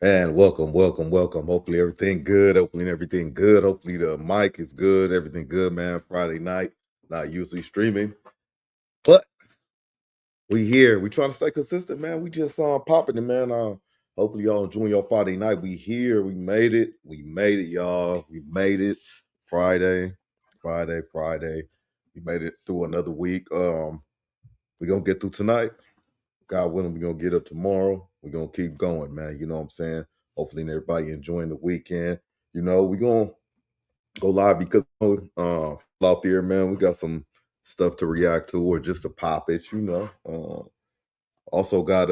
And welcome. Hopefully everything good. Hopefully the mic is good. Everything good, man. Friday night. Not usually streaming, but we here. We trying to stay consistent, man. We just popping it, man. Hopefully y'all enjoying your Friday night. We here. We made it. We made it, y'all. We made it. Friday, Friday. We made it through another week. We gonna get through tonight. God willing, we're gonna get up tomorrow. We're gonna keep going, man. You know what I'm saying? Hopefully everybody enjoying the weekend. We're gonna go live because out there, man, we got some stuff to react to or just to pop it. Also got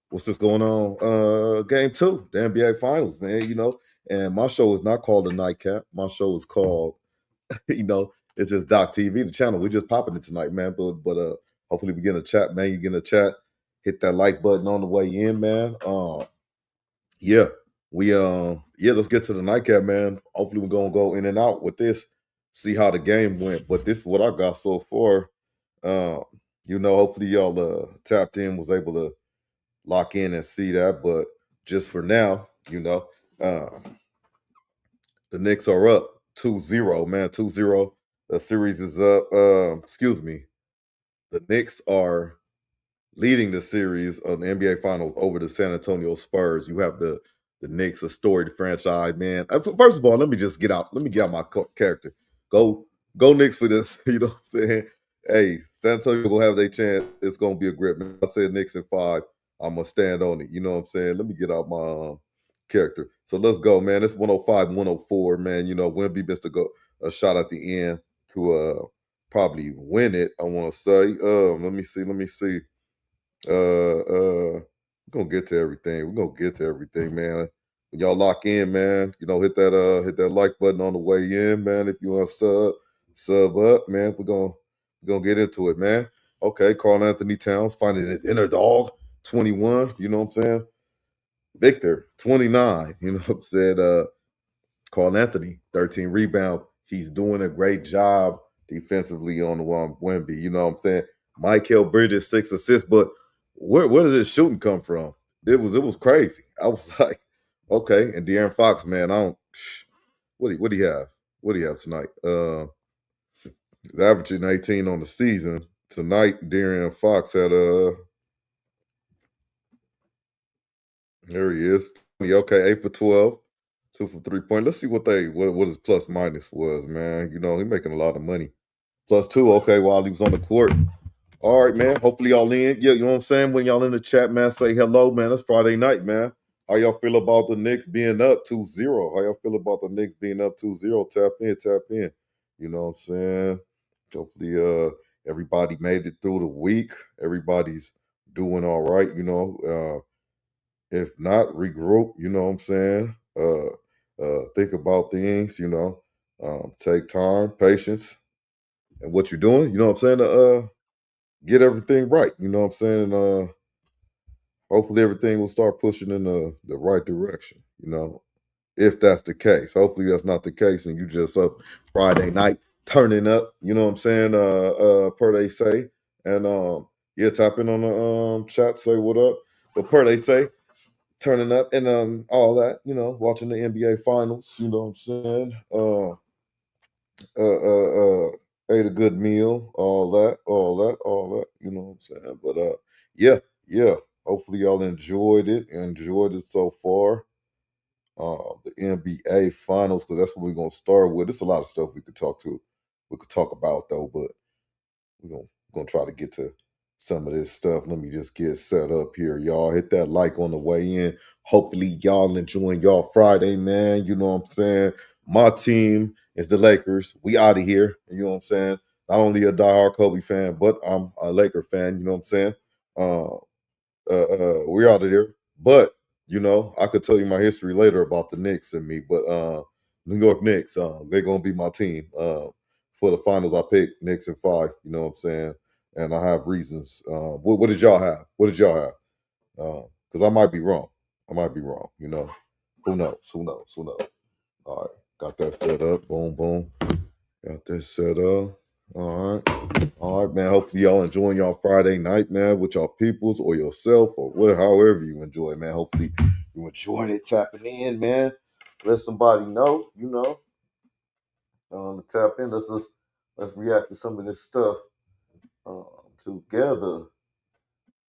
what's this going on? Game two, the NBA finals, man. And my show is not called the nightcap. My show is called it's just Doc TV, the channel. We're just popping it tonight, man. But hopefully we get in a chat, man. You get in a chat, hit that like button on the way in, man. Yeah, let's get to the nightcap, man. Hopefully we're gonna go in and out with this, see how the game went. But this is what I got so far. Um, hopefully y'all tapped in, was able to lock in and see that. But just for now, uh, the Knicks are up 2-0, man. 2-0. The series is up. Excuse me. The Knicks are leading the series of the NBA Finals over the San Antonio Spurs. You have the Knicks, a storied franchise, man. First of all, let me get out my character. Go Knicks for this. You know what I'm saying? Hey, San Antonio gonna have their chance. It's gonna be a grip. Man. I said Knicks in 5. I'm gonna stand on it. You know what I'm saying? Let me get out my character. So let's go, man. It's 105-104, man. Wemby missed a shot at the end to probably win it. I want to say. Let me see. We're gonna get to everything. We're gonna get to everything, man. When y'all lock in, man, hit that like button on the way in, man. If you want to sub up, man. We're gonna get into it, man. Okay, Carl Anthony Towns finding his inner dog, 21. You know what I'm saying? Victor, 29. You know what I'm saying? Carl Anthony, 13 rebounds. He's doing a great job defensively on the Wemby. You know what I'm saying? Michael Bridges, 6 assists, but where does this shooting come from? It was crazy. I was like, okay. And De'Aaron Fox, man, I don't. What do you have? What do you have tonight? He's averaging 18 on the season. Tonight, De'Aaron Fox had there he is. Okay, 8 for 12. 2 for 3 point. Let's see what his plus minus was, man. He making a lot of money. +2, okay, while he was on the court. All right, man. Hopefully y'all in. Yeah, you know what I'm saying? When y'all in the chat, man, say hello, man. It's Friday night, man. How y'all feel about the Knicks being up 2-0? How y'all feel about the Knicks being up 2-0? Tap in, tap in. You know what I'm saying? Hopefully everybody made it through the week. Everybody's doing all right. If not, regroup, you know what I'm saying? Think about things. Take time, patience, and what you're doing, you know what I'm saying, to get everything right, you know what I'm saying? Hopefully everything will start pushing in the right direction, if that's the case. Hopefully that's not the case and you just up Friday night turning up, you know what I'm saying, per they say. And yeah, tap in on the chat, say what up. But per they say, turning up and all that, watching the NBA finals, you know what I'm saying? Ate a good meal, all that, you know what I'm saying? But yeah, yeah. Hopefully y'all enjoyed it so far. The NBA finals, because that's what we're gonna start with. There's a lot of stuff we could talk about though, but we're gonna try to get to some of this stuff. Let me just get set up here, y'all. Hit that like on the way in. Hopefully, y'all enjoying y'all Friday, man. You know what I'm saying? My team is the Lakers. We out of here. You know what I'm saying? Not only a diehard Kobe fan, but I'm a Laker fan. You know what I'm saying? Uh, we're out of there. But I could tell you my history later about the Knicks and me. But New York Knicks, they're gonna be my team. For the finals, I picked Knicks in 5. You know what I'm saying? And I have reasons. What did y'all have? What did y'all have? Because I might be wrong. I might be wrong. Who knows? Who knows? Who knows? All right, got that set up. Boom, boom. Got that set up. All right, man. Hopefully y'all enjoying y'all Friday night, man, with y'all peoples or yourself or however you enjoy it, man. Hopefully you enjoying it, tapping in, man. Let somebody know, tap in. Let's react to some of this stuff together.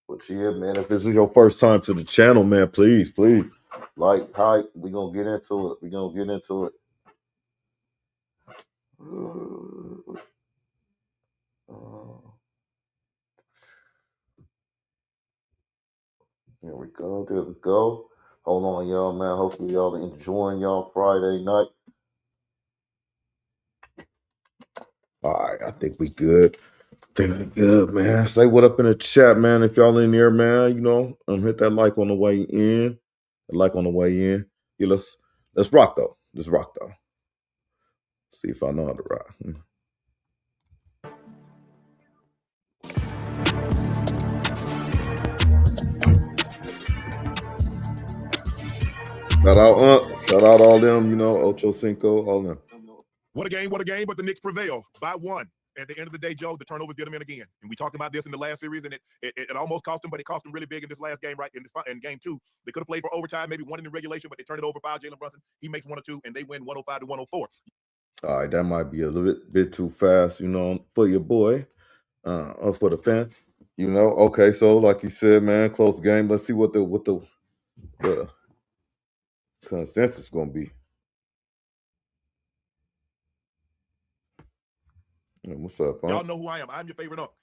But yeah, man, if this is your first time to the channel, man, please, like, hype. We gonna get into it. Here we go. There we go. Hold on, y'all, man. Hopefully y'all enjoying y'all Friday night. All right, I think we good. Man. Say what up in the chat, man. If y'all in there, man, hit that like on the way in. Yeah, let's rock though. See if I know how to rock. Shout out all them, Ocho Cinco, all them. What a game, but the Knicks prevail by one. At the end of the day, Joe, the turnovers did them in again. And we talked about this in the last series, and it almost cost them, but it cost them really big in this last game, right? In game two. They could have played for overtime, maybe one in the regulation, but they turned it over, foul Jalen Brunson. He makes 1 or 2, and they win 105-104. All right, that might be a little bit too fast, for your boy, or for the fans. Okay, so like you said, man, close game. Let's see what the consensus gonna be. What's up, huh? Y'all know who I am. I'm your favorite uncle.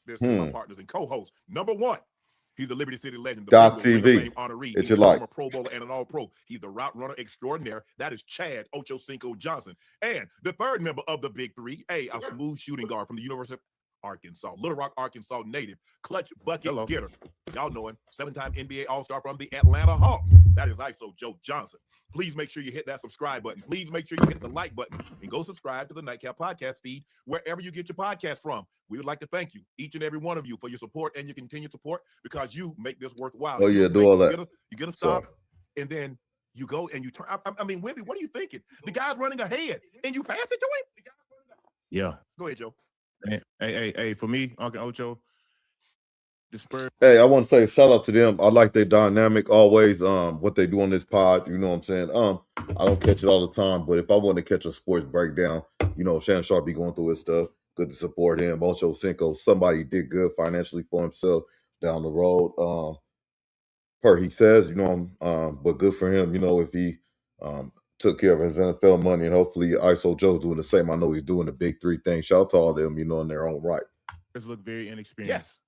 There's my partners and co-hosts. Number one, he's the Liberty City legend, the Doc Ring TV. of Fame honoree. He's a former Pro Bowler and an All-Pro. He's the route runner extraordinaire. That is Chad Ocho Cinco Johnson. And the third member of the Big Three, a smooth shooting guard from the University of Arkansas, Little Rock, Arkansas native, clutch bucket getter. Y'all know him, 7-time NBA All-Star from the Atlanta Hawks. That is ISO Joe Johnson. Please make sure you hit that subscribe button. Please make sure you hit the like button and go subscribe to the Nightcap Podcast feed wherever you get your podcast from. We would like to thank you, each and every one of you, for your support and your continued support, because you make this worthwhile. Oh yeah, do all that. You get a stop, and then you go and you turn. I mean, Wimby, what are you thinking? The guy's running ahead, and you pass it to him? Yeah. Go ahead, Joe. Hey, for me, Uncle Ocho, the Spurs. Hey, I want to say shout out to them. I like their dynamic always. What they do on this pod, you know what I'm saying? I don't catch it all the time, but if I want to catch a sports breakdown, Shannon Sharp be going through his stuff. Good to support him. Ocho Cinco, somebody did good financially for himself down the road. Per he says, but good for him, if he took care of his NFL money, and hopefully ISO Joe's doing the same. I know he's doing the big three thing. Shout out to all them, in their own right. Look very inexperienced.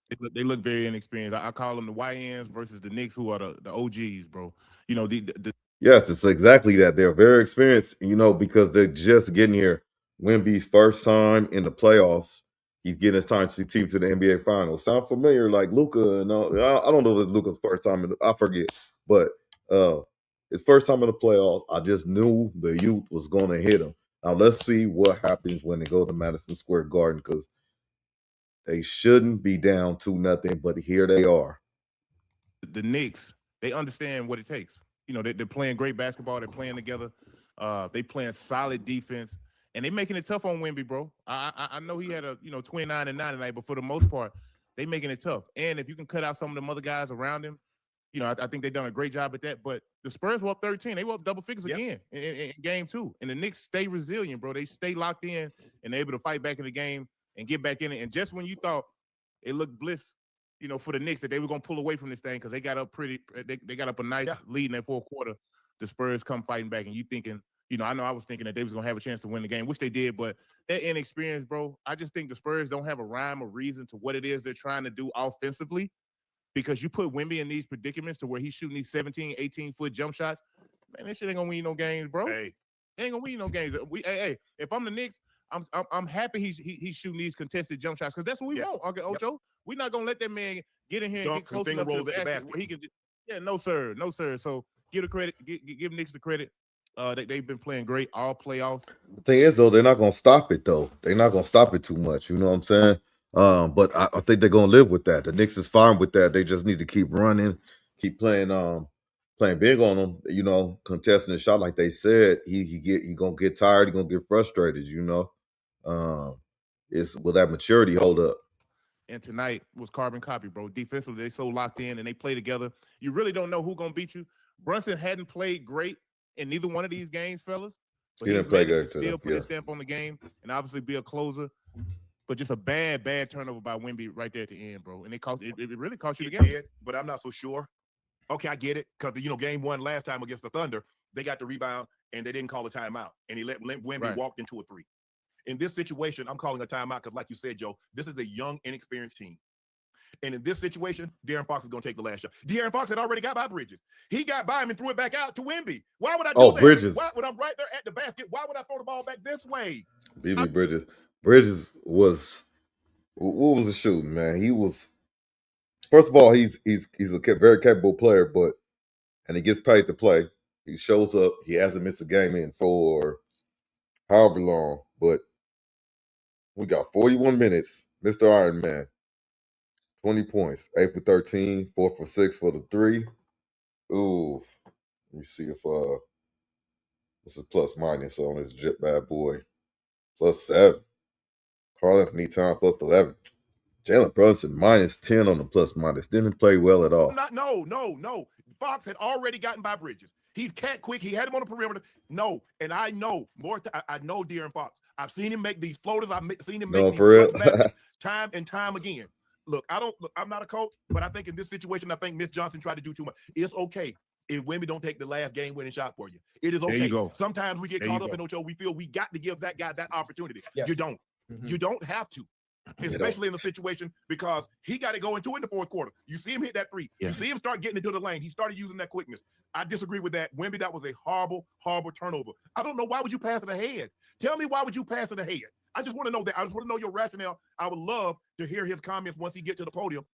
Yes. They look very inexperienced. I call them the YNs versus the Knicks, who are the OGs, bro. Yes, it's exactly that. They're very experienced, because they're just getting here. Wemby's first time in the playoffs. He's getting his time to see team to the NBA Finals. Sound familiar, like Luka? And all, I don't know if it's Luka's first time. I forget, but his first time in the playoffs. I just knew the youth was going to hit him. Now let's see what happens when they go to Madison Square Garden, because they shouldn't be down 2-0, but here they are. The Knicks, they understand what it takes. They're playing great basketball. They're playing together. They playing solid defense, and they making it tough on Wemby, bro. I know he had a 29-9 tonight, but for the most part, they making it tough. And if you can cut out some of them other guys around him, I think they've done a great job at that. But the Spurs were up 13. They were up double figures again in game two. And the Knicks stay resilient, bro. They stay locked in, and they're able to fight back in the game and get back in it. And just when you thought it looked bliss, for the Knicks, that they were going to pull away from this thing because they got up they got up a nice lead in that fourth quarter. The Spurs come fighting back, and you thinking, I know I was thinking that they was going to have a chance to win the game, which they did, but that inexperience, bro, I just think the Spurs don't have a rhyme or reason to what it is they're trying to do offensively, because you put Wemby in these predicaments to where he's shooting these 17, 18-foot jump shots. Man, that shit ain't going to win no games, bro. Hey. They ain't going to win no games. If I'm the Knicks, I'm happy he's shooting these contested jump shots, because that's what we want, Uncle Ocho. We're not gonna let that man get in here and get close enough to the basket where he can just, no sir. So give the credit, give Knicks the credit. They've been playing great all playoffs. The thing is, though, they're not gonna stop it though. They're not gonna stop it too much. You know what I'm saying? But I think they're gonna live with that. The Knicks is fine with that. They just need to keep running, keep playing big on them. Contesting the shot, like they said. He gonna get tired. He gonna get frustrated. will that maturity hold up? And tonight was carbon copy, bro. Defensively, they so locked in and they play together. You really don't know who's gonna beat you. Brunson hadn't played great in neither one of these games, fellas. But He he's didn't play managed good to still today. put his stamp on the game and obviously be a closer. But just a bad turnover by Wemby right there at the end, bro. And it really cost you the game. Did, but I'm not so sure. Okay, I get it. Because, game one last time against the Thunder, they got the rebound and they didn't call a timeout. And he let Wemby walked into a three. In this situation, I'm calling a timeout because, like you said, Joe, this is a young, inexperienced team. And in this situation, De'Aaron Fox is going to take the last shot. De'Aaron Fox had already got by Bridges. He got by him and threw it back out to Wemby. Why would I do that? Bridges. Why would I'm right there at the basket? Why would I throw the ball back this way? BB Bridges. Bridges was what was the shooting, man? He was, first of all, he's a very capable player, and he gets paid to play. He shows up. He hasn't missed a game in for however long, but we got 41 minutes. Mr. Iron Man, 20 points, 8 for 13, 4 for 6 for the 3. Ooh, let me see if this is plus minus on this jet bad boy. Plus 7. Karl Anthony Towns plus 11. Jalen Brunson minus 10 on the plus minus. Didn't play well at all. No. Fox had already gotten by Bridges. He's cat quick. He had him on the perimeter. No, and I know more. I know De'Aaron Fox. I've seen him make these floaters. I've seen him make these baskets time and time again. Look, I'm not a coach, but I think in this situation, I think Miss Johnson tried to do too much. It's okay if Wemby don't take the last game-winning shot for you. It is okay. There you go. Sometimes we get caught up in Ocho. We feel we got to give that guy that opportunity. Yes. You don't. Mm-hmm. You don't have to. Especially in the situation because he got to go into it in the fourth quarter. You see him hit that three. Yeah. You see him start getting into the lane. He started using that quickness. I disagree with that. Wemby, that was a horrible turnover. I don't know. Why would you pass it ahead? Tell me why would you pass it ahead? I just want to know that. I just want to know your rationale. I would love to hear his comments once he gets to the podium.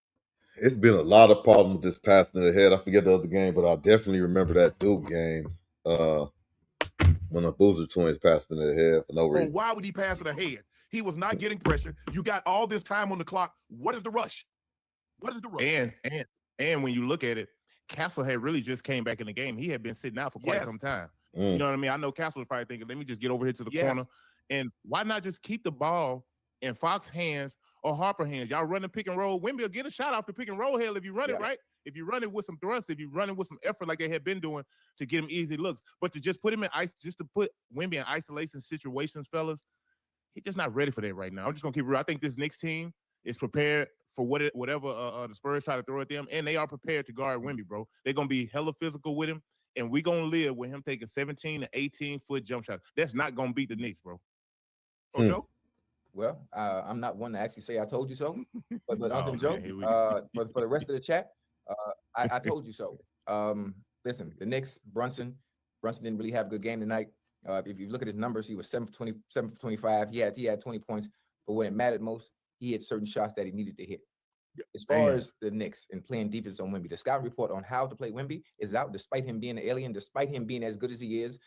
It's been a lot of problems with this passing it ahead. I forget the other game, but I definitely remember that Duke game when the Boozer twins passed it ahead for no reason. Why would he pass it ahead? He was not getting pressure. You got all this time on the clock. What is the rush? What is the rush? And when you look at it, Castle had really just came back in the game. He had been sitting out for quite some time. You know what I mean? I know Castle was probably thinking, let me just get over here to the corner. And why not just keep the ball in Fox's hands or Harper hands? Y'all run the pick and roll. Wemby will get a shot off the pick and roll hell if you run it right. If you run it with some thrust, if you run it with some effort like they had been doing to get him easy looks. But to just put him in just to put Wemby in isolation situations, fellas, he's just not ready for that right now. I'm just gonna keep it real. I think this Knicks team is prepared for whatever the Spurs try to throw at them, and they are prepared to guard Wemby, bro. They're gonna be hella physical with him, and we're gonna live with him taking 17 to 18-foot jump shots. That's not gonna beat the Knicks, bro. No? Well, I'm not one to actually say I told you so, but Joe, for the rest of the chat, I told you so. Listen, the Knicks, Brunson didn't really have a good game tonight. If you look at his numbers, he was 7 for 25. He had 20 points, but when it mattered most, he hit certain shots that he needed to hit. As far as the Knicks and playing defense on Wemby, the scout report on how to play Wemby is out, despite him being an alien, despite him being as good as he is,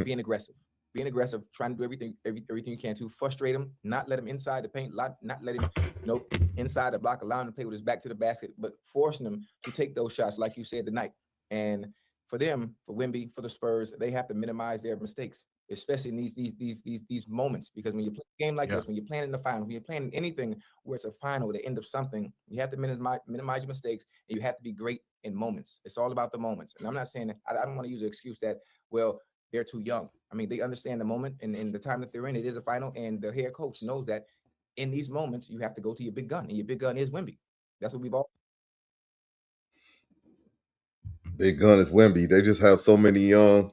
being aggressive, trying to do everything you can to frustrate him, not let him inside the paint, not let him inside the block, allow him to play with his back to the basket, but forcing him to take those shots, like you said tonight. And for Wemby, for the Spurs, they have to minimize their mistakes, especially in these moments. Because when you play a game like this, when you're playing in the final, when you're playing in anything where it's a final, the end of something, you have to minimize your mistakes, and you have to be great in moments. It's all about the moments. And I'm not saying that I don't want to use an excuse that, well, they're too young. I mean, they understand the moment and the time that they're in. It is a final, and the head coach knows that in these moments you have to go to your big gun, and your big gun is Wemby. That's what we've all. Big gun is Wemby. They just have so many young,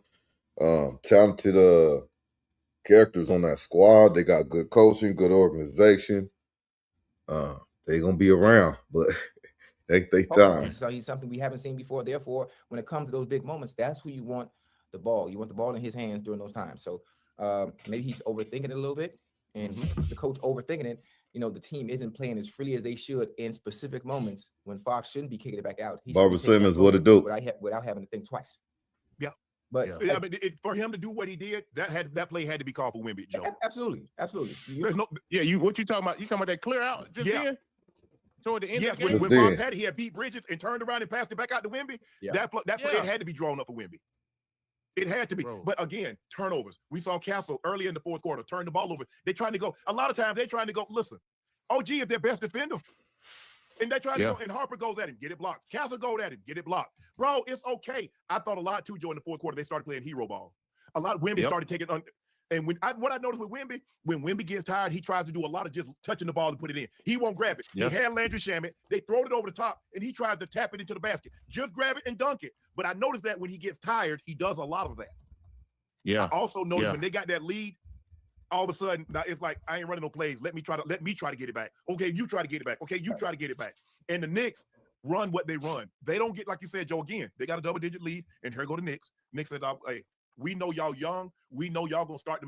talented characters on that squad. They got good coaching, good organization. They're gonna be around, but they time. So he's something we haven't seen before. Therefore, when it comes to those big moments, that's who you want the ball. You want the ball in his hands during those times. So maybe he's overthinking it a little bit, and the coach overthinking it. The team isn't playing as freely as they should in specific moments when Fox shouldn't be kicking it back out. Barbara Simmons, what it do? Without having to think twice. Yeah. But I mean, for him to do what he did, that play had to be called for Wemby, Joe. Absolutely. What you talking about? You talking about that clear out just then? Toward the end of the game? When Fox had it, he had beat Bridges and turned around and passed it back out to Wemby. Yeah. That play had to be drawn up for Wemby. It had to be. Bro. But again, turnovers. We saw Castle early in the fourth quarter turn the ball over. They trying to go. A lot of times they trying to go. Listen, OG is their best defender. And they try to go, and Harper goes at him, get it blocked. Castle goes at him, get it blocked. Bro, it's okay. I thought a lot too, Joe, in the fourth quarter, they started playing hero ball. A lot of Wemby started taking and what I noticed with Wemby, when Wemby gets tired, he tries to do a lot of just touching the ball and put it in. He won't grab it. He had Landry Shamet. They throw it over the top, and he tries to tap it into the basket. Just grab it and dunk it. But I noticed that when he gets tired, he does a lot of that. Yeah. I also noticed when they got that lead, all of a sudden, now it's like, I ain't running no plays. Let me try to get it back. Okay, you try to get it back. Okay, you try to get it back. And the Knicks run what they run. They don't get, like you said, Joe, again, they got a double-digit lead, and here go the Knicks. Knicks said, hey, we know y'all young. We know y'all gonna start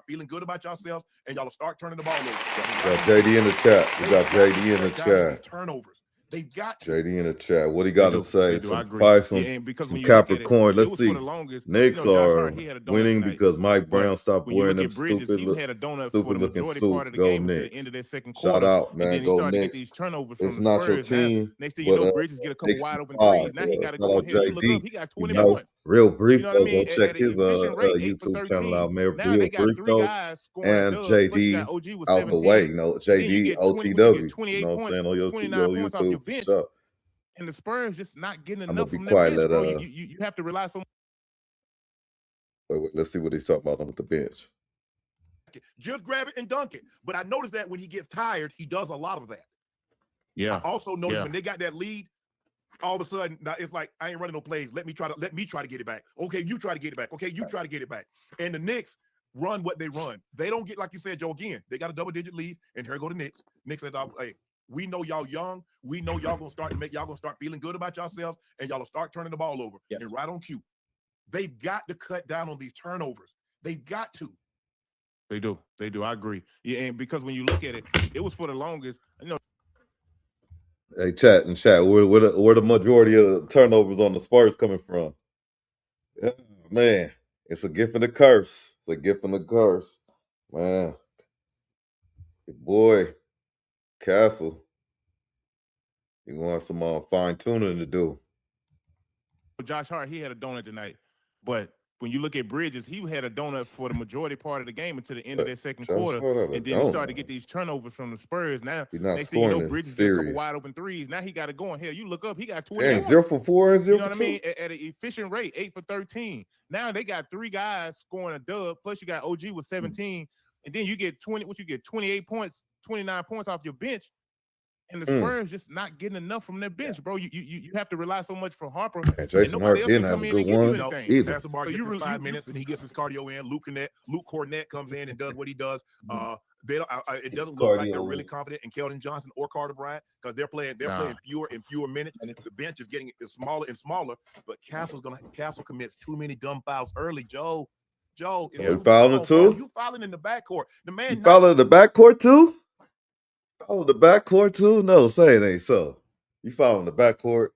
feeling good about yourselves, and y'all will start turning the ball over. Got JD in the chat. We got JD in the chat. Turnovers. They've got JD in the chat. What he got to say? Some some Capricorn. Let's see. Knicks are winning because Mike Brown stopped wearing them stupid looking suits. Go Knicks. Shout out, man. Go Knicks. It's not your team. Next thing you know, Bridges get a couple wide open threes. Now he got to go in here. You look up, he got 20 points. Real brief. Go check his YouTube channel out, man. Real brief though. And JD out the way. You know, JD OTW. You know what I'm saying? On your YouTube. And the Spurs just not getting enough from the bench, bro. You have to rely so much. Wait, let's see what he's talking about with the bench. Just grab it and dunk it. But I noticed that when he gets tired, he does a lot of that. Yeah. I also noticed when they got that lead, all of a sudden, now it's like, I ain't running no plays. Let me try to get it back. Okay, you try to get it back. Okay, you try to get it back. And the Knicks run what they run. They don't get, like you said, Joe, again, they got a double-digit lead, and here go the Knicks. Knicks said, hey, we know y'all young. We know y'all gonna start feeling good about yourselves, and y'all will start turning the ball over. And right on cue. They've got to cut down on these turnovers. They've got to. They do. I agree. Yeah, and because when you look at it, it was for the longest. Hey, chat, where the majority of the turnovers on the Spurs coming from? Yeah, man, it's a gift and a curse. It's a gift and a curse, man. Your boy Castle, you want some fine tuning to do. Josh Hart, he had a donut tonight, but when you look at Bridges, he had a donut for the majority part of the game until the end of that second quarter, and then you start to get these turnovers from the Spurs. Now, next thing you know, Bridges get a couple wide open threes. Now he got to go in here. You look up, he got 20. 0 for 4 and 0 for 2. You know what I mean? At an efficient rate, 8 for 13. Now they got 3 guys scoring a dub. Plus you got OG with 17, and then you get 20. What you get? 28 points, 29 points off your bench. And the Spurs just not getting enough from their bench, bro. You have to rely so much from Harper. And Jason Hart didn't have a good one either. Pastor Mark gets 5 minutes and he gets his cardio in. Luke Cornett comes in and does what he does. It doesn't look like they're really confident in Keldon Johnson or Carter Bryant because they're playing fewer and fewer minutes. And the bench is getting smaller and smaller. But Castle commits too many dumb fouls early. Joe, you fouling too? You fouling in the backcourt. The man you fouling in the backcourt too? Oh, the backcourt too? No, say it ain't so. You foul in the backcourt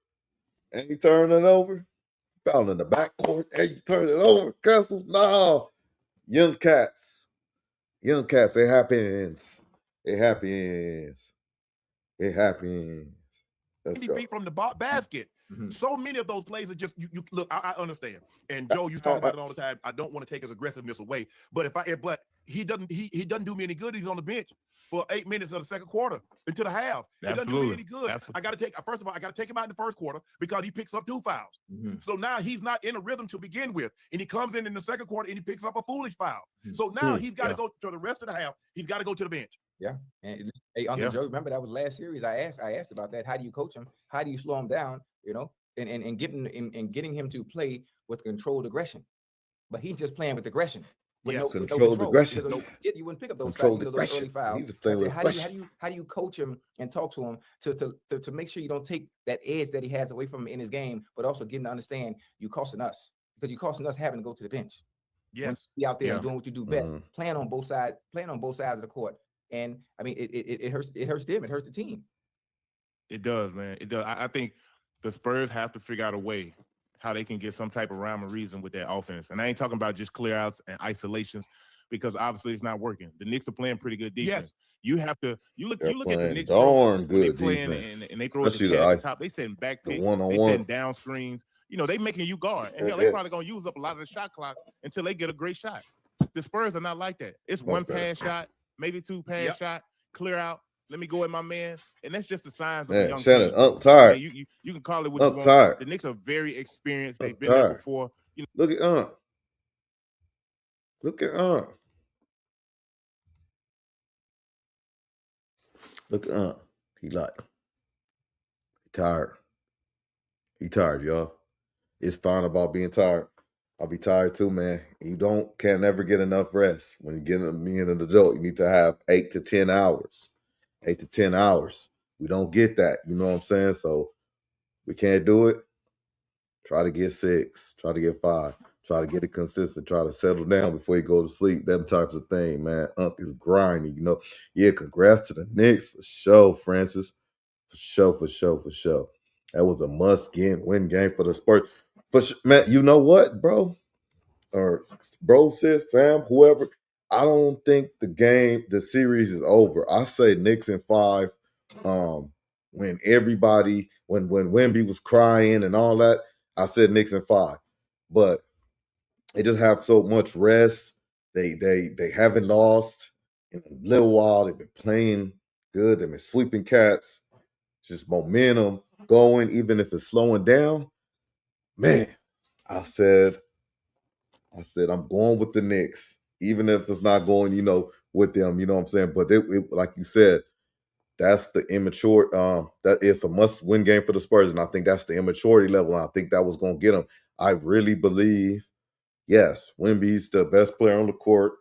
and you turn it over? Foul in the backcourt and you turn it over? Castle? No. Young cats. It happens. Let's go. Feet from the basket. So many of those plays are just you look. I understand, and Joe, you talk about it all the time. I don't want to take his aggressiveness away, but but he doesn't do me any good. He's on the bench for 8 minutes of the second quarter into the half. It doesn't do me any good. I got to take him out in the first quarter because he picks up 2 fouls. So now he's not in a rhythm to begin with, and he comes in the second quarter and he picks up a foolish foul. So now he's got to go to the rest of the half. He's got to go to the bench. Yeah, and hey, Uncle Joe, remember that was last series. I asked about that. How do you coach him? How do you slow him down? You know, and getting him to play with controlled aggression. But he's just playing with aggression. Controlled aggression. You wouldn't pick up those early fouls. How do you coach him and talk to him to make sure you don't take that edge that he has away from him in his game, but also getting to understand you costing us because you're costing us having to go to the bench. Yes, be out there and doing what you do best, playing on both sides of the court. And I mean, it hurts them. It hurts the team. It does, man. It does. I think the Spurs have to figure out a way how they can get some type of rhyme or reason with their offense. And I ain't talking about just clear outs and isolations because obviously it's not working. The Knicks are playing pretty good defense. Yes. You have to look at the Knicks darn good defense. And they throw it to the top. They send back picks. They send down screens. you know, they making you guard. And hell, they probably gonna use up a lot of the shot clock until they get a great shot. The Spurs are not like that. It's one pass shot, maybe two pass shot, clear out. Let me go at my man, and that's just the signs of a young Shannon, team. I'm tired. I mean, you can call it what you want. Tired. The Knicks are very experienced. They've been there before. You know, look at Look at Look at He tired. He tired, y'all. It's fine about being tired. I'll be tired too, man. You can't never get enough rest. When you get being an adult, you need to have 8 to 10 hours. 8 to 10 hours. We don't get that. You know what I'm saying? So we can't do it. Try to get 6. Try to get 5. Try to get it consistent. Try to settle down before you go to sleep. Them types of thing, man. Is grinding, you know. Yeah, congrats to the Knicks for sure, Francis. For sure. That was a must-win game for the Spurs. Man, you know what, bro? Or bro, sis, fam, whoever. I don't think the series is over. I say Knicks in 5. When Wemby was crying and all that, I said Knicks in 5. But they just have so much rest. They haven't lost in a little while. They've been playing good. They've been sweeping cats. Just momentum going, even if it's slowing down. Man, I said I'm going with the Knicks, even if it's not going, you know, with them. You know what I'm saying? But like you said, that's the immature. That is a must-win game for the Spurs, and I think that's the immaturity level. And I think that was going to get them. I really believe, yes, Wemby's the best player on the court,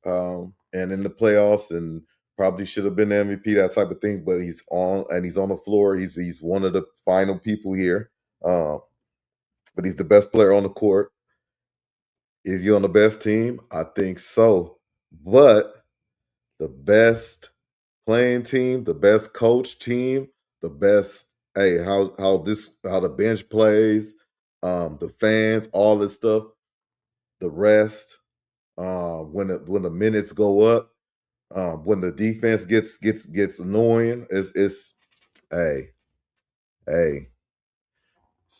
and in the playoffs, and probably should have been the MVP, that type of thing. But he's on the floor. He's one of the final people here. But he's the best player on the court. Is he on the best team? I think so. But the best playing team, the best coach team, the best, how the bench plays, the fans, all this stuff, the rest, when the minutes go up, when the defense gets annoying, it's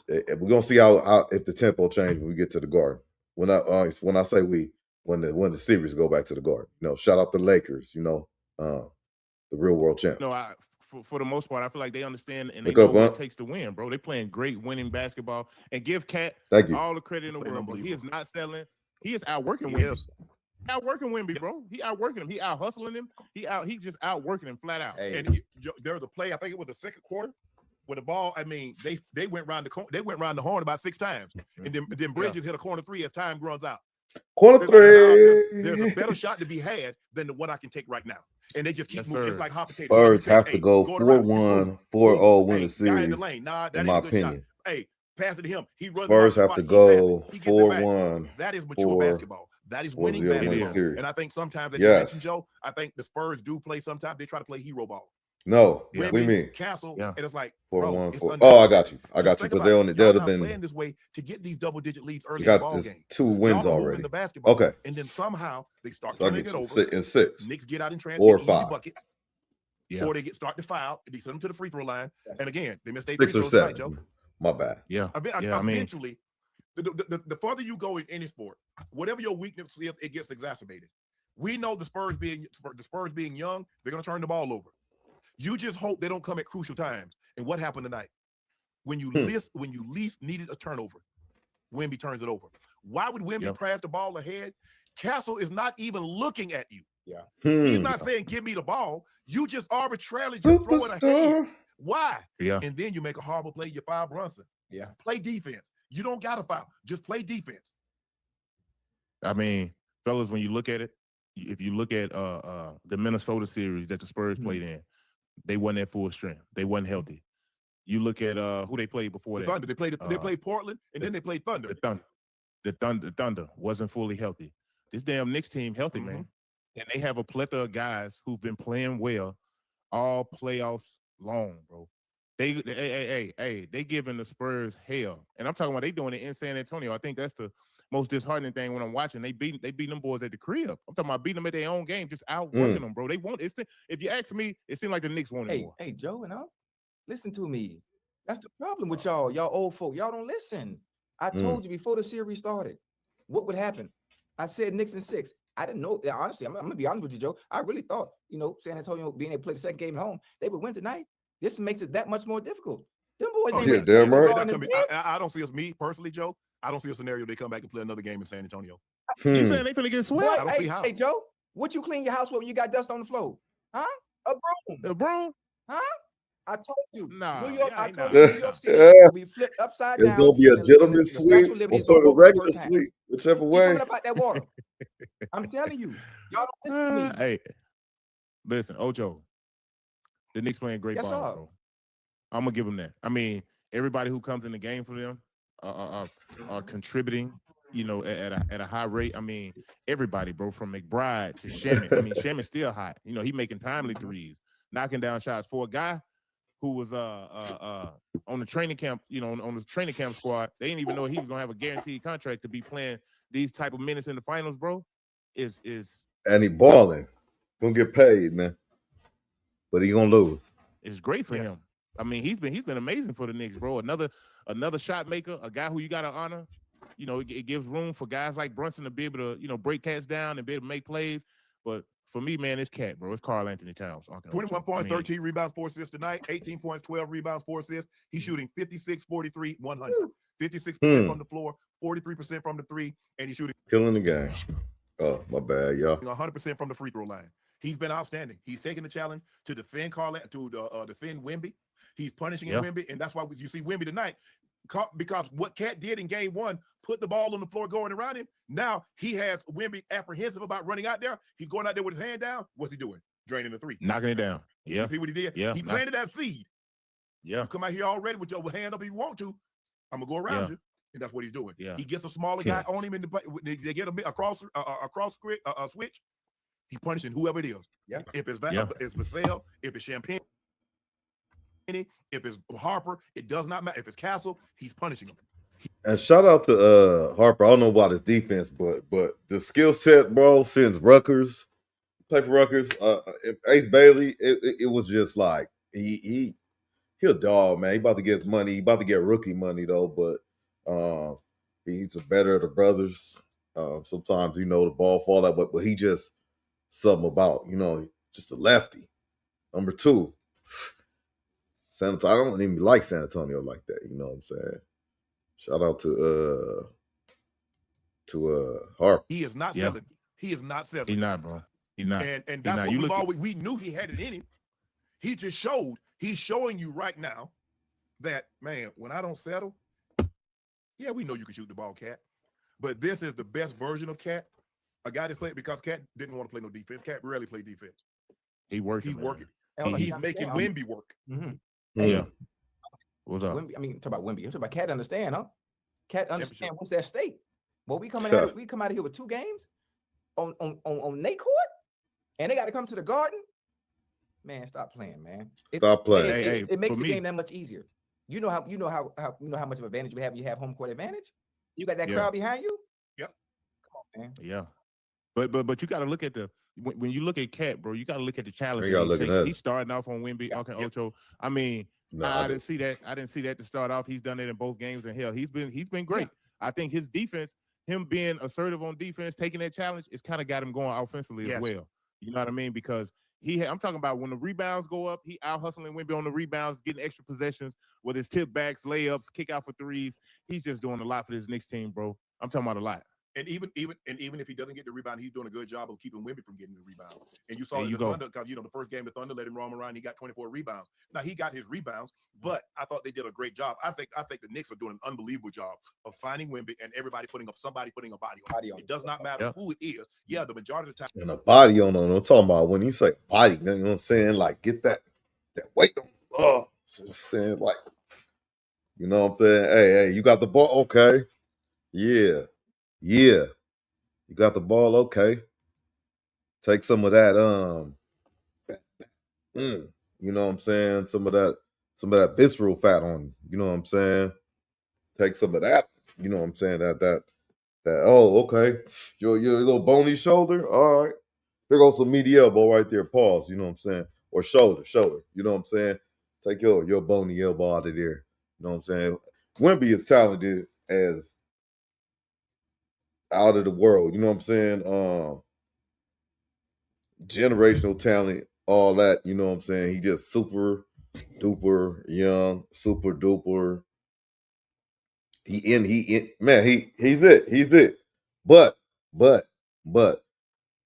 we're gonna see how if the tempo change when we get to the Garden. When I say when the series go back to the Garden, you know, shout out the Lakers, you know, the real world champs. No, for the most part, I feel like they understand and they know what it takes to win, bro. They're playing great winning basketball, and give Cat all the credit in the world, bro. He is not selling. He is outworking Wemby. Outworking Wemby, bro. He outworking him. He out hustling him. He just outworking him flat out. Hey. And there was a play, I think it was the second quarter, with the ball. I mean, they went round the horn about 6 times, and then Bridges hit a corner 3 as time runs out. Corner 3. There's a better shot to be had than the one I can take right now. And they just keep moving. It's like hot potato. Spurs have to go 4-1, 4-0, win the series. Guy in the lane. Nah, that in my opinion. Shot. Hey, pass it to him. He runs. Spurs have to go 4-1. That is mature basketball. That is winning basketball. And I think sometimes, as you mentioned, Joe, I think the Spurs do play sometimes. They try to play hero ball. No, what do you mean? Castle, and it's like 4-1. Oh, I got you. Because they'd have been playing this way to get these double-digit leads early in the ball game. 2 wins already. The basketball, okay, and then somehow they start turning it over. 6. Knicks get out in transit, or easy 5 bucket, or they start to foul. They send them to the free throw line, and again they miss their 6 free or throws 7. tonight, Joe. My bad. Eventually, the further you go in any sport, whatever your weakness is, it gets exacerbated. We know the Spurs being young, they're going to turn the ball over. You just hope they don't come at crucial times. And what happened tonight? When you least needed a turnover, Wemby turns it over. Why would Wemby pass the ball ahead? Castle is not even looking at you. Yeah. He's not saying, give me the ball. You just arbitrarily just throw it ahead. Why? Yeah. And then you make a horrible play, you foul Brunson. Yeah. Play defense. You don't got to foul. Just play defense. I mean, fellas, when you look at it, if you look at the Minnesota series that the Spurs played in, they wasn't at full strength. They wasn't healthy. You look at who they played before that. Thunder. They played Portland, and then they played Thunder. The Thunder wasn't fully healthy. This damn Knicks team healthy, man. And they have a plethora of guys who've been playing well all playoffs long, bro. They giving the Spurs hell. And I'm talking about they doing it in San Antonio. I think that's the most disheartening thing when I'm watching. They beat them boys at the crib. I'm talking about beating them at their own game, just outworking them, bro. They want it. If you ask me, it seemed like the Knicks wanted more. Hey, Joe, and listen to me. That's the problem with y'all. Y'all old folk. Y'all don't listen. I told you before the series started what would happen. I said Knicks in 6. I didn't know. Honestly, I'm gonna be honest with you, Joe. I really thought, San Antonio being able to play the second game at home, they would win tonight. This makes it that much more difficult. Them boys ain't damn right. I don't see us, me personally, Joe. I don't see a scenario they come back and play another game in San Antonio. You saying they finna get swept? I don't see how. Hey, Joe, what you clean your house with when you got dust on the floor? Huh? A broom. A broom? Huh? I told you. Nah, New York, I told you New York City will be flipped upside down. It's gonna be a gentleman's suite or a regular suite, whichever way. Keep coming up out that water. I'm telling you, y'all don't listen to me. Hey, listen, Ocho, the Knicks playing great ball, bro. I'm gonna give them that. I mean, everybody who comes in the game for them are contributing, at a high rate. I mean, everybody, bro, from McBride to Shaman. I mean, Shaman's still hot. He making timely threes, knocking down shots for a guy who was on the training camp, on the training camp squad. They didn't even know he was gonna have a guaranteed contract to be playing these type of minutes in the finals, bro. And he balling, gonna get paid, man. But he gonna lose. It's great for him. I mean, he's been amazing for the Knicks, bro. Another shot maker, a guy who you gotta honor. It gives room for guys like Brunson to be able to, break cats down and be able to make plays. But for me, man, it's Cat, bro. It's Karl Anthony Towns. 21 points, 13 rebounds, 4 assists tonight. 18 points, 12 rebounds, 4 assists. He's shooting 56, 43, 100. 56% from the floor, 43% from the three, and he's shooting. Killing the game. Oh, my bad, y'all. 100% from the free throw line. He's been outstanding. He's taking the challenge to defend defend Wemby. He's punishing Wemby, and that's why you see Wemby tonight. Because what Cat did in game 1, put the ball on the floor going around him. Now he has Wemby apprehensive about running out there. He's going out there with his hand down. What's he doing? Draining the three. Knocking it down. Yeah. You see what he did? Yeah. He planted that seed. Yeah. You come out here already with your hand up if you want to. I'm going to go around you. And that's what he's doing. Yeah. He gets a smaller guy on him. They get a cross switch. He's punishing whoever it is. Yeah. If it's Vassell, if it's Champagne, if it's Harper, it does not matter. If it's Castle, he's punishing him. And shout out to Harper. I don't know about his defense, but the skill set, bro, since Rutgers, play for Rutgers, Ace Bailey, it was just like he a dog, man. He about to get his money. He about to get rookie money though, but he's a better of the brothers. Sometimes the ball fall out, but he just something about just a lefty. Number 2. San Antonio. I don't even like San Antonio like that. You know what I'm saying? Shout out to Harper. He is not selling. He is not selling. He's not, bro. He's not. And that's what we knew he had it in him. He just showed. He's showing you right now that, man, when I don't settle, yeah, we know you can shoot the ball, Cat. But this is the best version of Cat. A guy that's playing because Cat didn't want to play no defense. Cat rarely played defense. He's working. He's making Wemby work. Mm-hmm. Yeah. What's up? Wemby, talk about Wemby. I'm talking about Cat understand, huh? Cat understand what's that state. Well, we come out of here with 2 games on Nate court, and they got to come to the Garden. Man, stop playing, man. Stop playing. It makes the game that much easier. You know how much of advantage we have. You have home court advantage. You got that crowd behind you. Yep. Come on, man. Yeah. But you got to look at when you look at Cat, bro. You got to look at the challenge. He's starting off on Wemby. Okay, Ocho. I mean, I didn't see that. I didn't see that to start off. He's done it in both games, and hell, he's been great. Yeah. I think his defense, him being assertive on defense, taking that challenge, it's kind of got him going offensively as well. You know what I mean? Because I'm talking about when the rebounds go up, he out hustling Wemby on the rebounds, getting extra possessions with his tip backs, layups, kick out for threes. He's just doing a lot for this Knicks team, bro. I'm talking about a lot. And even if he doesn't get the rebound, he's doing a good job of keeping Wemby from getting the rebound. And you saw the Thunder, because the first game the Thunder let him roam around. He got 24 rebounds. Now he got his rebounds, but I thought they did a great job. I think the Knicks are doing an unbelievable job of finding Wemby and everybody putting a body on him. It does not matter who it is. Yeah, the majority of the time. And a body on them. I'm talking about when you say body, you know what I'm saying? Like get that weight on. Oh, saying like, you know what I'm saying? Hey, you got the ball, okay? Yeah. You got the ball, okay. Take some of that, you know what I'm saying? Some of that visceral fat on you, you know what I'm saying? Take some of that, you know what I'm saying? That oh, okay. Your little bony shoulder, all right. There goes some meaty elbow right there, pause, you know what I'm saying? Or shoulder, you know what I'm saying? Take your bony elbow out of there. You know what I'm saying? Wemby is talented as out of the world. You know what I'm saying? Generational talent, all that. You know what I'm saying? He just super duper young, super duper. He's it. But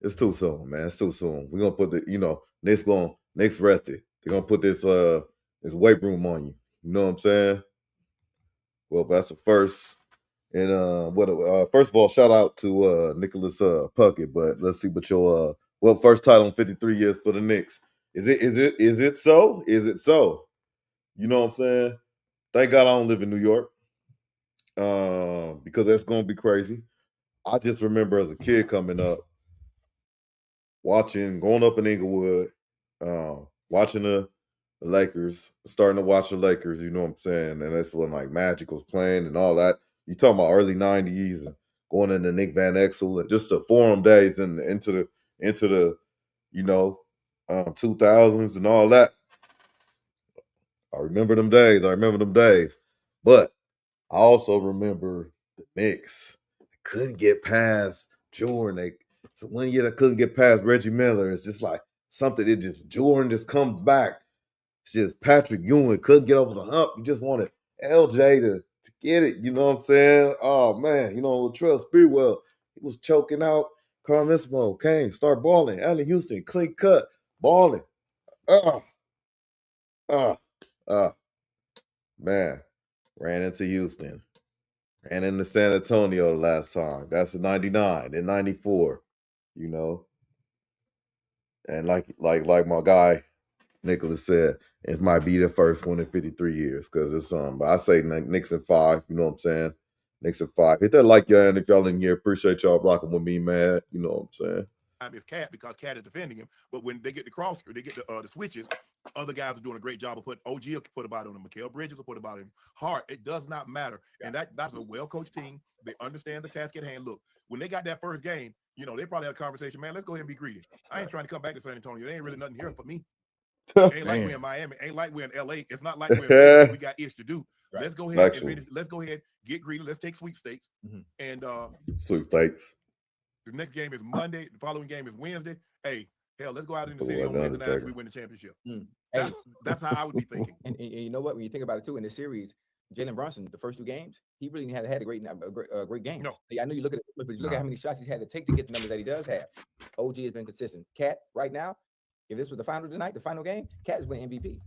it's too soon, man. It's too soon. We're gonna put next rested. They're gonna put this weight room on you. You know what I'm saying? Well, that's the first. And first of all, shout out to Nicholas Puckett. But let's see what your first title in 53 years for the Knicks. Is it so? Is it so? You know what I'm saying? Thank God I don't live in New York. Because that's gonna be crazy. I just remember as a kid coming up, going up in Inglewood, watching the Lakers, starting to watch the Lakers, you know what I'm saying? And that's when like Magic was playing and all that. You talking about early 90s and going into Nick Van Exel and just the forum days and into the 2000s and all that. I remember them days. But I also remember the Knicks couldn't get past Jordan. So 1 year they couldn't get past Reggie Miller. It's just like something Jordan just comes back. It's just Patrick Ewing couldn't get over the hump. You just wanted LJ to get it. You know what I'm saying? Oh man, Latrell Sprewell, he was choking out. Carmelo came, start balling. Allen Houston, clean cut, balling. Man, ran into Houston. Ran into San Antonio the last time. That's in 99, in 94, And like my guy Nicholas said, it might be the first one in 53 years because it's but I say Knicks in 5, you know what I'm saying? Knicks in 5. Hit that like, y'all, and if y'all in here, appreciate y'all rocking with me, man. You know what I'm saying? Is Cat because Cat is defending him. But when they get the switches, other guys are doing a great job of putting OG will put about on him. Mikal Bridges will put about him. Hart, it does not matter. And that's a well-coached team. They understand the task at hand. Look, when they got that first game, they probably had a conversation, man, let's go ahead and be greedy. I ain't trying to come back to San Antonio. There ain't really nothing here for me. Ain't like we're in Miami. Ain't like we're in LA. It's not like we're in Vegas. We got ish to do. Right. Let's go ahead get greedy. Let's take sweepstakes. And sweepstakes. The next game is Monday. The following game is Wednesday. Hey, hell, let's go out in the city on Wednesday night if we win the championship. That's how I would be thinking. And you know what? When you think about it too, in the series, Jalen Brunson, the first 2 games, he really had a great game. No. I know you look at it, but you look at how many shots he's had to take to get the numbers that he does have. OG has been consistent. Cat, right now, if this was the final tonight, the final game, Cat is winning MVP.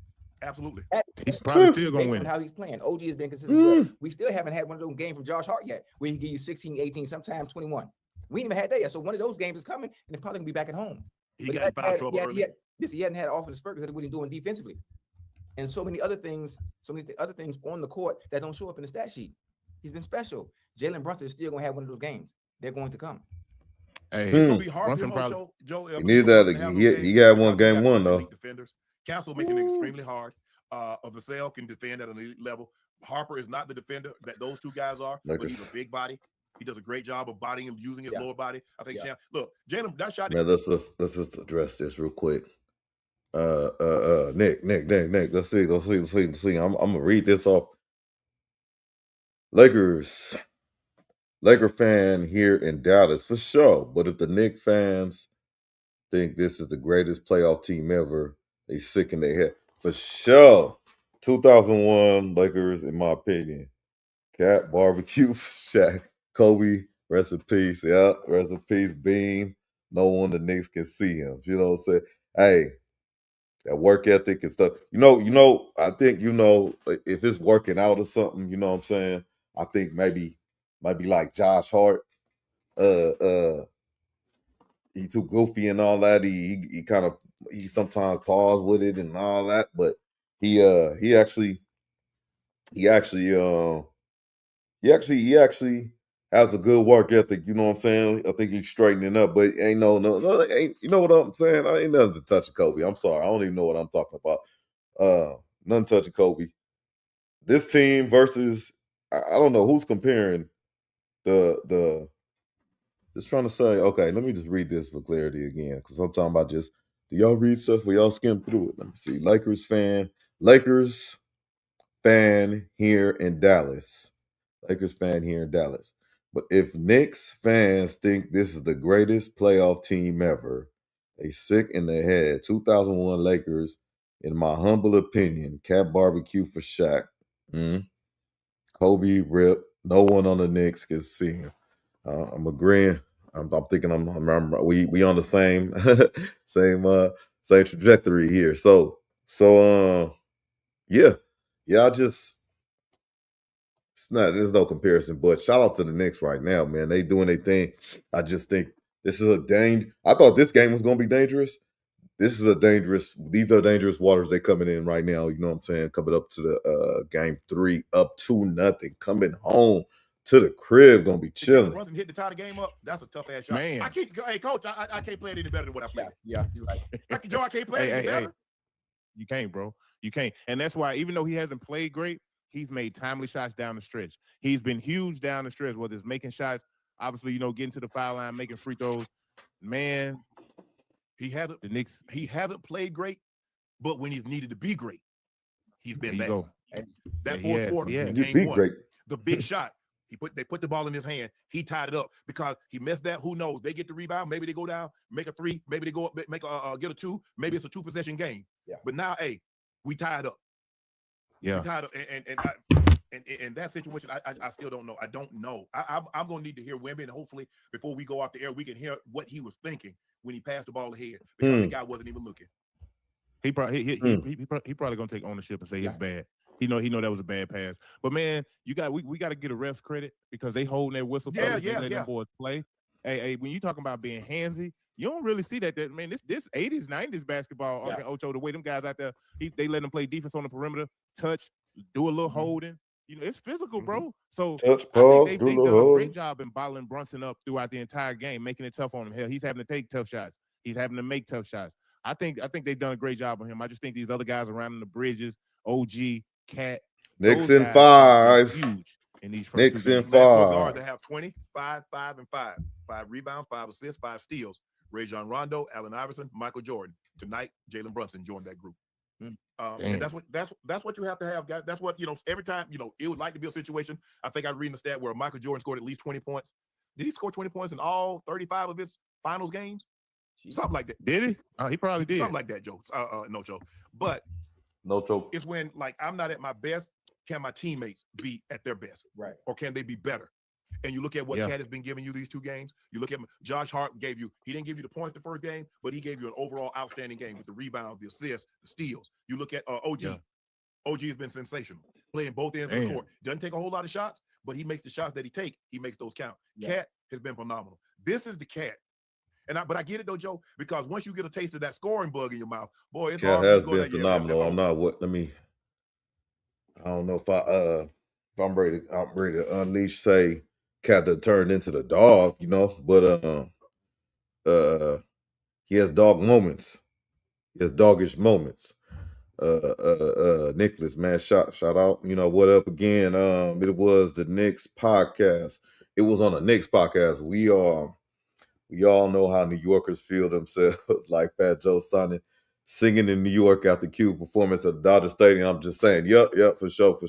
Absolutely. He's probably still going to win. How he's playing. OG has been consistent. We still haven't had one of those games from Josh Hart yet, where he give you 16, 18, sometimes 21. We ain't even had that yet. So one of those games is coming, and they're probably gonna be back at home. He got foul trouble early. He hadn't had off the spurt because of what he's doing defensively, and so many other things on the court that don't show up in the stat sheet. He's been special. Jalen Brunson is still gonna have one of those games. They're going to come. Hey, it's gonna be hard for him. Joe, he needed that. He got one game one though. Defenders. Castle making it extremely hard. Vassell can defend at an elite level. Harper is not the defender that those 2 guys are, but he's a big body. He does a great job of bodying him, using his lower body. I think. Look, Jalen, that shot. Man, let's just address this real quick. Nick. Let's see. I'm gonna read this off. Laker fan here in Dallas for sure. But if the Knicks fans think this is the greatest playoff team ever, they sick in their head for sure. 2001 Lakers, in my opinion. Cat, barbecue, Shaq, Kobe, rest in peace. Yeah, rest in peace, Bean. No one the Knicks can see him. You know what I'm saying? Hey, that work ethic and stuff. I think, if it's working out or something, you know what I'm saying? I think maybe like Josh Hart. He too goofy and all that. He sometimes pause with it and all that, but he actually has a good work ethic. You know what I'm saying? I think he's straightening up, but ain't no, ain't. You know what I'm saying? I ain't nothing to touch Kobe. I'm sorry, I don't even know what I'm talking about. Nothing touching Kobe. This team versus I don't know who's comparing the. Just trying to say, okay, let me just read this for clarity again, because I'm talking about do y'all read stuff where y'all skim through it? Let me see. Lakers fan here in Dallas. Lakers fan here in Dallas. But if Knicks fans think this is the greatest playoff team ever, they sick in the head. 2001 Lakers, in my humble opinion, Cat Barbecue for Shaq. Kobe, Rip. No one on the Knicks can see him. I'm agreeing. I'm thinking we on the same same trajectory here. So yeah. I just there's no comparison, but shout out to the Knicks right now, man. They doing their thing. I just think this is I thought this game was gonna be dangerous. These are dangerous waters they coming in right now. You know what I'm saying? Coming up to the game 3, up 2-0, coming home to the crib, gonna be chilling. Brunson hit the tie the game up. That's a tough ass shot. Man. Hey coach, I can't play it any better than what I played. Yeah, you're right. I can't play it any better. You can't, bro. You can't. And that's why, even though he hasn't played great, he's made timely shots down the stretch. He's been huge down the stretch, whether it's making shots, obviously, getting to the foul line, making free throws. Man, he hasn't played great, but when he's needed to be great, he's been bad. That fourth quarter, game 1, the big shot. They put the ball in his hand. He tied it up because he missed that. Who knows? They get the rebound. Maybe they go down, make a 3. Maybe they go up, get a 2. Maybe it's a 2-possession game. Yeah. But now, we tied up. Yeah. We tied up, and in that situation, I still don't know. I don't know. I'm going to need to hear Wemby, and hopefully before we go off the air, we can hear what he was thinking when he passed the ball ahead because the guy wasn't even looking. He probably gonna take ownership and say it's bad. He know that was a bad pass. But man, we got to get a refs credit because they holding their whistle. They let them boys play. Hey, when you talking about being handsy, you don't really see that. Man, this 80s, 90s basketball, Ocho, the way them guys out there, they let them play defense on the perimeter, touch, do a little holding. It's physical, bro. So touch, I think they've done a great job in bottling Brunson up throughout the entire game, making it tough on him. Hell, he's having to take tough shots. He's having to make tough shots. I think they've done a great job on him. I just think these other guys around in the Bridges, OG, Cat, Knicks in 5. Huge in these first Knicks 2 in games. 5. They have 20, 5, 5, and 5. 5 rebounds, 5 assists, 5 steals. Rajon Rondo, Allen Iverson, Michael Jordan. Tonight, Jalen Brunson joined that group. And that's what you have to have, guys. That's what, every time, it would like to be a situation. I think I was reading the stat where Michael Jordan scored at least 20 points. Did he score 20 points in all 35 of his finals games? Something like that. Did he? Oh, he probably did. Something like that, Joe. No, Joe. But it's when, I'm not at my best. Can my teammates be at their best? Right. Or can they be better? And you look at what Cat has been giving you these 2 games. You look at Josh Hart he didn't give you the points the first game, but he gave you an overall outstanding game with the rebounds, the assists, the steals. You look at OG. Yeah. OG has been sensational, playing both ends of the court. Doesn't take a whole lot of shots, but he makes the shots that he makes those count. Cat has been phenomenal. This is the Cat. But I get it though, Joe, because once you get a taste of that scoring bug in your mouth, boy, it's Cat hard. has been phenomenal. I don't know if I'm ready to unleash, say Cat that turned into the dog, but he has dog moments. He has doggish moments. Nicholas, man, shout out. What up again? It was the Knicks podcast. It was on the Knicks podcast. We all know how New Yorkers feel themselves, like Fat Joe Sonny singing in New York after Q performance at Dodger Stadium. I'm just saying, yep, for sure.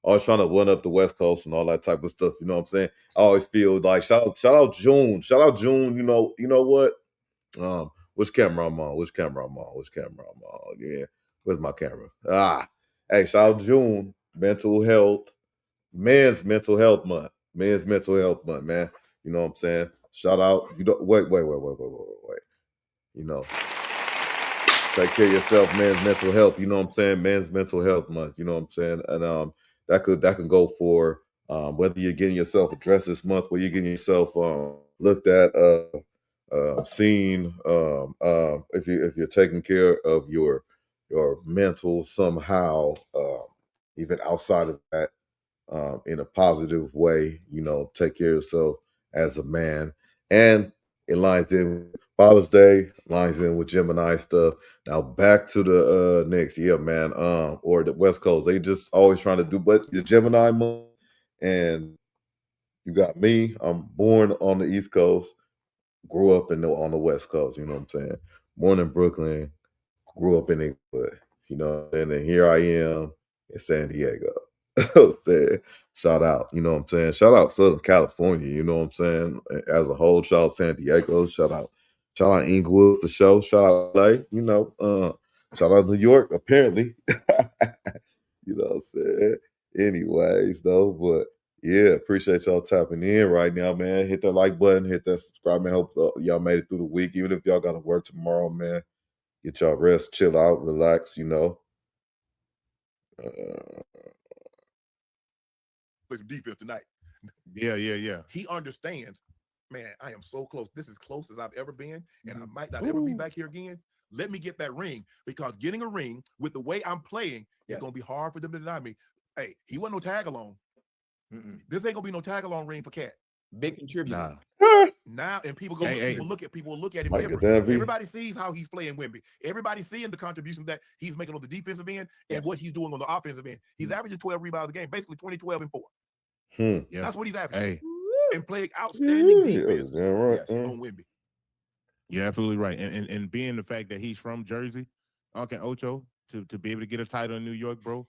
Always trying to one up the West Coast and all that type of stuff. You know what I'm saying? I always feel like shout out June. You know what? Which camera I'm on? Yeah. Where's my camera? Hey, shout out June. Mental health. Men's mental health month. Man. You know what I'm saying? Shout out. Wait. Take care of yourself, men's mental health. You know what I'm saying? Men's mental health month. You know what I'm saying? And that can go for whether you're getting yourself addressed this month, whether you're getting yourself looked at, seen. If you're taking care of your mental somehow, even outside of that, in a positive way, take care of yourself as a man. And it lines in with Father's Day, lines in with Gemini stuff. Now back to the Knicks, man, or the West Coast. They just always trying to do, but the Gemini month, and you got me. I'm born on the East Coast, grew up on the West Coast. You know what I'm saying? Born in Brooklyn, grew up in England. And then here I am in San Diego. I'm saying, shout out, you know what I'm saying? Shout out Southern California, you know what I'm saying? As a whole, shout out San Diego, shout out Inglewood, the show, shout out LA, you know, shout out New York, apparently. You know what I'm saying? Anyways, though, but yeah, appreciate y'all tapping in right now, man. Hit that like button, hit that subscribe, man. Hope y'all made it through the week. Even if y'all got to work tomorrow, man, get y'all rest, chill out, relax, you know. Play some defense tonight. Yeah. He understands, man, I am so close. This is close as I've ever been, and I might not ever be back here again. Let me get that ring, because getting a ring with the way I'm playing is going to be hard for them to deny me. Hey, he wasn't no tag along. This ain't gonna be no tag along ring for Cat. Big contributor. Now, and people go people look at him Mike different. Daphne. Everybody sees how he's playing Wemby. Everybody's seeing the contribution that he's making on the defensive end and what he's doing on the offensive end. He's averaging 12 rebounds a game, basically 20, 12, and 4. Yeah. That's what he's averaging. And playing outstanding defense on Wemby. You're absolutely right. And being the fact that he's from Jersey, okay, Ocho, to be able to get a title in New York, bro.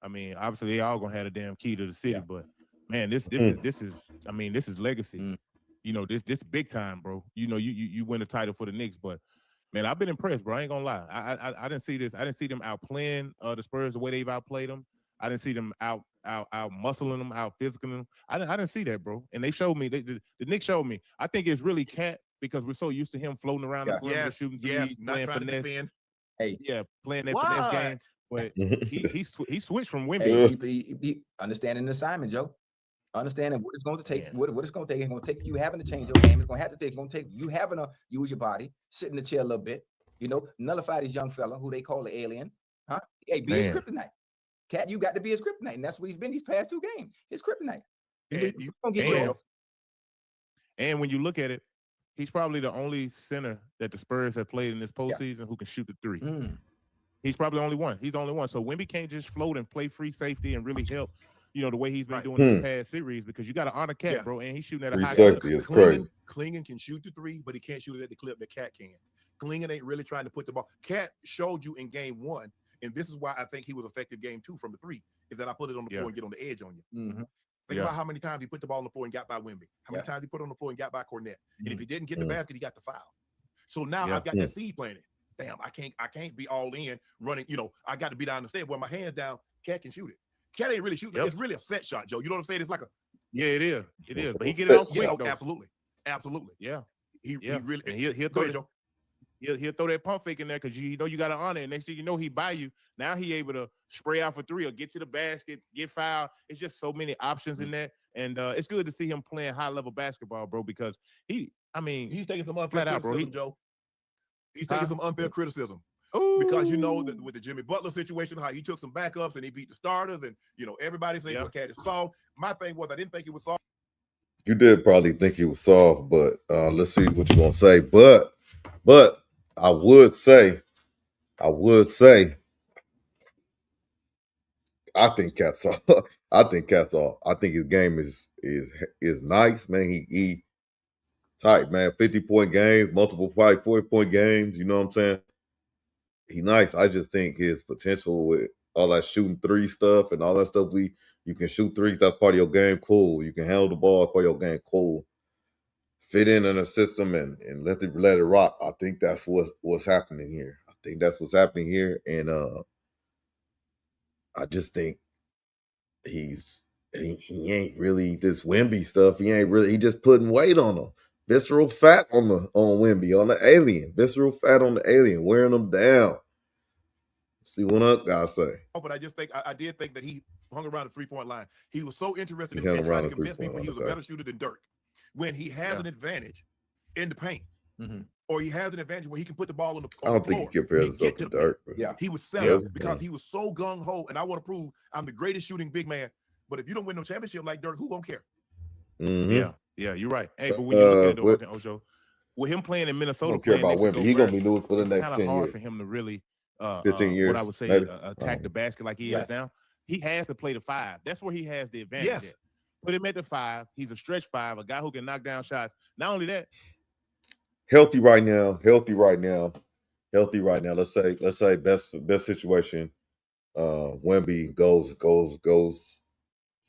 I mean, obviously they all gonna have a damn key to the city, but man, this is legacy. You know, this big time, bro. You know, you win a title for the Knicks, but man, I've been impressed, bro. I ain't gonna lie. I didn't see this. I didn't see them outplaying the Spurs the way they've outplayed them. I didn't see them out muscling them, out physicaling them. I didn't see that, bro. And they showed me. The Knicks showed me. I think it's really Cat, because we're so used to him floating around the perimeter, shooting threes, playing finesse. Playing that finesse game. But he switched from Wemby. He understanding the assignment, Joe. Understanding what it's going to take. What it's going to take. It's going to take you having to change your game. It's going to have to take. It's going to take you having to use your body, sit in the chair a little bit. You know, nullify this young fella who they call the alien. Huh? Hey, be his kryptonite. Cat, you got to be his kryptonite, and that's what he's been these past 2 games. His kryptonite. And when you look at it, he's probably the only center that the Spurs have played in this postseason who can shoot the 3. He's probably the only one. He's the only one. So Wemby can't just float and play free safety and really help, you know, the way he's been doing in the past series, because you got to honor Cat, bro, and he's shooting at a high clip. Is crazy. Klingen can shoot the 3, but he can't shoot it at the clip that Cat can. Klingen ain't really trying to put the ball. Cat showed you in game 1, and this is why I think he was effective game 2 from the 3, is that I put it on the floor and get on the edge on you. Think about how many times he put the ball on the floor and got by Wemby. How many times he put it on the floor and got by Cornette. And if he didn't get the basket, he got the foul. So now I've got that seed planted. Damn, I can't be all in running. You know, I got to be down the step where my hands down. Cat can shoot it. Cat ain't really shooting. It's really a set shot, Joe. You know what I'm saying? It's like a it is. It is. But he get it off quick, though. Absolutely. Yeah. He really. And he'll throw it. He'll throw that pump fake in there, because you know you got to honor it. Next thing you know, he buy you. Now he able to spray out for 3 or get to the basket, get fouled. It's just so many options in that. And it's good to see him playing high-level basketball, bro, because he's taking some unfair criticism, Joe. He's taking some unfair criticism. Because you know that with the Jimmy Butler situation, how he took some backups and he beat the starters, and you know everybody saying what Cat is soft. My thing was I didn't think it was soft. You did probably think it was soft, but let's see what you're gonna say. But I would say, I think Cat's off. I think Cat's off. I think his game is nice, man. He tight, man. 50-point games, multiple 40-point games. You know what I'm saying? He nice. I just think his potential with all that shooting 3 stuff and all that stuff, you can shoot 3s. That's part of your game. Cool. You can handle the ball. Part of your game. Cool. Fit in a system and let it rock. I think that's what's happening here. And I just think he ain't really this Wemby stuff. He just putting weight on him. Visceral fat on Wemby, on the alien. Visceral fat on the alien, wearing them down. See what up, guys say. But I just think I did think that he hung around the 3-point line. He was so interested in trying to convince people he was a better shooter than Dirk. When he has an advantage in the paint, or he has an advantage where he can put the ball on the floor. I don't think he compares himself to Dirk. He was selling because he was so gung-ho, and I want to prove I'm the greatest shooting big man. But if you don't win no championship like Dirk, who gonna care? Yeah, you're right. Hey, but when you look at it, Ocho, with him playing in Minnesota, don't care about Wemby. He's gonna be losing for the next 10 years. It's hard for him to really 15 years. What I would say attack the basket like he is now. He has to play the 5. That's where he has the advantage. At. Put him at the 5. He's a stretch 5, a guy who can knock down shots. Not only that, healthy right now. Let's say best situation Wemby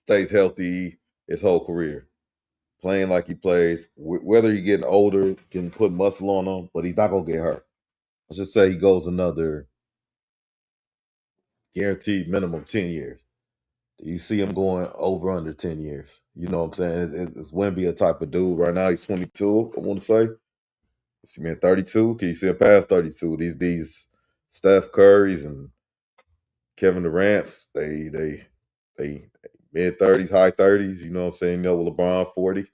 stays healthy his whole career, playing like he plays. Whether he getting older, can put muscle on him, but he's not gonna get hurt. Let's just say he goes another guaranteed minimum 10 years. You see him going over under 10 years. You know what I'm saying? It's Wemby a type of dude. Right now he's 22, I want to say. See man 32. Can you see him past 32? These Steph Currys and Kevin Durant's, they mid 30s, high 30s, you know what I'm saying? You know, LeBron 40.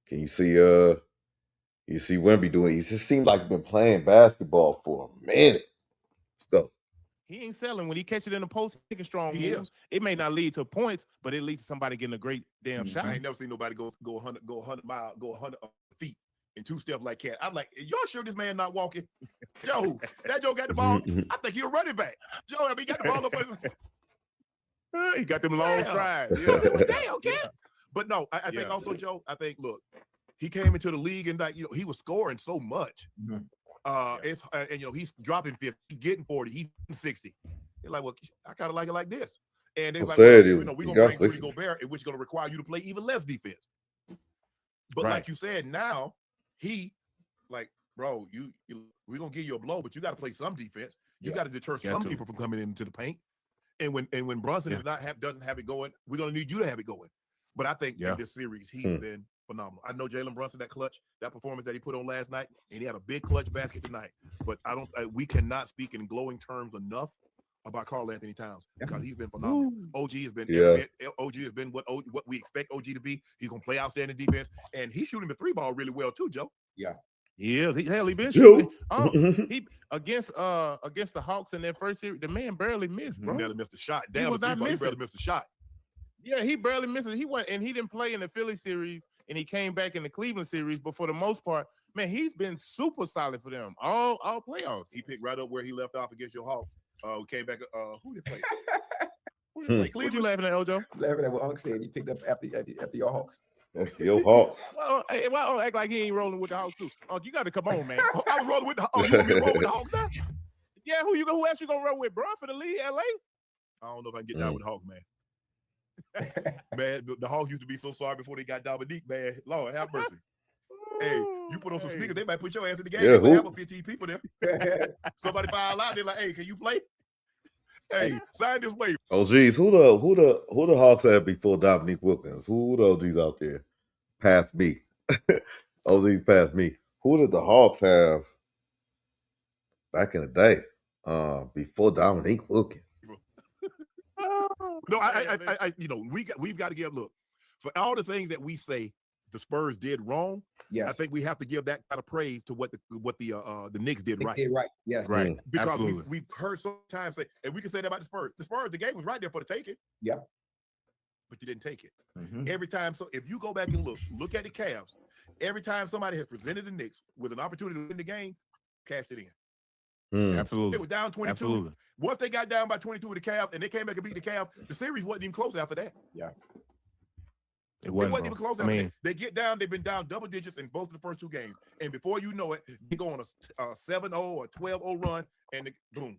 Can you see Wemby doing? He just seemed like he's been playing basketball for a minute. Let's go. He ain't selling when he catch it in the post, taking strong He moves. is. It may not lead to points, but it leads to somebody getting a great damn shot. I ain't never seen nobody go 100 feet in 2 steps like Cat. I'm like, y'all sure this man not walking? Joe, that Joe got the ball. I think he'll run it back. Joe, I mean, he got the ball up. He got them long strides. Yeah. Damn, Cat. But no, I think also, Joe, look, he came into the league and he was scoring so much. He's dropping 50, he's getting 40, he's 60. They're like, well, I kind of like it like this. And they're like, we're going to bring Rudy Gobert, which is going to require you to play even less defense. But like you said, now he, like, bro, we're going to give you a blow, but you got to play some defense. You got to deter some people from coming into the paint. And when Brunson doesn't have it going, we're going to need you to have it going. But I think in this series, he's been phenomenal. I know Jalen Brunson, that performance that he put on last night, and he had a big clutch basket tonight. But we cannot speak in glowing terms enough about Karl Anthony Towns because he's been phenomenal. OG has been what we expect OG to be. He's gonna play outstanding defense, and he's shooting the 3-ball really well too, Joe. Yeah, he is. He been shooting. He against the Hawks in their first series, the man barely missed, bro. He barely missed a shot. He barely missed a shot. Yeah, he barely missed it. He went and he didn't play in the Philly series, and he came back in the Cleveland series. But for the most part, man, he's been super solid for them all playoffs. He picked right up where he left off against your Hawks. Came back. Who did play? What you laughing at, Ojo? Laughing at what Unc said. He picked up after your Hawks. Your Hawks. Well, why act like he ain't rolling with the Hawks too? You got to come on, man. I was rolling with the Hawks. You want me to roll with the Hawks now? Yeah, who else you gonna roll with, bro? For the league, LA? I don't know if I can get down with the Hawks, man. Man, the Hawks used to be so sorry before they got Dominique, man. Lord, have mercy. Hey, you put on some sneakers, they might put your ass in the game. Yeah, they have 15 people there. Somebody file out, they're like, hey, can you play? Hey, sign this waiver. Oh geez, who the Hawks had before Dominique Wilkins? Who the OGs out there? Past me. OGs past me. Who did the Hawks have back in the day? Before Dominique Wilkins. No, we've got to give look for all the things that we say the Spurs did wrong. Yes, I think we have to give that kind of praise to what the Knicks did right. Did right, yes, right. Because we've heard sometimes say, and we can say that about the Spurs. The Spurs, the game was right there for the taking. Yeah, but you didn't take it every time. So if you go back and look at the Cavs, every time somebody has presented the Knicks with an opportunity to win the game, cashed it in. Absolutely, they were down 22. Absolutely. Once they got down by 22 with the Cavs and they came back and beat the Cavs, the series wasn't even close after that. Yeah. It wasn't even close after that. They get down, they've been down double digits in both of the first 2 games. And before you know it, they go on a 7-0 or 12-0 run, and boom.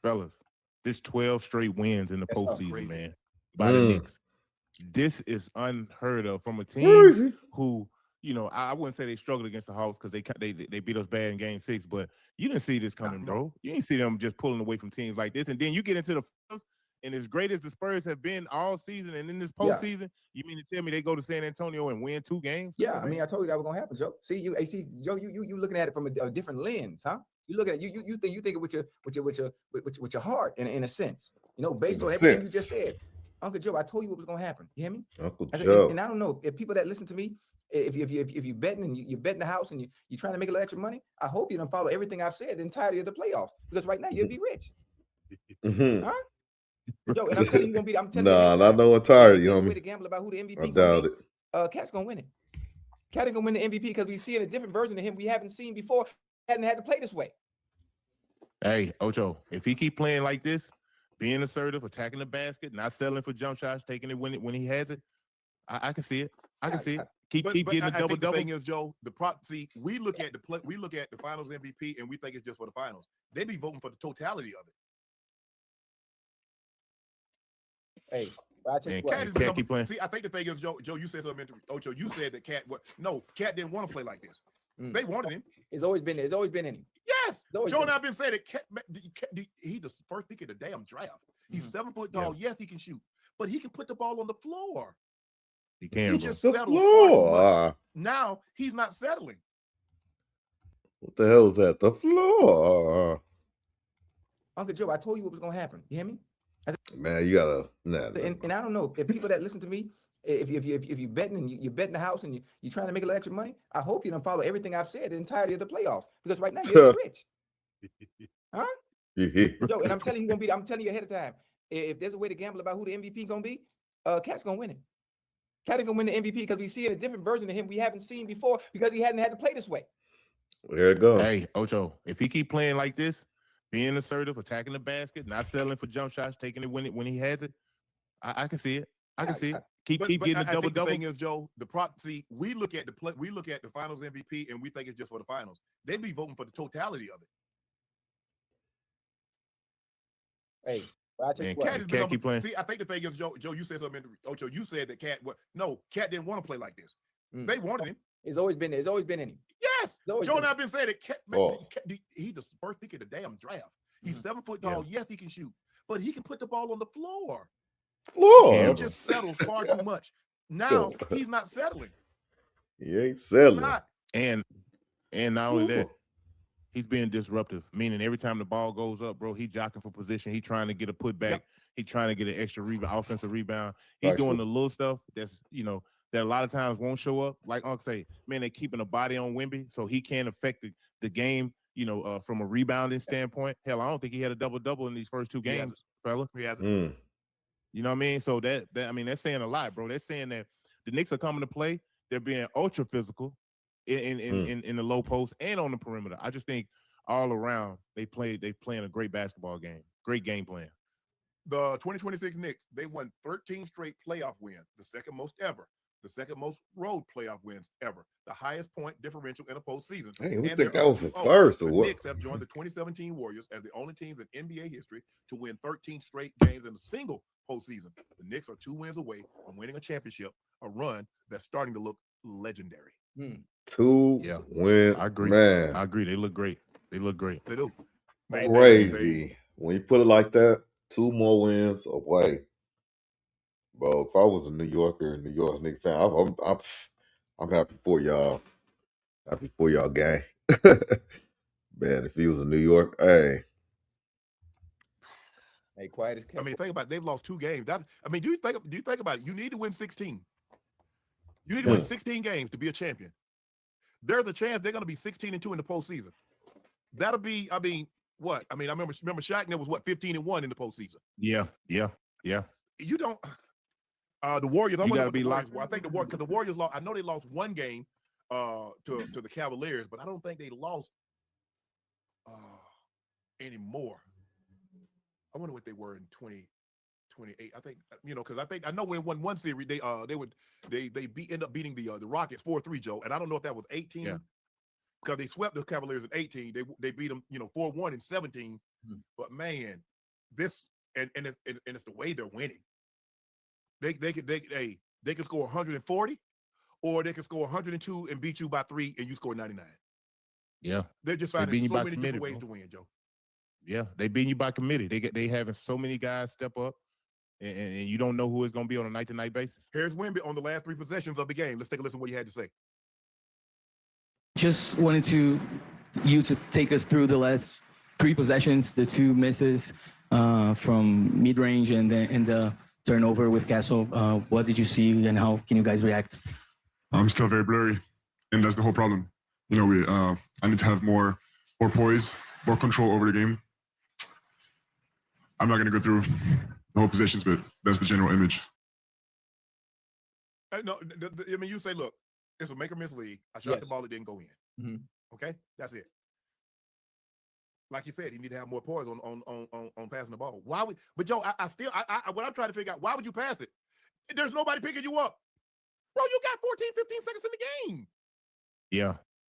Fellas, this 12 straight wins in the postseason, man, by the Knicks. This is unheard of from a team who, I wouldn't say they struggled against the Hawks because they beat us bad in Game 6, but you didn't see this coming, bro. You didn't see them just pulling away from teams like this. And then you get into the finals, and as great as the Spurs have been all season and in this postseason, you mean to tell me they go to San Antonio and win 2 games? Yeah, I mean, I told you that was gonna happen, Joe. See, Joe, you looking at it from a different lens, huh? You look at it, you think it with your heart in a sense, based on everything you just said. Uncle Joe, I told you what was gonna happen. You hear me? Uncle Joe. And I don't know if people that listen to me, if you're betting and you're betting the house and you're trying to make a little extra money, I hope you don't follow everything I've said the entirety of the playoffs, because right now you'll be rich. Huh? Yo, and I'm telling you, I'm telling you. Nah, not no entirety, homie. Way to gamble about who the MVP. I doubt it. Cat's gonna win it. Cat ain't gonna win the MVP because we see a different version of him we haven't seen before. Hadn't had to play this way. Hey, Ocho, if he keep playing like this, being assertive, attacking the basket, not settling for jump shots, taking it when he has it, I can see it. I can see it. Keep getting the double. The thing is, Joe, we look at the Finals MVP and we think it's just for the finals. They be voting for the totality of it. Hey, I tell you what. Cat Cat keep playing. See, I think the thing is, Joe, you said something. Ocho, you said that Cat. No, Cat didn't want to play like this. They wanted him. It's always been in him. Yes, Joe and I've been saying that Cat, he's the first pick of the damn draft. He's 7 foot tall. Yes, he can shoot, but he can put the ball on the floor. He can. He just settles far too much. Now he's not settling. What the hell is that? The floor. Uncle Joe, I told you what was gonna happen. You hear me? Man, you gotta. And I don't know if people that listen to me, if you're betting and you're betting the house and you're trying to make a little extra money, I hope you don't follow everything I've said the entirety of the playoffs, because right now you're rich. Huh? Joe, and I'm telling you I'm telling you ahead of time. If there's a way to gamble about who the MVP gonna be, Cat's gonna win it. Cat is gonna win the MVP because we see a different version of him we haven't seen before, because he hadn't had to play this way. There it goes. Hey, Ocho, if he keep playing like this, being assertive, attacking the basket, not settling for jump shots, taking it when he has it, I can see it. I can see it. Keep getting a double. The thing is, Joe, we look at the Finals MVP and we think it's just for the Finals. They'd be voting for the totality of it. Hey, I tell you what. Cat keep playing. See, I think the thing is, Joe, you said something. Ocho, you said that Cat. No, Cat didn't want to play like this. They wanted him. It's always been in him. Yes, Joe and I've been saying that Cat, he's the first pick of the damn draft. He's 7 foot tall. Yes, he can shoot, but he can put the ball on the floor. He just settles far too much. Now he's not settling. He ain't settling. And not only that, he's being disruptive. Meaning every time the ball goes up, bro, he's jockeying for position. He's trying to get a putback. Yep. He's trying to get an extra rebound, offensive rebound. He's doing the little stuff that's that a lot of times won't show up. Like Uncle say, man, they're keeping a body on Wemby, so he can't affect the game. From a rebounding standpoint. Hell, I don't think he had a double-double in these first 2 games, fella. He hasn't. You know what I mean? So that's saying a lot, bro. They're saying that the Knicks are coming to play. They're being ultra physical in the low post and on the perimeter. I just think all around they playing a great basketball game. Great game plan. The 2026 Knicks, they won 13 straight playoff wins, the second most ever. The second most road playoff wins ever, the highest point differential in a postseason. Hey, we think that was the first or what? The Knicks have joined the 2017 Warriors as the only teams in NBA history to win 13 straight games in a single postseason. The Knicks are 2 wins away from winning a championship, a run that's starting to look legendary. 2 wins. I agree. Man. I agree. They look great. They do. Crazy. When you put it like that, 2 more wins away. Bro, if I was a New Yorker, New York Knicks fan, I'm happy for y'all. Happy for y'all, gang. Man, if he was in New York, hey, quiet as kept. I mean, think about it. They've lost 2 games. Do you think about it? You need to win 16. You need to win 16 games to be a champion. There's a chance they're going to be 16-2 in the postseason. That'll be, what? I remember Shaq was 15-1 in the postseason. Yeah. You don't. The Warriors. You got to be locked. I think because the Warriors lost. I know they lost 1 game to the Cavaliers, but I don't think they lost anymore. I wonder what they were in 2028. I think because I know when won 1 series they end up beating the Rockets 4-3, Joe, and I don't know if that was 18 because they swept the Cavaliers in 18. They beat them 4-1 in 17. But man, this and it's the way they're winning. They could score 140, or they could score 102 and beat you by 3, and you score 99. Yeah, they're just finding so many different ways to win, Joe. Yeah, they beating you by committee. They having so many guys step up, and you don't know who it's going to be on a night-to-night basis. Here's Wemby on the last 3 possessions of the game. Let's take a listen to what he had to say. Just wanted you to take us through the last 3 possessions, the 2 misses from mid-range and the turnover with Castle. What did you see, and how can you guys react? I'm still very blurry, and that's the whole problem. I need to have more poise, more control over the game. I'm not going to go through the whole positions, but that's the general image. No, you say, look, it's a make or miss league. I shot the ball, it didn't go in. Okay, that's it. Like you said, you need to have more poise on passing the ball. Why would? But Joe, what I'm trying to figure out, why would you pass it? There's nobody picking you up, bro. You got 14, 15 seconds in the game.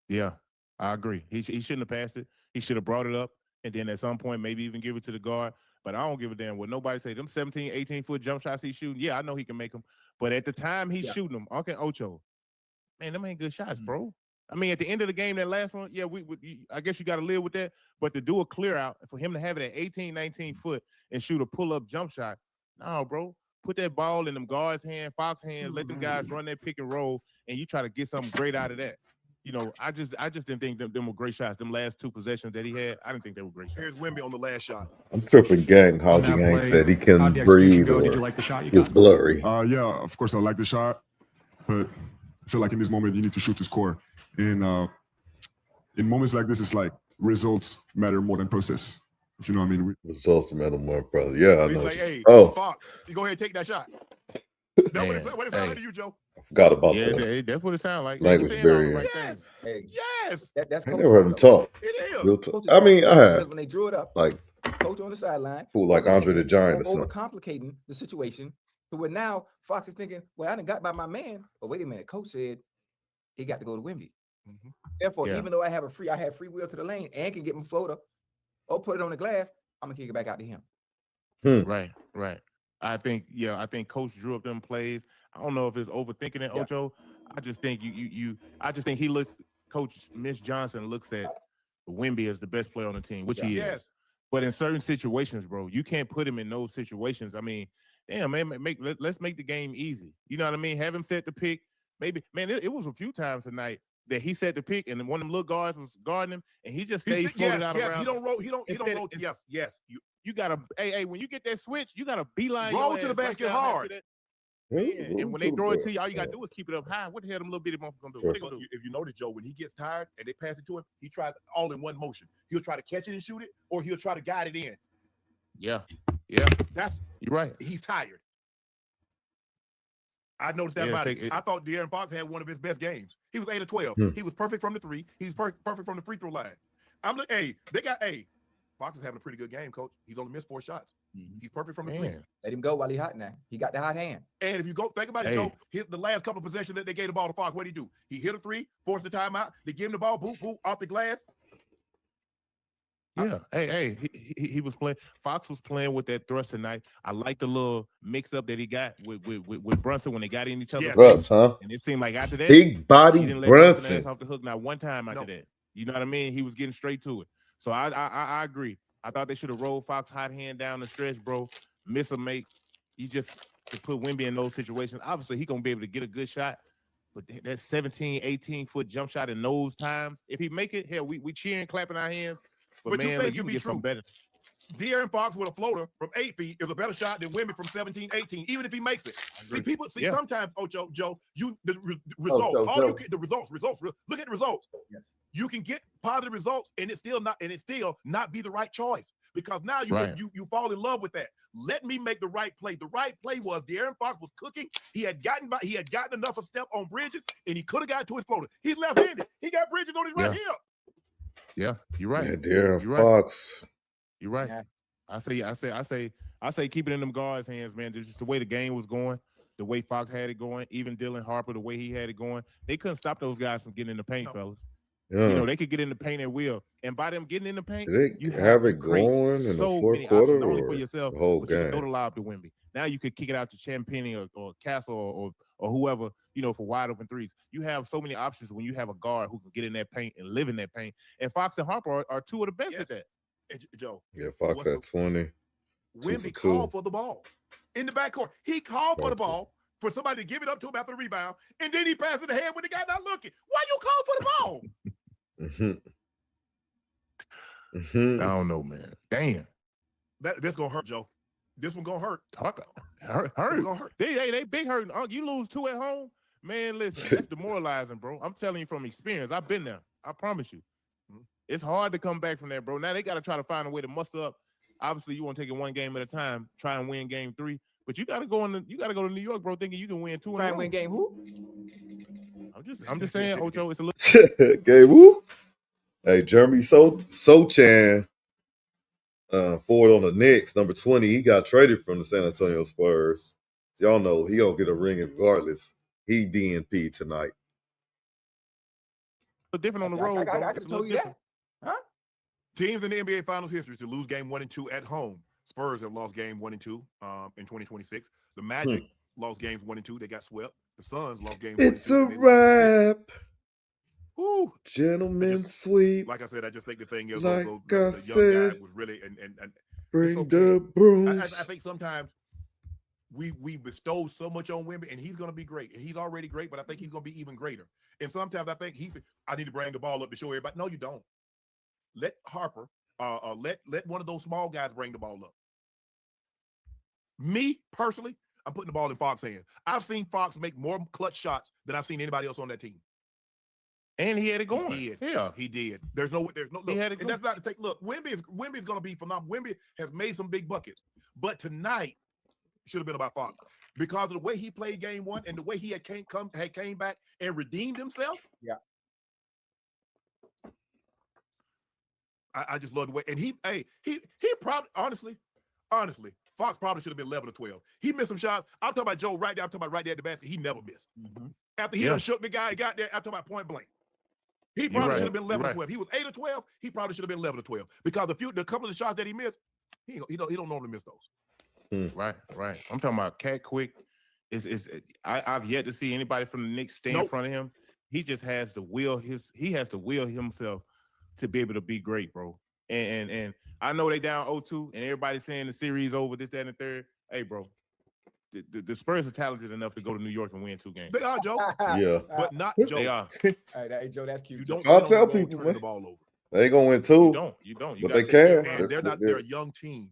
Yeah, I agree. He shouldn't have passed it. He should have brought it up, and then at some point maybe even give it to the guard. But I don't give a damn what nobody say. Them 17, 18-foot jump shots he's shooting, yeah, I know he can make them. But at the time he's shooting them, okay, Ocho, man, them ain't good shots, bro. I mean, at the end of the game, that last one, yeah, I guess you got to live with that. But to do a clear out, for him to have it at 18, 19 foot and shoot a pull-up jump shot, no, bro. Put that ball in them guards' hand, Fox hand, let them guys run that pick and roll, and you try to get something great out of that. You know, I just didn't think them were great shots. Them last two possessions that he had, I didn't think they were great shots. Here's Wemby on the last shot. I'm tripping, gang. Haji Gang said he couldn't breathe. Did you like the shot you It was got? blurry. Yeah, of course I like the shot, but I feel like in this moment you need to shoot to score. And in moments like this, it's like results matter more than process. If you know what I mean. Results matter more, brother. Yeah, I know. Like, hey, Fox, you go ahead and take that shot. That's what it sounded like to you, Joe. I forgot about that. That's what it sounded like. Language barrier. Yes. Hey, Yes. That's I never heard him talk. It Real is. talk. I mean, I have. When they drew it up, Like, coach on the sideline, who, like Andre the Giant or something. overcomplicating the situation. So where now Fox is thinking, well, I done got by my man, but wait a minute, coach said he got to go to Wemby. Therefore, even though I have free will to the lane and can get my floater or put it on the glass, I'm gonna kick it back out to him. Right. I think Coach drew up them plays. I don't know if it's overthinking it, Ocho. I just think I just think Coach Mitch Johnson looks at Wemby as the best player on the team, which he is. But in certain situations, bro, you can't put him in those situations. I mean, damn, man, let's make the game easy. You know what I mean? Have him set the pick. Maybe, man, it was a few times tonight that he set the pick and one of them little guards was guarding him and he just stayed floating out around. He don't roll. Yes. You gotta, hey, when you get that switch, you gotta beeline roll to the basket hard. And when they throw it to you, all you gotta do is keep it up high. What the hell them little bitty motherfuckers gonna do? What they gonna do? If you notice, Joe, when he gets tired and they pass it to him, he tries all in one motion. He'll try to catch it and shoot it, or he'll try to guide it in. Yeah. You're right. He's tired. I noticed that about it. I thought De'Aaron Fox had one of his best games. He was 8 of 12. He was perfect from the three. He's perfect from the free throw line. Fox is having a pretty good game, coach. He's only missed 4 shots. He's perfect from the three. Let him go while he's hot now. He got the hot hand. And if you go think about it, Joe, the last couple of possessions that they gave the ball to Fox, what did he do? He hit a three, forced the timeout. They give him the ball, boop, off the glass. Yeah. He was playing. Fox was playing with that thrust tonight. I like the little mix up that he got with Brunson when they got in each other's face. And it seemed like after that, big body he didn't let Brunson off the hook not one time after that. You know what I mean? He was getting straight to it. So I agree. I thought they should have rolled Fox hot hand down the stretch, bro. Miss or make. You just to put Wemby in those situations. Obviously, he's gonna be able to get a good shot. But that 17, 18-foot jump shot in those times, if he make it, hell, we cheering, clapping our hands. But man, you can get something better. De'Aaron Fox with a floater from 8 feet is a better shot than Wemby from 17, 18, even if he makes it. Sometimes, Joe, the results. The results. Look at the results. Yes. You can get positive results and it still not be the right choice because now you fall in love with that. Let me make the right play. The right play was De'Aaron Fox was cooking. He had gotten enough of step on Bridges and he could have got to his floater. He's left-handed. He got Bridges on his right hip. Yeah, you're right. Yeah, De'Aaron Fox. You're right. Yeah. I say keep it in them guards' hands, man. Just the way the game was going, the way Fox had it going, even Dylan Harper, the way he had it going, they couldn't stop those guys from getting in the paint, fellas. Yeah. You know, they could get in the paint at will. And by them getting in the paint, you have it going in the fourth quarter not only for yourself, the whole but game. You can throw the lob to Wemby. Now you could kick it out to Champagnie or Castle or whoever, you know, for wide open threes. You have so many options when you have a guard who can get in that paint and live in that paint. And Fox and Harper are two of the best at that. Joe. Yeah, Fox had 20. Wemby called for the ball in the backcourt. He called for the ball for somebody to give it up to him after the rebound, and then he passed it ahead when the guy not looking. Why you call for the ball? I don't know, man. Damn. This gonna hurt, Joe. This one gonna hurt. Hurt. Gonna hurt. They big hurting. You lose 2 at home, man. Listen, that's demoralizing, bro. I'm telling you from experience. I've been there. I promise you. It's hard to come back from that, bro. Now they got to try to find a way to muster up. Obviously, you want to take it one game at a time, try and win game 3. But you got to go to New York, bro, thinking you can win 2 in a row. Try and win game who? I'm just saying, Ocho, it's a little game who? Hey, Jeremy Sochan, forward on the Knicks, number 20. He got traded from the San Antonio Spurs. Y'all know he gonna get a ring regardless. He DNP tonight. Different on the road. I can tell you that. Huh? Teams in the NBA Finals history to lose game 1 and 2 at home Spurs have lost game 1 and 2 in 2026. The Magic lost games 1 and 2. They got swept. The Suns lost games 1 and 2. It's a wrap. Woo. Gentlemen sweep. Like I said, I just think the thing is, like the I young said, guy was really and bring okay. the brooms. I think sometimes we bestow so much on Wemby, and he's going to be great, and he's already great, but I think he's going to be even greater. And sometimes I think I need to bring the ball up to show everybody. No, you don't. Let Harper, let one of those small guys bring the ball up. Me personally, I'm putting the ball in Fox's hands. I've seen Fox make more clutch shots than I've seen anybody else on that team. And he had it going. He did. Yeah, he did. There's no. Look, he had it and that's not to take. Look, Wemby's going to be phenomenal. Wemby has made some big buckets, but tonight should have been about Fox because of the way he played game 1 and the way he had came back and redeemed himself. Yeah. I just love the way, and he probably honestly, Fox probably should have been 11 or 12. He missed some shots. I'm talking about Joe right there. I'm talking about right there at the basket. He never missed. Mm-hmm. After he done shook the guy, he got there. I'm talking about point blank. He probably should have been 11 or 12. He was 8 or 12. He probably should have been 11 or 12 because the couple of shots that he missed, he don't normally miss those. Right. I'm talking about Cat Quick. I've yet to see anybody from the Knicks stand in front of him. He just has to will himself to be able to be great, bro. And I know they down 0-2 and everybody's saying the series over, this, that, and the third. Hey, bro, the Spurs are talented enough to go to New York and win 2 games. They are, Joe. Yeah. But not Joe. They are. Hey, Joe, that's cute. I'll tell people, man. The ball over. They gonna win 2. You don't. But they can. And they're a young team.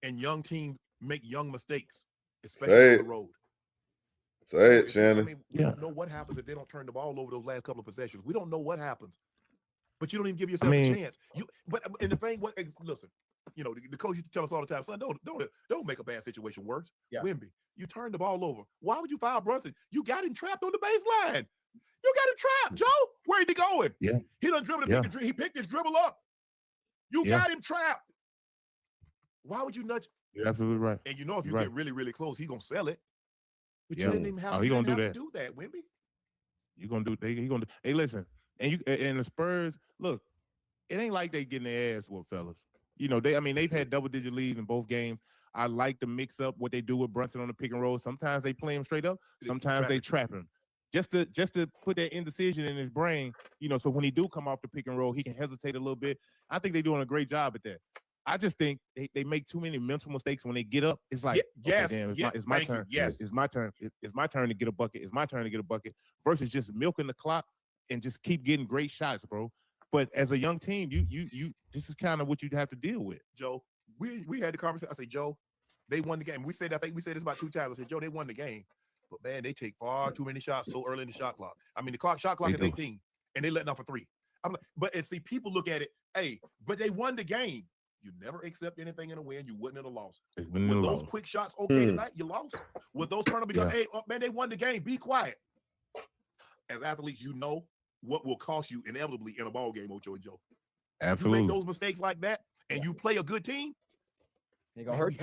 And young teams make young mistakes, especially on the road. Say it, Shannon. I mean, we don't know what happens if they don't turn the ball over those last couple of possessions. We don't know what happens. But you don't even give yourself a chance. And the thing, listen, the coach used to tell us all the time, son, don't make a bad situation worse. Yeah. Wemby, you turned the ball over. Why would you foul Brunson? You got him trapped on the baseline. You got him trapped, Joe. Where's he going? Yeah. He done dribbled. He picked his dribble up. You got him trapped. Why would you nudge? You're absolutely right. And if you get really, really close, he's gonna sell it. But you Yeah. didn't even have, he gonna to do that, Wemby. You gonna do? He gonna do? Hey, listen, and the Spurs. Look, it ain't like they getting their ass whooped, fellas. They've had double-digit leads in both games. I like to mix up what they do with Brunson on the pick and roll. Sometimes they play him straight up. Sometimes they trap him. Just to put that indecision in his brain, so when he do come off the pick and roll, he can hesitate a little bit. I think they're doing a great job at that. I just think they make too many mental mistakes when they get up. It's like, it's my turn. Yes, it's my turn. It's my turn to get a bucket. It's my turn to get a bucket versus just milking the clock and just keep getting great shots, bro. But as a young team, you this is kind of what you'd have to deal with. Joe, we had the conversation. I said, Joe, they won the game. I think we said this about 2 times. I said, Joe, they won the game. But man, they take far too many shots so early in the shot clock. I mean, the shot clock is 18, and they letting off a 3. I'm like, but see, people look at it, but they won the game. You never accept anything in a win. You wouldn't in a loss. With those quick shots, tonight, you lost. With those turnovers, because man, they won the game. Be quiet. As athletes, you know what will cost you inevitably in a ball game, Ocho and Joe. Absolutely. You make those mistakes like that, and you play a good team. Ain't gonna hurt.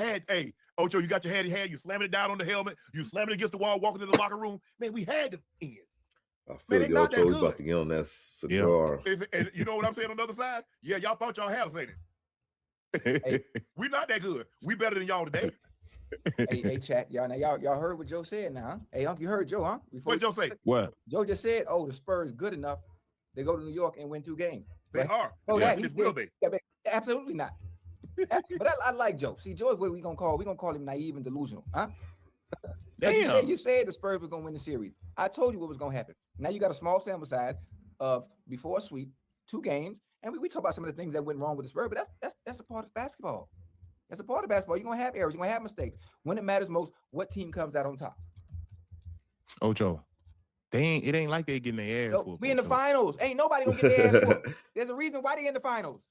Ocho, you got your hand. You slamming it down on the helmet. You slamming it against the wall, walking to the locker room. Man, we had to end. I feel like Ocho's about to get on that cigar. And you know what I'm saying on the other side? Yeah, y'all thought y'all had us, ain't it? We not that good. We better than y'all today. Hey, chat, y'all heard what Joe said now, huh? Hey, Unc, you heard Joe, huh? What Joe say? What? Joe just said, the Spurs good enough. They go to New York and win 2 games. They are. Oh, yeah, will they? Yeah, absolutely not. But I like Joe. See, Joe is what we're gonna call him naive and delusional, huh? You said the Spurs were gonna win the series. I told you what was gonna happen. Now you got a small sample size of before a sweep, 2 games, and we talk about some of the things that went wrong with the Spurs, but that's a part of basketball. That's a part of basketball. You're gonna have errors, you're gonna have mistakes. When it matters most, what team comes out on top? Ocho, it ain't like they getting their ass whooped. We in the finals. Ain't nobody gonna get their ass whooped. There's a reason why they in the finals.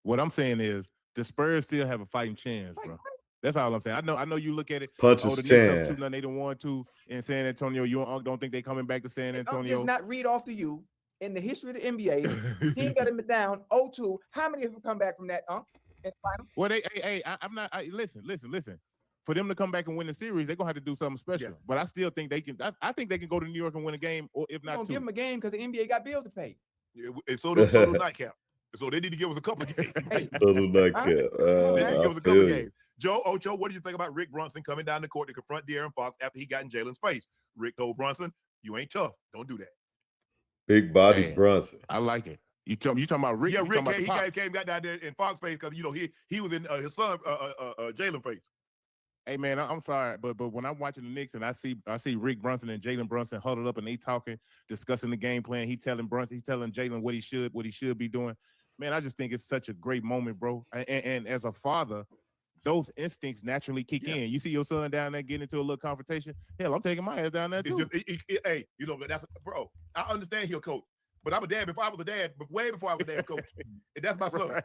What I'm saying is the Spurs still have a fighting chance, bro. That's all I'm saying. I know you look at it. Punches the chance. Knicks up 2-0, they done won 2 in San Antonio. You and Unc don't think they coming back to San Antonio? Unc just not read off to you in the history of the NBA. He got him down 0-2. How many of them come back from that, Unc? In the final? Well, I'm not. Listen. For them to come back and win the series, they're gonna have to do something special. Yeah. But I still think they can. I think they can go to New York and win a game, or if not, don't give them a game because the NBA got bills to pay. Yeah, and so do Nightcap. So they need to give us a couple of games. Little nightcap. They need to give us a couple of you. games. Joe, Ocho, what did you think about Rick Brunson coming down the court to confront De'Aaron Fox after he got in Jalen's face? Rick told Brunson, "You ain't tough. Don't do that." Big body Brunson. I like it. You talking about Rick? Yeah, Rick got down there in Fox face because he was in his son Jalen face. Hey man, I'm sorry, but when I'm watching the Knicks and I see Rick Brunson and Jalen Brunson huddled up and they talking, discussing the game plan. He's telling Jalen what he should be doing. Man, I just think it's such a great moment, bro. And as a father, those instincts naturally kick in. You see your son down there getting into a little confrontation. Hell, I'm taking my ass down there too. Hey, that's bro. I understand he'll coach, but I'm a dad before I was a dad, but way before I was a dad coach. And that's my son. Right.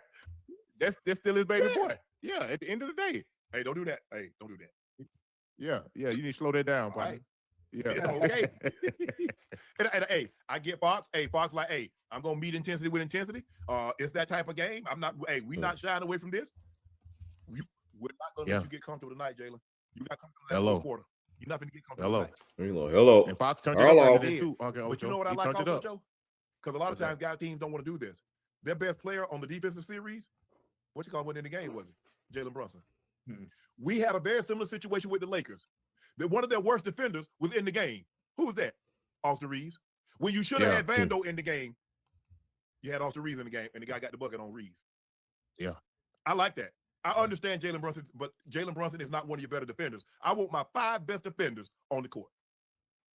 That's still his baby boy. Yeah, at the end of the day. Hey, don't do that. Hey, don't do that. Yeah, you need to slow that down, partner. Right. Yeah. Okay. and hey, I get Fox. Hey, Fox, like, hey, I'm gonna meet intensity with intensity. It's that type of game. I'm not. Hey, we not shying away from this. We're not gonna let you get comfortable tonight, Jalen. You got comfortable in the quarter. You're not gonna get comfortable tonight. Hello. And Fox turned it up too. Okay, but you know what I like also, Joe? Because a lot of times guys teams don't want to do this. Their best player on the defensive series, what you call went in the game, was it? Jalen Brunson. We had a very similar situation with the Lakers. That one of their worst defenders was in the game. Who was that? Austin Reeves. When you should have had Vando in the game, you had Austin Reeves in the game, and the guy got the bucket on Reeves. Yeah. I like that. I understand Jalen Brunson, but Jalen Brunson is not one of your better defenders. I want my 5 best defenders on the court.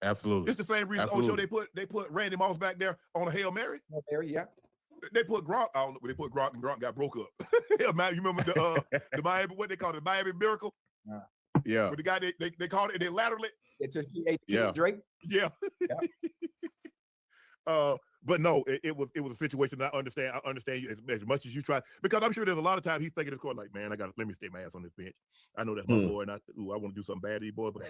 Absolutely. It's the same reason, Ocho, they put Randy Moss back there on a Hail Mary. Yeah. They put Gronk. I don't know. They put Gronk and Gronk got broke up. You remember the Miami, what they called it, the Miami Miracle? Yeah. But the guy they called it, and they laterally. It's just Drake. Yeah. But no, it was a situation that I understand. I understand you as much as you try, because I'm sure there's a lot of times he's thinking this court like, man, let me stay my ass on this bench. I know that's my boy, and I want to do something bad to these boys, but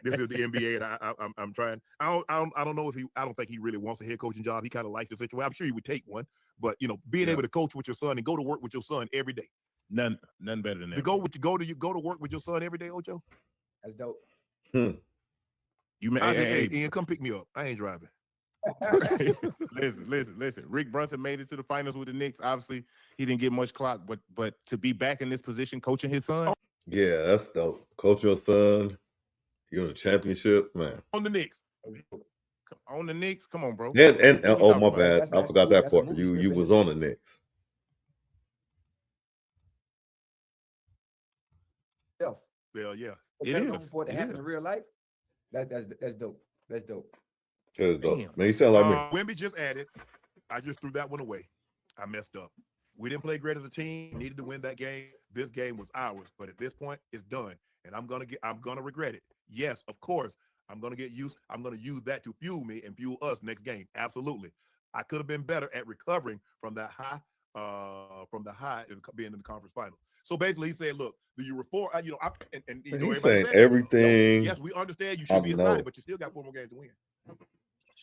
this is the NBA, and I'm trying. I don't know I don't think he really wants a head coaching job. He kind of likes the situation. I'm sure he would take one, but being able to coach with your son and go to work with your son every day. None better than that. To go to work with your son every day, Ocho. That's dope. You may hey, Ian, come pick me up. I ain't driving. Listen. Rick Brunson made it to the finals with the Knicks. Obviously, he didn't get much clock, but to be back in this position, coaching his son. Yeah, that's dope. Coach your son. You're in the championship, man. On the Knicks. Come on, bro. And oh my bad. I forgot that part. You was on the Knicks. Well, yeah. It is. For it to happen in real life, that's dope. That's dope. That's dope. Man, you sound like me. Wemby just added. I just threw that one away. I messed up. We didn't play great as a team. We needed to win that game. This game was ours. But at this point, it's done. And I'm gonna regret it. Yes, of course. I'm gonna use that to fuel me and fuel us next game. Absolutely. I could have been better at recovering from that high, and being in the conference final. So basically, he said, "Look, the report, he's saying everything. Yes, we understand you should be excited, but you still got 4 more games to win."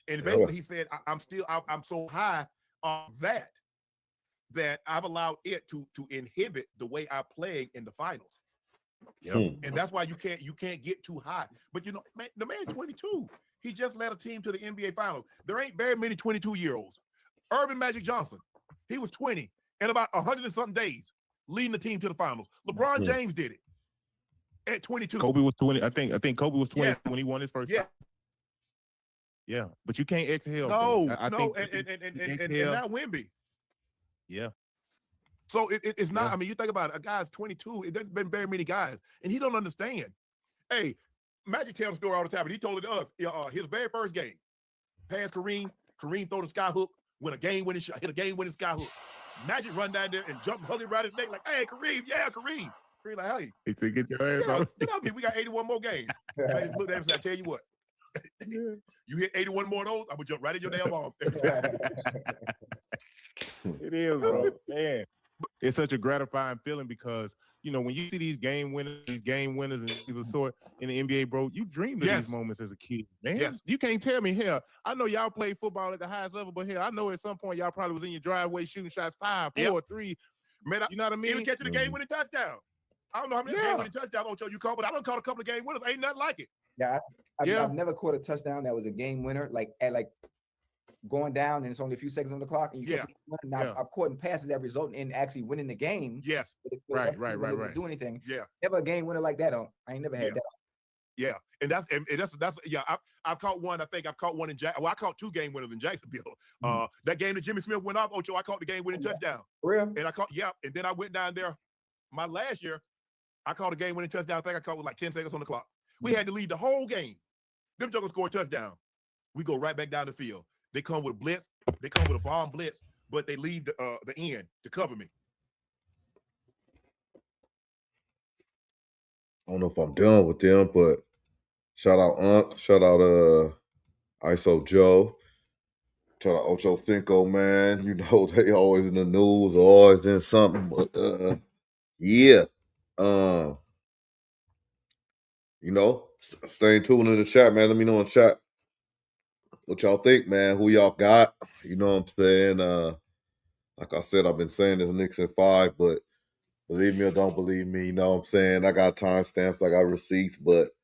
And basically, he said, "I'm so high on that I've allowed it to inhibit the way I play in the finals." Yep. And that's why you can't get too high. But man, the man's 22. He just led a team to the NBA Finals. There ain't very many 22-year-olds. Irvin Magic Johnson, he was 20 in about 100 and something days, leading the team to the finals. LeBron James did it at 22. Kobe was 20. I think Kobe was 20 when he won his first. Yeah, but you can't exhale. No, and now Wemby. Yeah. So it's not. I mean, you think about it. A guy's 22. It doesn't been very many guys, and he don't understand. Hey, Magic tells the story all the time, but he told it to us. His very first game, past Kareem throw the sky hook, hit a game-winning sky hook. Magic run down there and jump, hug him right his neck, like, "Hey, Kareem, yeah, Kareem." Kareem like, "Hey, he said, get your ass off." Get off me. We got 81 more games. Magic looked at him and said, "I tell you what, you hit 81 more of those, I'm gonna jump right in your damn arm." It is, bro. Man, it's such a gratifying feeling because when you see these game winners and these of sort in the NBA, bro, you dreamed of these moments as a kid, man. Yes. You can't tell me, hell, I know y'all played football at the highest level, but hell, I know at some point y'all probably was in your driveway shooting shots 5, 4, 3. Man, you know what I mean? Even catching the game-winning touchdown. I don't know how many game-winning touchdowns Ocho you caught, but I done caught a couple of game winners. Ain't nothing like it. Yeah, I've never caught a touchdown that was a game winner, like at going down and it's only a few seconds on the clock and you catch it. Now I've caught in passes that result in actually winning the game. Yes. Right. Do anything. Yeah. Never a game winner like that. I ain't never had that. Yeah, and that's I've caught one. I think I've caught one in Well, I caught 2 game winners in Jacksonville. That game that Jimmy Smith went off, Ocho, I caught the game winning touchdown. Real? And I caught and then I went down there. My last year, I caught a game winning touchdown. I think I caught with like 10 seconds on the clock. We had to lead the whole game. Them jokers score a touchdown. We go right back down the field. They come with a blitz. They come with a bomb blitz, but they leave the end to cover me. I don't know if I'm done with them, but shout out Unc, shout out ISO Joe, shout out Ocho Cinco, man. You know they always in the news, always in something. But yeah, you know, stay tuned in the chat, man. Let me know in the chat what y'all think, man. Who y'all got? You know what I'm saying? Like I said, I've been saying this Knicks in 5, but believe me or don't believe me, you know what I'm saying? I got timestamps, I got receipts, but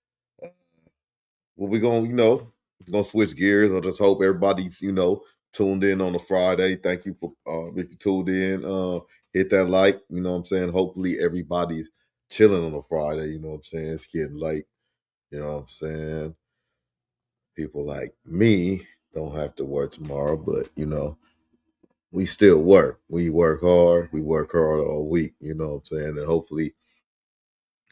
we gonna switch gears. I just hope everybody's, tuned in on a Friday. Thank you for if you tuned in, hit that like, you know what I'm saying? Hopefully everybody's chilling on a Friday, you know what I'm saying? It's getting late, you know what I'm saying? People like me don't have to work tomorrow, but we still work. We work hard. We work hard all week, you know what I'm saying? And hopefully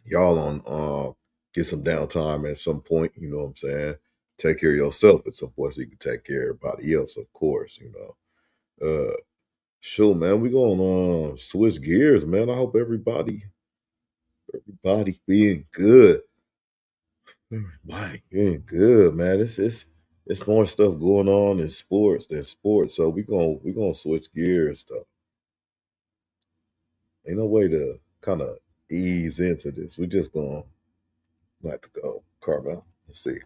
y'all on get some downtime at some point, you know what I'm saying? Take care of yourself at some point so you can take care of everybody else, of course, Sure, man, we gonna switch gears, man. I hope everybody being good. Everybody being good, man. It's more stuff going on in sports than sports. So we gonna switch gears though. Ain't no way to kind of ease into this. We just gonna have to go. Carmel. Let's see.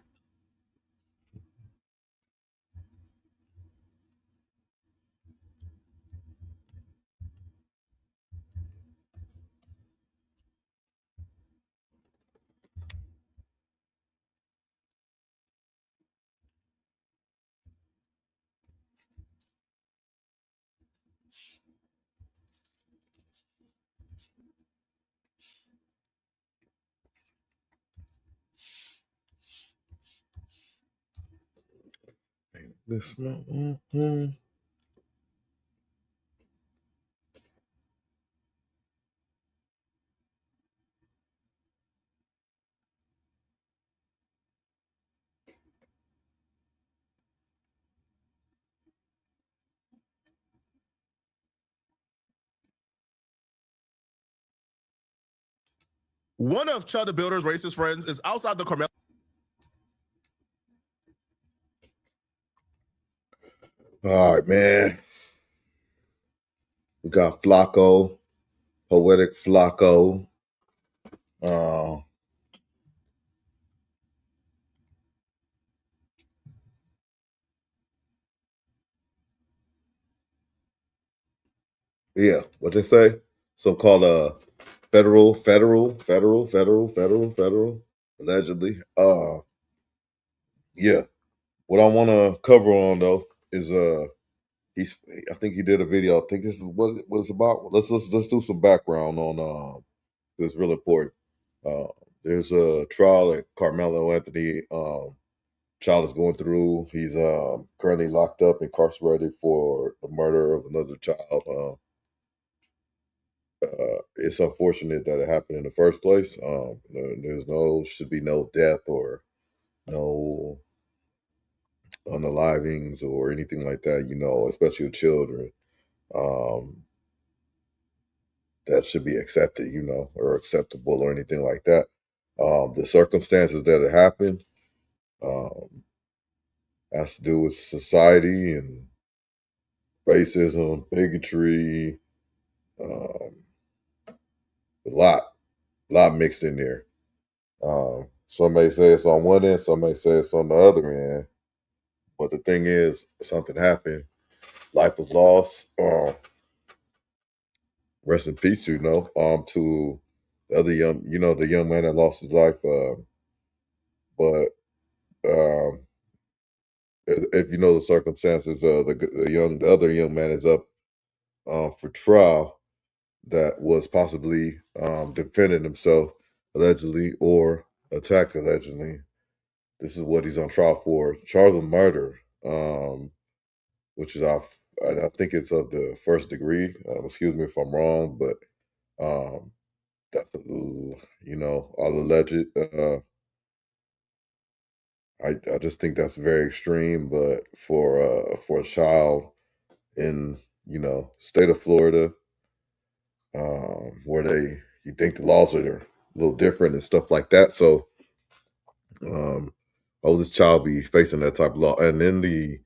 This One of Chud The Builder's racist friends is outside the Karmelo. All right, man. We got Flacco, Poetic Flacco. Yeah, what they say? Some called federal, allegedly. Yeah. What I want to cover on though is I think he did a video. I think this is what it's about. Let's do some background on this real important. There's a trial that Carmelo Anthony child is going through. He's currently locked up, incarcerated for the murder of another child. It's unfortunate that it happened in the first place. Should be no death or no unalivings or anything like that, especially with children. That should be accepted, or acceptable or anything like that. The circumstances that it happened has to do with society and racism, bigotry, a lot mixed in there. Some may say it's on one end, some may say it's on the other end. But the thing is, something happened. Life was lost. Rest in peace, to the other the young man that lost his life. But if you know the circumstances, the other young man is up for trial that was possibly defending himself allegedly or attacked allegedly. This is what he's on trial for: charge of murder, which is I think it's of the first degree. Excuse me if I'm wrong, but that's all alleged. I just think that's very extreme, but for a child in state of Florida, where you think the laws are a little different and stuff like that. So, this child be facing that type of law, and then the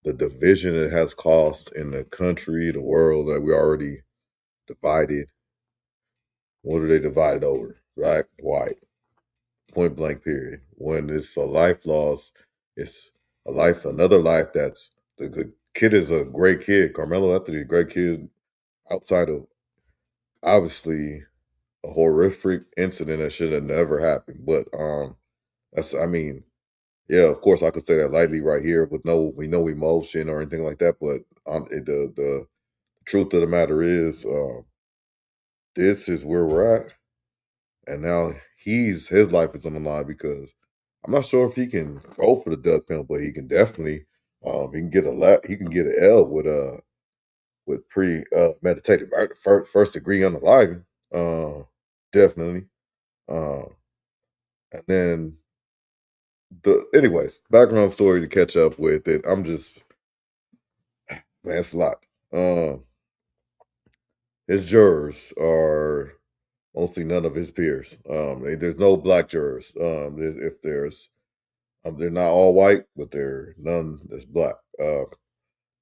division it has caused in the country, the world, that we already divided. What are they divided over? Black, white, point blank, period. When it's a life loss, it's another life. That's the kid is a great kid. Karmelo Anthony, a great kid, outside of obviously a horrific incident that should have never happened. But yeah, of course I could say that lightly right here with no emotion or anything like that. But the truth of the matter is, this is where we're at, and now his life is on the line, because I'm not sure if he can go for the death penalty, but he can definitely he can get an L with premeditated murder, first degree unaliving, definitely. And then anyways, background story to catch up with it. I'm just, man, it's a lot. His jurors are mostly none of his peers. There's no black jurors. If there's, they're not all white, but they're none that's black. That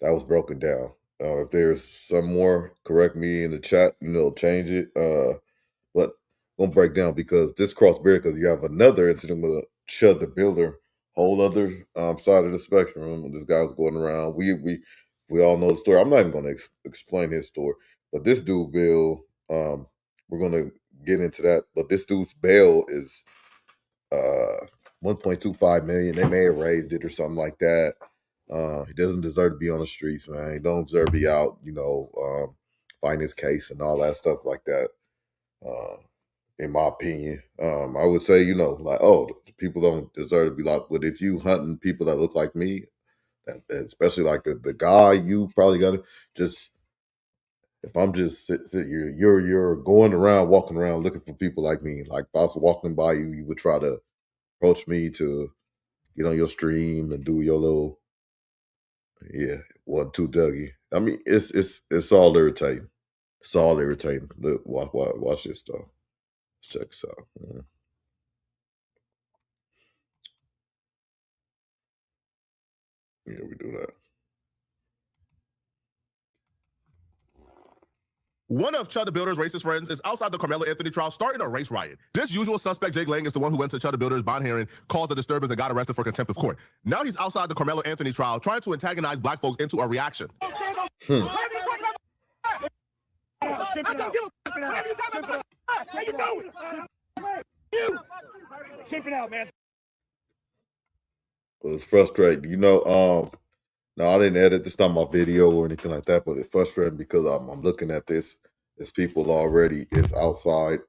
was broken down. If there's some more, correct me in the chat. Change it. But won't break down, because this crossed barrier, because you have another incident with Chud the Builder, whole other side of the spectrum. This guy was going around. We all know the story. I'm not even going to explain his story, but this dude Bill, we're going to get into that. But this dude's bail is 1.25 million. They may have raised it or something like that. He doesn't deserve to be on the streets, man. He don't deserve to be out, fighting his case and all that stuff like that. In my opinion, I would say, people don't deserve to be locked. But if you hunting people that look like me, especially like the guy, you probably gotta just. If I'm just you're going around, walking around looking for people like me. Like if I was walking by you, you would try to approach me to get on your stream and do your little 1-2 Dougie. I mean, it's all irritating. It's all irritating. Look, watch this stuff. Let's check this out. Yeah, we do that. One of Chud the Builder's racist friends is outside the Karmelo Anthony trial starting a race riot. This usual suspect, Jake Lang, is the one who went to Chud the Builder's bond hearing, caused a disturbance, and got arrested for contempt of court. Now he's outside the Karmelo Anthony trial trying to antagonize black folks into a reaction. Well, it's frustrating. No, I didn't edit this on my video or anything like that, but it's frustrating because I'm looking at this. There's people already is outside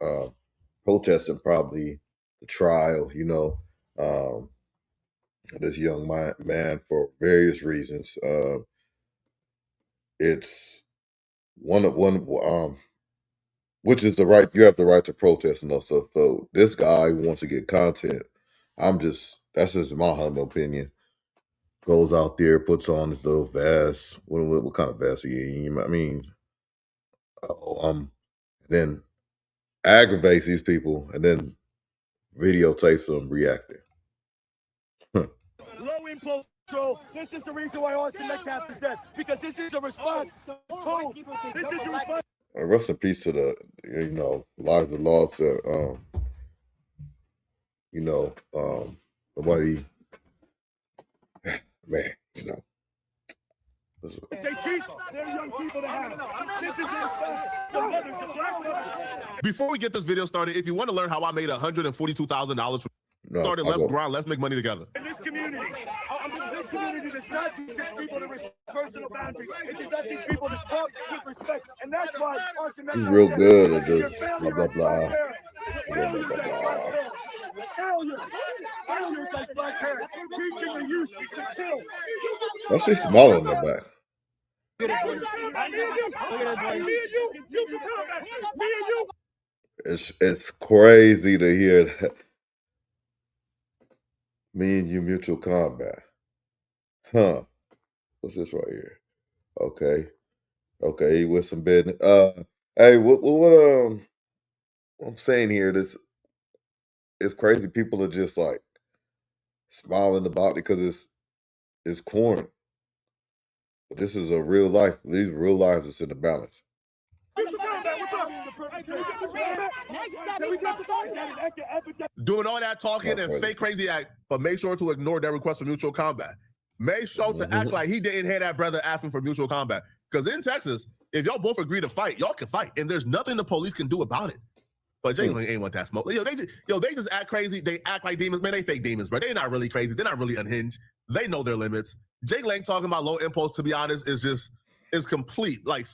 protesting probably the trial, this young man for various reasons. It's which is the right, you have the right to protest and all stuff. So this guy who wants to get content, that's just my humble opinion. Goes out there, puts on his little vest. What kind of vest he? I mean, then aggravates these people and then videotapes them reacting. Low impulse control. This is the reason why Austin Metcalf is dead, because this is a response. This is a response. Rest in peace to the lives of lost. Nobody. Man, They teach their young people to have. This is the mothers, the black mothers. Before we get this video started, if you want to learn how I made $142,000 from let's grind, let's make money together. In this community, community does not teach its people to respect personal boundaries. It does not teach people to talk with respect. And that's why Austin He's real good at this. Blah, blah, blah. Failures as black parents, teaching the youth to kill. What's she smiling in the back? It's crazy to hear that. Me and you mutual combat. Huh. What's this right here? Okay, with some business. Hey, what I'm saying here, this it's crazy. People are just like smiling about it because it's corny. But this is a real life. These real lives that's in the balance. Doing all that talking and fake crazy act, but make sure to ignore that request for mutual combat. Make sure to act like he didn't hear that brother asking for mutual combat. Because in Texas, if y'all both agree to fight, y'all can fight. And there's nothing the police can do about it. But Jalen ain't want that smoke. They just act crazy. They act like demons. Man, they fake demons, bro. They're not really crazy. They're not really unhinged. They know their limits. Jay Lang talking about low impulse, to be honest, is complete. Like,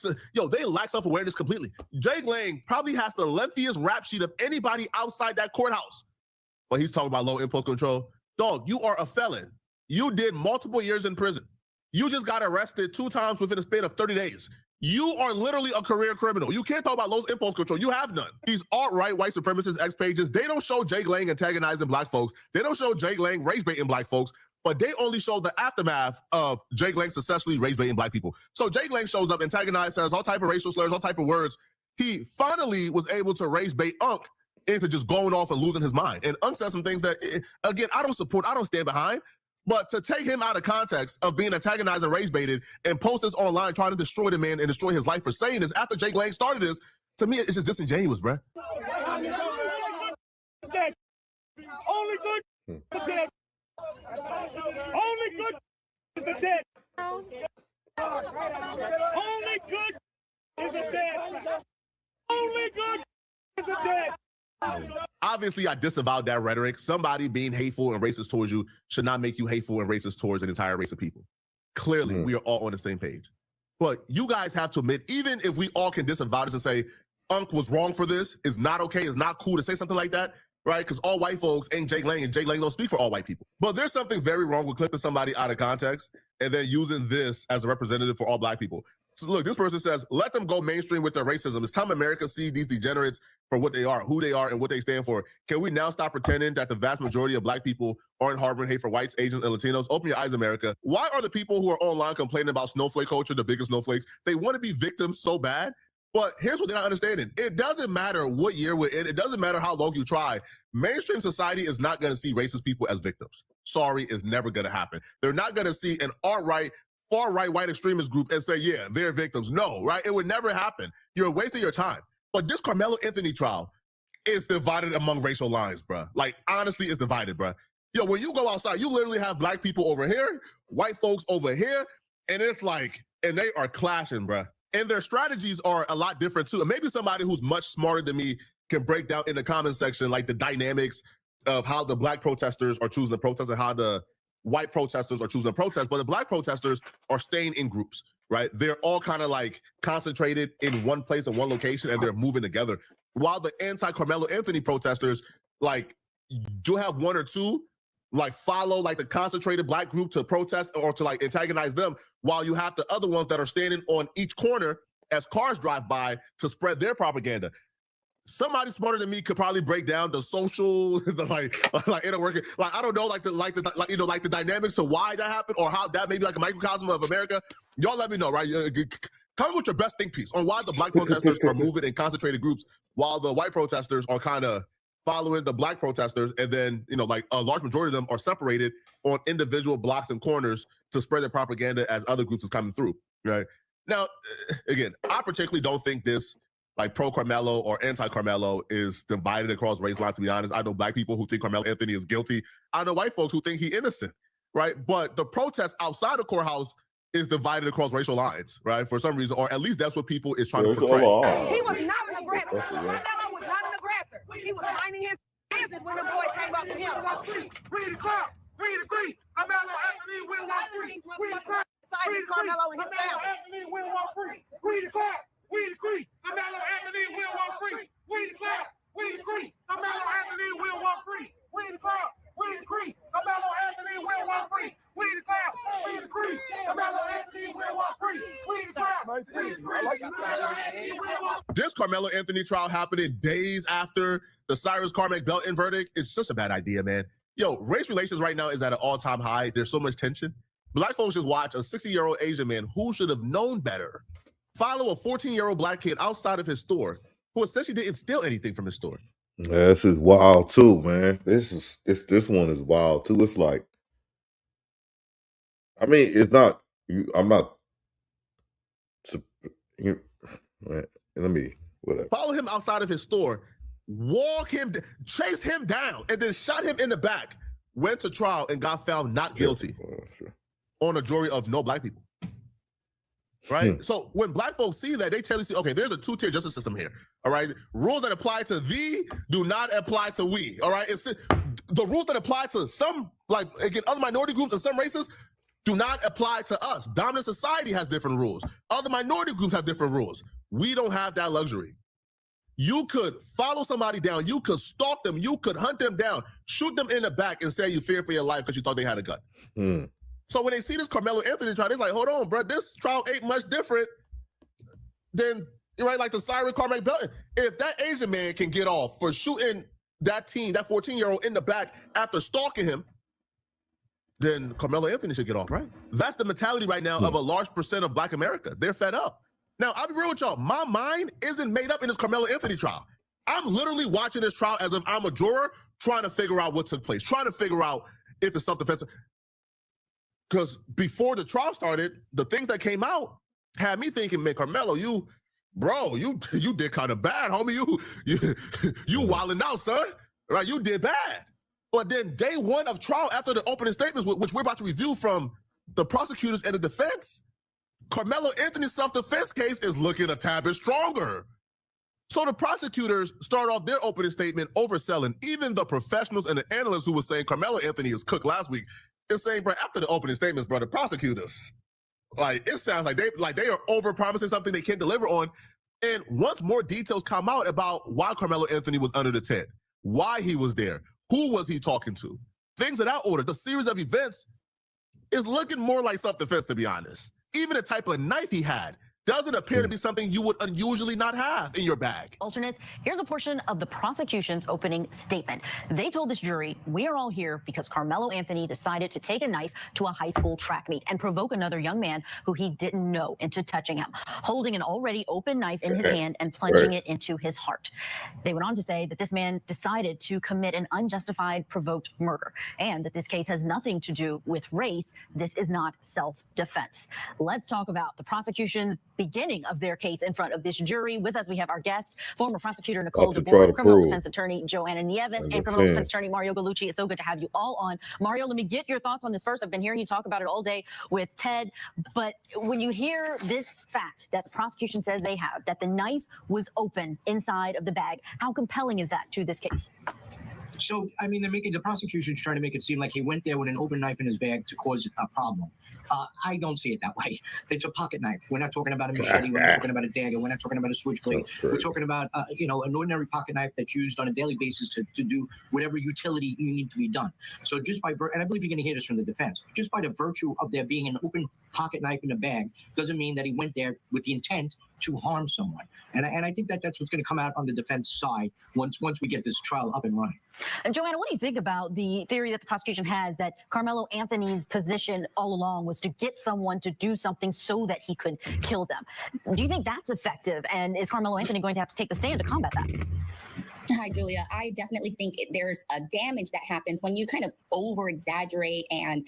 they lack self-awareness completely. Jay Lang probably has the lengthiest rap sheet of anybody outside that courthouse. But he's talking about low impulse control. Dog, you are a felon. You did multiple years in prison. You just got arrested 2 times within a span of 30 days. You are literally a career criminal. You can't talk about low impulse control. You have none. These alt-right white supremacist X pages, they don't show Jay Lang antagonizing black folks. They don't show Jay Lang race baiting black folks, but they only show the aftermath of Jay Lang successfully race baiting black people. So Jay Lang shows up, antagonized, says all type of racial slurs, all type of words. He finally was able to race bait Unc into just going off and losing his mind. And Unc said some things that, again, I don't support, I don't stand behind. But to take him out of context of being antagonized and race baited and post this online trying to destroy the man and destroy his life for saying this after Jake Lang started this, to me, it's just disingenuous, bruh. Only good is a dead. Only good is a dead. Only good is a dead. Only good is a dead. Obviously, I disavowed that rhetoric. Somebody being hateful and racist towards you should not make you hateful and racist towards an entire race of people. Clearly, we are all on the same page. But you guys have to admit, even if we all can disavow this and say, Unc was wrong for this, it's not okay, it's not cool to say something like that, right? Because all white folks ain't Jake Lang, and Jake Lang don't speak for all white people. But there's something very wrong with clipping somebody out of context and then using this as a representative for all black people. So look, this person says, let them go mainstream with their racism. It's time America see these degenerates for what they are, who they are, and what they stand for. Can we now stop pretending that the vast majority of black people aren't harboring hate for whites, Asians, and Latinos? Open your eyes, America. Why are the people who are online complaining about snowflake culture the biggest snowflakes? They want to be victims so bad. But here's what they're not understanding. It doesn't matter what year we're in. It doesn't matter how long you try. Mainstream society is not going to see racist people as victims. Sorry, it's never going to happen. They're not going to see an alt-right, far-right white extremist group and say, yeah, they're victims. No, right? It would never happen. You're wasting your time. But this Carmelo Anthony trial is divided among racial lines, bruh. Like, honestly, it's divided, bruh. Yo, when you go outside, you literally have black people over here, white folks over here, and it's like, and they are clashing, bruh. And their strategies are a lot different, too. And maybe somebody who's much smarter than me can break down in the comment section, like, the dynamics of how the black protesters are choosing to protest and how the white protesters are choosing to protest. But the black protesters are staying in groups, right? They're all kind of like concentrated in one place in one location and they're moving together. While the anti-Carmelo Anthony protesters, like, do have one or two, like, follow like the concentrated black group to protest or to like antagonize them, while you have the other ones that are standing on each corner as cars drive by to spread their propaganda. Somebody smarter than me could probably break down the social, like inner working, like, I don't know, like the dynamics to why that happened or how that may be like a microcosm of America. Y'all let me know, right? Come with your best think piece on why the black protesters are moving in concentrated groups while the white protesters are kind of following the black protesters, and then, like a large majority of them are separated on individual blocks and corners to spread their propaganda as other groups is coming through, right? Now, again, I particularly don't think this, like, pro-Carmelo or anti-Carmelo is divided across race lines, to be honest. I know black people who think Carmelo Anthony is guilty. I know white folks who think he's innocent, right? But the protest outside the courthouse is divided across racial lines, right? For some reason, or at least that's what people is trying to portray. He was not an aggressor. Carmelo was not an aggressor. He was minding his business when the boys came up to him. Read the crowd. Read the agree. Melo Anthony will walk free. We declare. Cyrus Carmelo and his Melo family. Anthony will walk free. We declare. We decree. Melo Anthony will walk free. We declare. We decree. Melo Anthony will walk free. We declare. We decree. Melo Anthony will walk free. We declare. We decree. Melo Anthony will walk free. We declare. We decree. Melo Anthony will walk free. This Carmelo Anthony trial happening days after the Cyrus Carmack Belton verdict. It's just a bad idea, man. Yo, race relations right now is at an all-time high. There's so much tension. Black folks just watch a 60-year-old Asian man who should have known better follow a 14-year-old black kid outside of his store who essentially didn't steal anything from his store. Yeah, this is wild too, man. This one is wild too. It's like, I mean, it's not. I'm not. Let me whatever. Follow him outside of his store, walk him, chase him down, and then shot him in the back. Went to trial and got found not guilty on a jury of no black people. Right? So when black folks see that, they tell you, okay, there's a two-tier justice system here. All right? Rules that apply to thee do not apply to we. All right? It's the rules that apply to some, like, again, other minority groups and some races do not apply to us. Dominant society has different rules. Other minority groups have different rules. We don't have that luxury. You could follow somebody down. You could stalk them. You could hunt them down, shoot them in the back, and say you fear for your life because you thought they had a gun. So when they see this Carmelo Anthony trial, they're like, hold on, bro, this trial ain't much different than, right, like the Cyrus Carmack Belton. If that Asian man can get off for shooting that 14-year-old in the back after stalking him, then Carmelo Anthony should get off, right? That's the mentality right now of a large percent of Black America. They're fed up. Now, I'll be real with y'all. My mind isn't made up in this Carmelo Anthony trial. I'm literally watching this trial as if I'm a juror trying to figure out what took place, trying to figure out if it's self-defense. Because before the trial started, the things that came out had me thinking, man, Carmelo, you did kind of bad, homie. You wilding out, son. Right? You did bad. But then day one of trial, after the opening statements, which we're about to review from the prosecutors and the defense, Carmelo Anthony's self-defense case is looking a tad bit stronger. So the prosecutors start off their opening statement overselling even the professionals and the analysts who were saying Carmelo Anthony is cooked last week. Is saying, bro, after the opening statements, bro, the prosecutors, like, it sounds like they are over-promising something they can't deliver on. And once more details come out about why Carmelo Anthony was under the tent, why he was there, who was he talking to, things of that order, the series of events is looking more like self-defense, to be honest. Even the type of knife he had doesn't appear to be something you would unusually not have in your bag. Alternates, here's a portion of the prosecution's opening statement. They told this jury, we are all here because Carmelo Anthony decided to take a knife to a high school track meet and provoke another young man who he didn't know into touching him, holding an already open knife in his hand and plunging it into his heart. They went on to say that this man decided to commit an unjustified provoked murder and that this case has nothing to do with race. This is not self-defense. Let's talk about the prosecution's beginning of their case in front of this jury. With us, we have our guest, former prosecutor Nicole DeBoer, criminal defense attorney Joanna Nieves, and criminal defense attorney Mario Gallucci. It's so good to have you all on. Mario, let me get your thoughts on this first. I've been hearing you talk about it all day with Ted, but when you hear this fact that the prosecution says they have, that the knife was open inside of the bag, how compelling is that to this case? So, I mean, the prosecution's trying to make it seem like he went there with an open knife in his bag to cause a problem. I don't see it that way. It's a pocket knife. We're not talking about a machete. We're not talking about a dagger. We're not talking about a switchblade. We're talking about, an ordinary pocket knife that's used on a daily basis to do whatever utility you need to be done. So just by, and I believe you're going to hear this from the defense, just by the virtue of there being an open pocket knife in the bag doesn't mean that he went there with the intent to harm someone. And I think that's what's going to come out on the defense side once we get this trial up and running. And Joanna, what do you think about the theory that the prosecution has that Carmelo Anthony's position all along was to get someone to do something so that he could kill them? Do you think that's effective? And is Carmelo Anthony going to have to take the stand to combat that? Hi, Julia. I definitely think there's a damage that happens when you kind of over-exaggerate and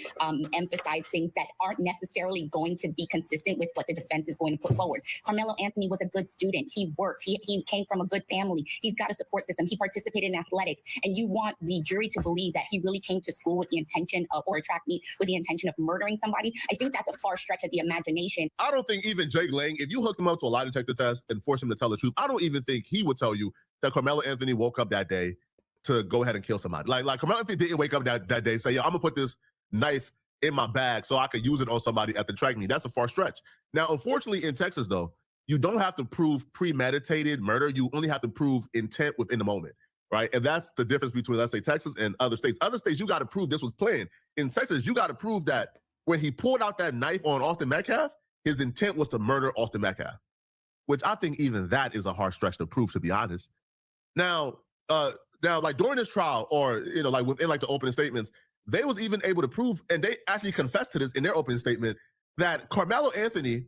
emphasize things that aren't necessarily going to be consistent with what the defense is going to put forward. Carmelo Anthony was a good student. He worked. He came from a good family. He's got a support system. He participated in athletics. And you want the jury to believe that he really came to school with the intention of, or a track meet with the intention of murdering somebody. I think that's a far stretch of the imagination. I don't think even Jake Lang, if you hooked him up to a lie detector test and forced him to tell the truth, I don't even think he would tell you that Carmelo Anthony woke up that day to go ahead and kill somebody. Like Carmelo Anthony didn't wake up that day and say, yo, I'm gonna put this knife in my bag so I could use it on somebody at the track meet. That's a far stretch. Now, unfortunately, in Texas, though, you don't have to prove premeditated murder. You only have to prove intent within the moment, right? And that's the difference between, let's say, Texas and other states. Other states, you got to prove this was planned. In Texas, you got to prove that when he pulled out that knife on Austin Metcalf, his intent was to murder Austin Metcalf, which I think even that is a hard stretch to prove, to be honest. Now, like during this trial, or like within like the opening statements, they was even able to prove, and they actually confessed to this in their opening statement, that Carmelo Anthony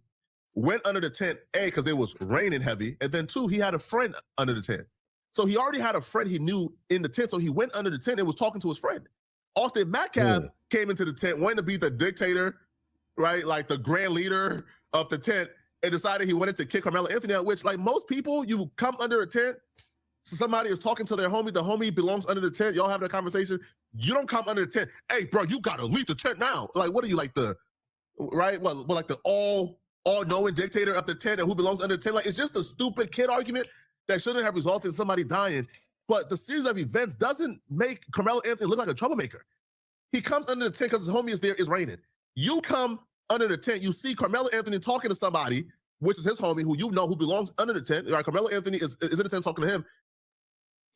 went under the tent, A, because it was raining heavy, and then 2, he had a friend under the tent. So he already had a friend he knew in the tent, so he went under the tent and was talking to his friend. Austin Metcalf came into the tent, wanting to be the dictator, right, like the grand leader of the tent, and decided he wanted to kick Carmelo Anthony out, which, like most people, you come under a tent, so somebody is talking to their homie, the homie belongs under the tent, y'all have that conversation, you don't come under the tent, hey, bro, you gotta leave the tent now. Like, what are you, like the, right, well like the all-knowing dictator of the tent and who belongs under the tent? Like, it's just a stupid kid argument that shouldn't have resulted in somebody dying. But the series of events doesn't make Carmelo Anthony look like a troublemaker. He comes under the tent because his homie is there, it's raining. You come under the tent, you see Carmelo Anthony talking to somebody, which is his homie, who you know who belongs under the tent. Right? Carmelo Anthony is in the tent talking to him.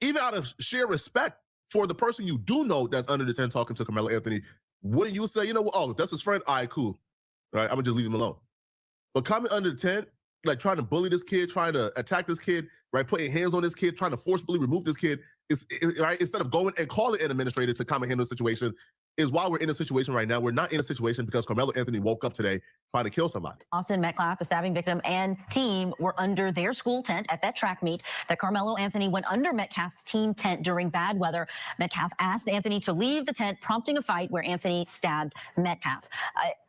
Even out of sheer respect for the person you do know that's under the tent talking to Carmelo Anthony, wouldn't you say, you know what, oh, that's his friend? All right, cool. Right, I'm gonna just leave him alone. But coming under the tent, like trying to bully this kid, trying to attack this kid, right, putting hands on this kid, trying to forcibly remove this kid, is right, instead of going and calling an administrator to come and handle the situation, is why we're in a situation right now. We're not in a situation because Carmelo Anthony woke up today trying to kill somebody. Austin Metcalf, the stabbing victim, and team were under their school tent at that track meet. That Carmelo Anthony went under Metcalf's team tent during bad weather. Metcalf asked Anthony to leave the tent, prompting a fight where Anthony stabbed Metcalf.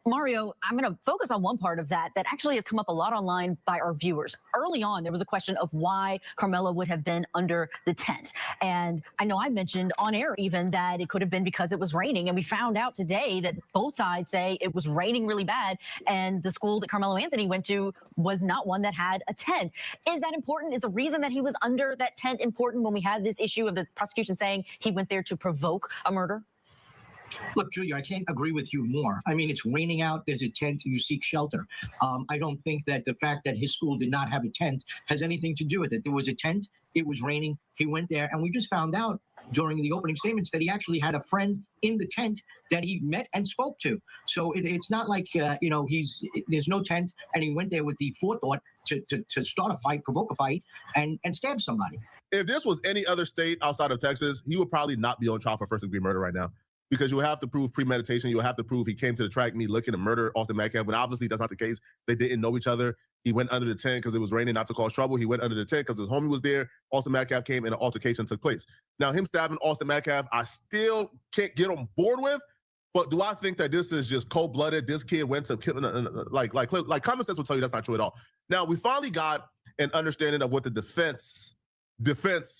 Mario, I'm going to focus on one part of that actually has come up a lot online by our viewers. Early on, there was a question of why Carmelo would have been under the tent. And I know I mentioned on air even that it could have been because it was raining. And we found out today that both sides say it was raining really bad. And the school that Carmelo Anthony went to was not one that had a tent. Is that important? Is the reason that he was under that tent important when we had this issue of the prosecution saying he went there to provoke a murder? Look, Julia, I can't agree with you more. I mean, it's raining out. There's a tent. You seek shelter. I don't think that the fact that his school did not have a tent has anything to do with it. There was a tent. It was raining. He went there. And we just found out during the opening statements that he actually had a friend in the tent that he met and spoke to. So it's not like, there's no tent and he went there with the forethought to start a fight, provoke a fight, and stab somebody. If this was any other state outside of Texas, he would probably not be on trial for first-degree murder right now. Because you will have to prove premeditation. You'll have to prove he came to the track meet looking to murder Austin Metcalf, when obviously that's not the case. They didn't know each other. He went under the tent because it was raining, not to cause trouble. He went under the tent because his homie was there. Austin Metcalf came and an altercation took place. Now, him stabbing Austin Metcalf, I still can't get on board with. But do I think that this is just cold-blooded? This kid went to kill, like common sense will tell you that's not true at all. Now, we finally got an understanding of what the defense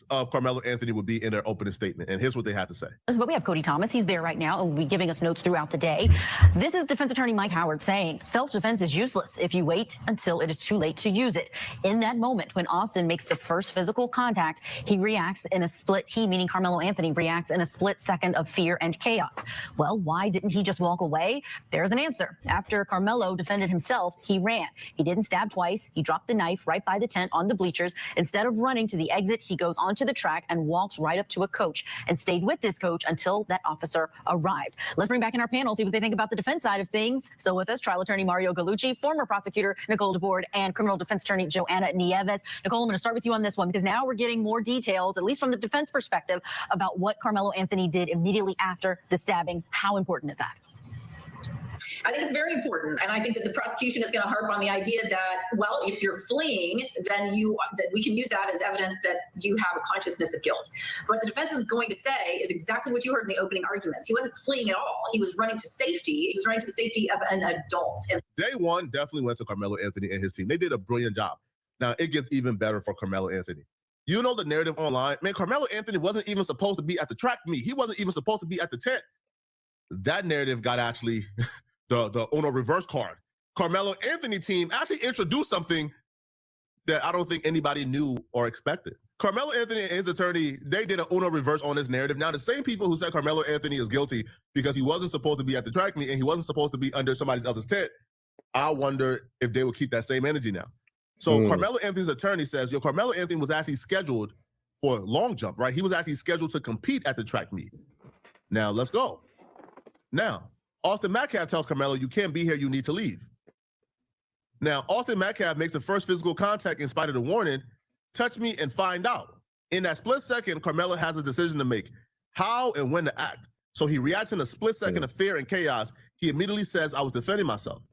of Carmelo Anthony would be in their opening statement. And here's what they had to say. But we have Cody Thomas. He's there right now and will be giving us notes throughout the day. This is defense attorney Mike Howard saying self-defense is useless if you wait until it is too late to use it. In that moment, when Austin makes the first physical contact, he reacts in a split, he meaning Carmelo Anthony, reacts in a split second of fear and chaos. Well, why didn't he just walk away? There's an answer. After Carmelo defended himself, he ran. He didn't stab twice. He dropped the knife right by the tent on the bleachers. Instead of running to the exit, he goes onto the track and walks right up to a coach and stayed with this coach until that officer arrived. Let's bring back in our panel, see what they think about the defense side of things. So with us, trial attorney Mario Gallucci, former prosecutor Nicole DeBoard, and criminal defense attorney Joanna Nieves. Nicole, I'm going to start with you on this one because now we're getting more details, at least from the defense perspective, about what Carmelo Anthony did immediately after the stabbing. How important is that? I think it's very important, and I think that the prosecution is going to harp on the idea that, well, if you're fleeing, then that we can use that as evidence that you have a consciousness of guilt. What the defense is going to say is exactly what you heard in the opening arguments. He wasn't fleeing at all. He was running to safety. He was running to the safety of an adult. And Day one definitely went to Carmelo Anthony and his team. They did a brilliant job. Now, it gets even better for Carmelo Anthony. You know the narrative online. Man, Carmelo Anthony wasn't even supposed to be at the track meet. He wasn't even supposed to be at the tent. That narrative got actually... the on a reverse card. Carmelo Anthony team actually introduced something that I don't think anybody knew or expected. Carmelo Anthony and his attorney, they did an Uno reverse on this narrative. Now, the same people who said Carmelo Anthony is guilty because he wasn't supposed to be at the track meet and he wasn't supposed to be under somebody else's tent, I wonder if they will keep that same energy now. So Carmelo Anthony's attorney says, Carmelo Anthony was actually scheduled for long jump, right? He was actually scheduled to compete at the track meet. Now, let's go. Now, Austin Metcalf tells Carmelo, you can't be here, you need to leave. Now, Austin Metcalf makes the first physical contact in spite of the warning, touch me and find out. In that split second, Carmelo has a decision to make, how and when to act. So he reacts in a split second of fear and chaos. He immediately says, I was defending myself.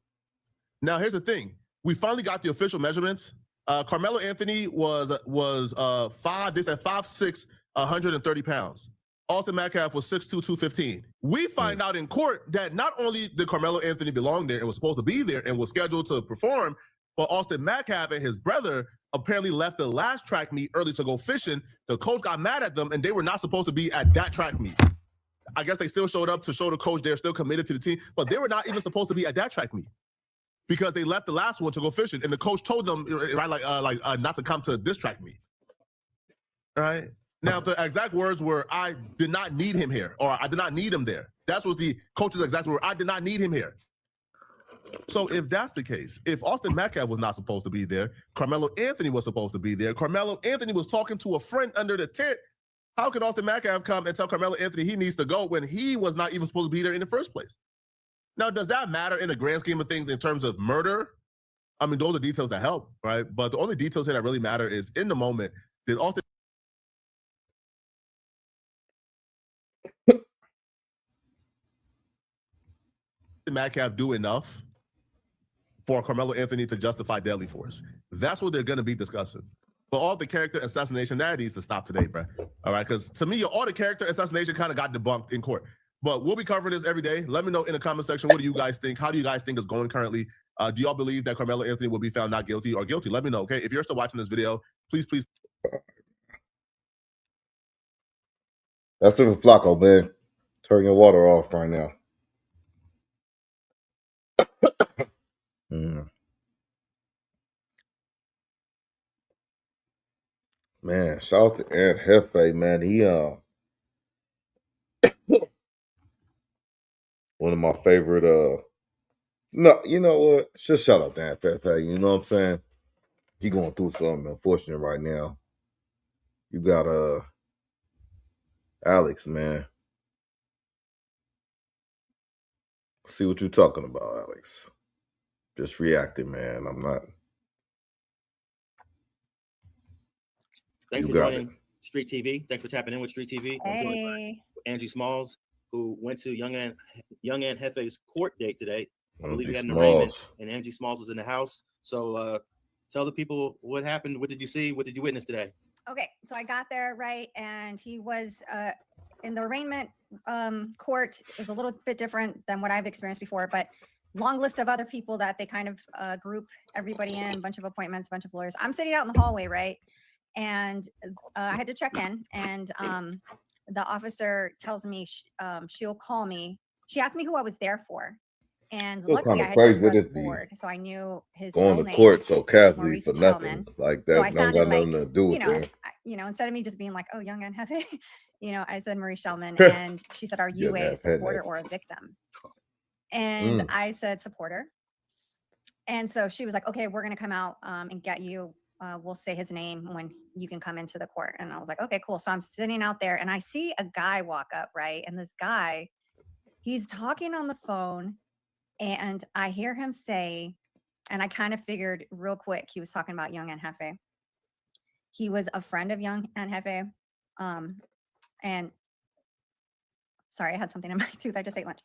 Now, here's the thing. We finally got the official measurements. Carmelo Anthony was 5'6", 130 pounds. Austin Metcalf was 6'2", 215. We find out in court that not only did Carmelo Anthony belong there and was supposed to be there and was scheduled to perform, but Austin Metcalf and his brother apparently left the last track meet early to go fishing. The coach got mad at them, and they were not supposed to be at that track meet. I guess they still showed up to show the coach they're still committed to the team, but they were not even supposed to be at that track meet because they left the last one to go fishing, and the coach told them, right, not to come to this track meet. All right? Now, the exact words were, I did not need him here, or I did not need him there. That was the coach's exact word. I did not need him here. So if that's the case, if Austin Metcalf was not supposed to be there, Carmelo Anthony was supposed to be there, Carmelo Anthony was talking to a friend under the tent, how can Austin Metcalf come and tell Carmelo Anthony he needs to go when he was not even supposed to be there in the first place? Now, does that matter in the grand scheme of things in terms of murder? I mean, those are details that help, right? But the only details here that really matter is in the moment, did Austin Metcalf do enough for Carmelo Anthony to justify deadly force? That's what they're going to be discussing. But all the character assassination, that needs to stop today, bro. All right, because to me, all the character assassination kind of got debunked in court. But we'll be covering this every day. Let me know in the comment section, what do you guys think? How do you guys think it's going currently? Do y'all believe that Carmelo Anthony will be found not guilty or guilty? Let me know, okay? If you're still watching this video, please. That's the Flacco, man. Turn your water off right now. Man, shout out to Aunt Hefe, man. He one of my favorite no, you know what? Just shout out to Aunt Hefe, you know what I'm saying? He going through something unfortunate right now. You got Alex, man. See what you're talking about, Alex. Just reacting, man. I'm not. Thanks for joining Street TV. Thanks for tapping in with Street TV. I'm joined by Angie Smalls, who went to Young Aunt Hefe's court date today. I believe you had an arraignment, and Angie Smalls was in the house. So tell the people what happened. What did you see? What did you witness today? Okay, so I got there, right, and he was in the arraignment court is a little bit different than what I've experienced before, but long list of other people that they kind of group everybody in, bunch of appointments, bunch of lawyers. I'm sitting out in the hallway, right, and I had to check in, and the officer tells me she'll call me. She asked me who I was there for, and luckily I had just read the board, so I knew his going to court so casually for nothing like that. So don't got nothing to do with it. Instead of me just being like, "Oh, Young Aunt Hefe," I said Marie Shellman, and she said, "Are you a supporter or a victim?" And I said supporter. And so she was like, "Okay, we're gonna come out and get you. We'll say his name when you can come into the court." And I was like, "Okay, cool." So I'm sitting out there, and I see a guy walk up, right? And this guy, he's talking on the phone, and I hear him say, and I kind of figured real quick he was talking about Young Aunt Hefe. He was a friend of Young Aunt Hefe. And sorry, I had something in my tooth. I just ate lunch.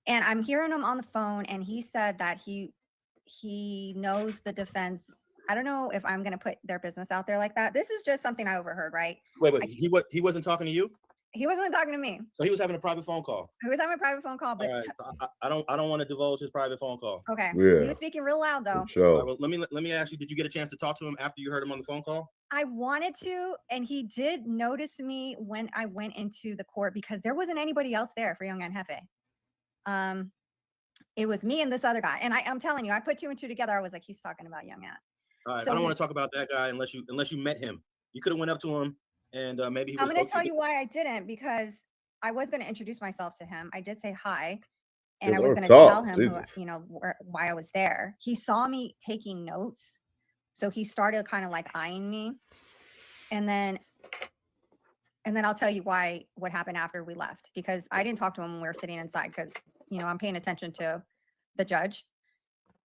And I'm hearing him on the phone, and he said that he knows the defense. I don't know if I'm going to put their business out there like that. This is just something I overheard, right? Wait, he wasn't talking to you? He wasn't talking to me. So he was having a private phone call. He was having a private phone call, but right. I don't want to divulge his private phone call. Okay. Yeah. He was speaking real loud though. Sure. Right, well, let me ask you, did you get a chance to talk to him after you heard him on the phone call? I wanted to, and he did notice me when I went into the court because there wasn't anybody else there for Young Aunt Hefe. It was me and this other guy. And I'm telling you, I put two and two together. I was like, he's talking about Young Aunt. All right. So I don't want to talk about that guy unless you met him. You could have went up to him and maybe he I'm was. going to tell you why I didn't, because I was going to introduce myself to him. I did say hi, and I was going to tell him why I was there. He saw me taking notes, so he started kind of like eyeing me, and then I'll tell you what happened after we left, because I didn't talk to him when we were sitting inside, because I'm paying attention to the judge.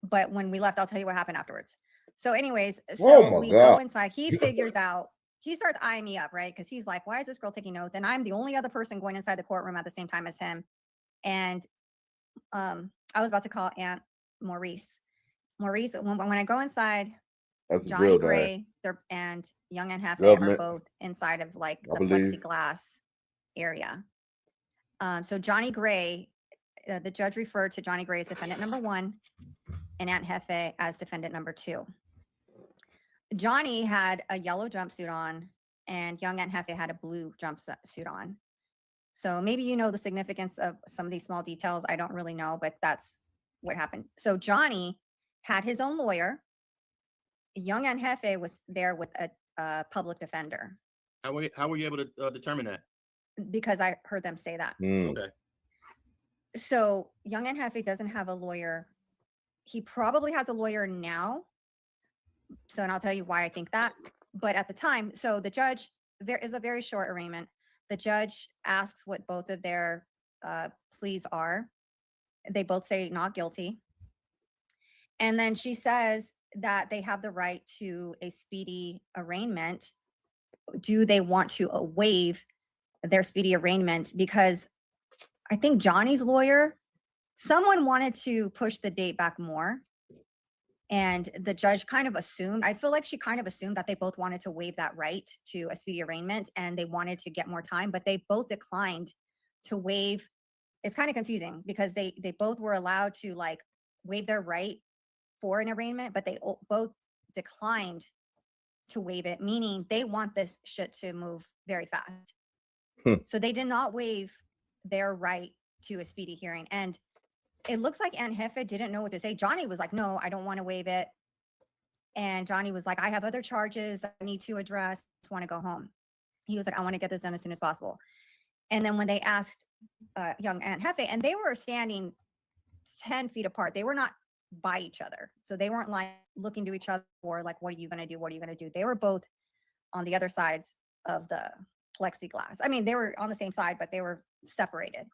But when we left, I'll tell you what happened afterwards. So anyways, we go inside. He figures out, he starts eyeing me up, right? Because he's like, why is this girl taking notes? And I'm the only other person going inside the courtroom at the same time as him. And I was about to call Aunt Maurice. When I go inside, Johnny Gray and Young and Hefe are both inside of like the plexiglass area. So Johnny Gray, the judge referred to Johnny Gray as defendant number 1 and Aunt Hefe as defendant number 2. Johnny had a yellow jumpsuit on and young Aunt Hefe had a blue jumpsuit on. So maybe you know the significance of some of these small details. I don't really know, but that's what happened. So Johnny had his own lawyer. Young Aunt Hefe was there with a public defender. How were you able to determine that? Because I heard them say that. Okay. So young Aunt Hefe doesn't have a lawyer. He probably has a lawyer now. So, and I'll tell you why I think that. But at the time, so the judge, there is a very short arraignment. The judge asks what both of their pleas are. They both say not guilty. And then she says that they have the right to a speedy arraignment. Do they want to waive their speedy arraignment? Because I think Johnny's lawyer, someone wanted to push the date back more. And the judge kind of assumed, I feel like she kind of assumed that they both wanted to waive that right to a speedy arraignment and they wanted to get more time, but they both declined to waive. It's kind of confusing because they both were allowed to like waive their right for an arraignment, but they both declined to waive it, meaning they want this shit to move very fast. So they did not waive their right to a speedy hearing. And it looks like Aunt Hefe didn't know what to say. Johnny was like, no, I don't want to waive it. And Johnny was like, I have other charges that I need to address. I just want to go home. He was like, I want to get this done as soon as possible. And then when they asked young Aunt Hefe, and they were standing 10 feet apart, they were not by each other. So they weren't like looking to each other or like, what are you going to do? What are you going to do? They were both on the other sides of the plexiglass. I mean, they were on the same side, but they were separated.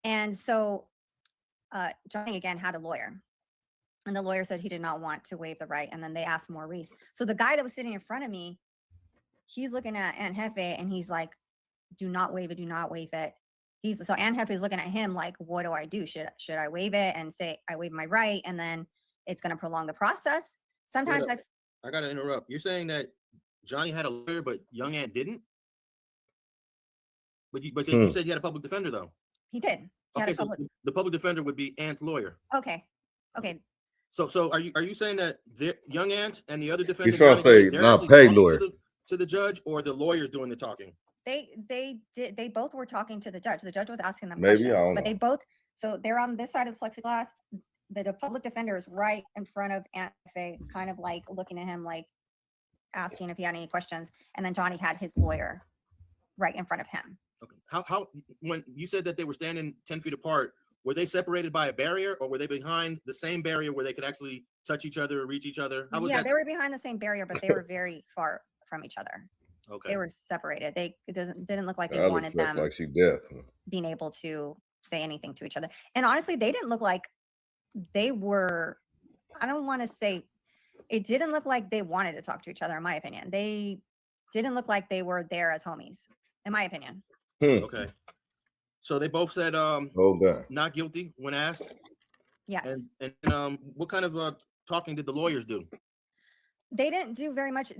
And so Johnny again had a lawyer, and the lawyer said he did not want to waive the right. And then they asked Maurice. So the guy that was sitting in front of me, he's looking at Aunt Hefe and he's like, do not waive it. Do not waive it. So Aunt Hefe is looking at him like, what do I do? Should I waive it and say I waive my right? And then it's going to prolong the process. Sometimes I got to interrupt. You're saying that Johnny had a lawyer, but young Aunt didn't? But you said you had a public defender though. He did. Okay, so the public defender would be Aunt's lawyer. Okay. So are you saying that the young Aunt and the other defender He's trying to say not paid lawyer to the judge, or the lawyer's doing the talking? They both were talking to the judge. The judge was asking them questions, but they both, so they're on this side of the plexiglass. The public defender is right in front of Aunt Hefe, kind of like looking at him, like asking if he had any questions. And then Johnny had his lawyer right in front of him. Okay. How when you said that they were standing 10 feet apart, were they separated by a barrier, or were they behind the same barrier where they could actually touch each other or reach each other? They were behind the same barrier, but they were very far from each other. Okay. They were separated. It didn't look like they wanted them like she deaf. being able to say anything to each other. And honestly, they didn't look like they were, I don't want to say, it didn't look like they wanted to talk to each other, in my opinion. They didn't look like they were there as homies, in my opinion. Okay. So they both said not guilty when asked. Yes. And what kind of talking did the lawyers do? They didn't do very much.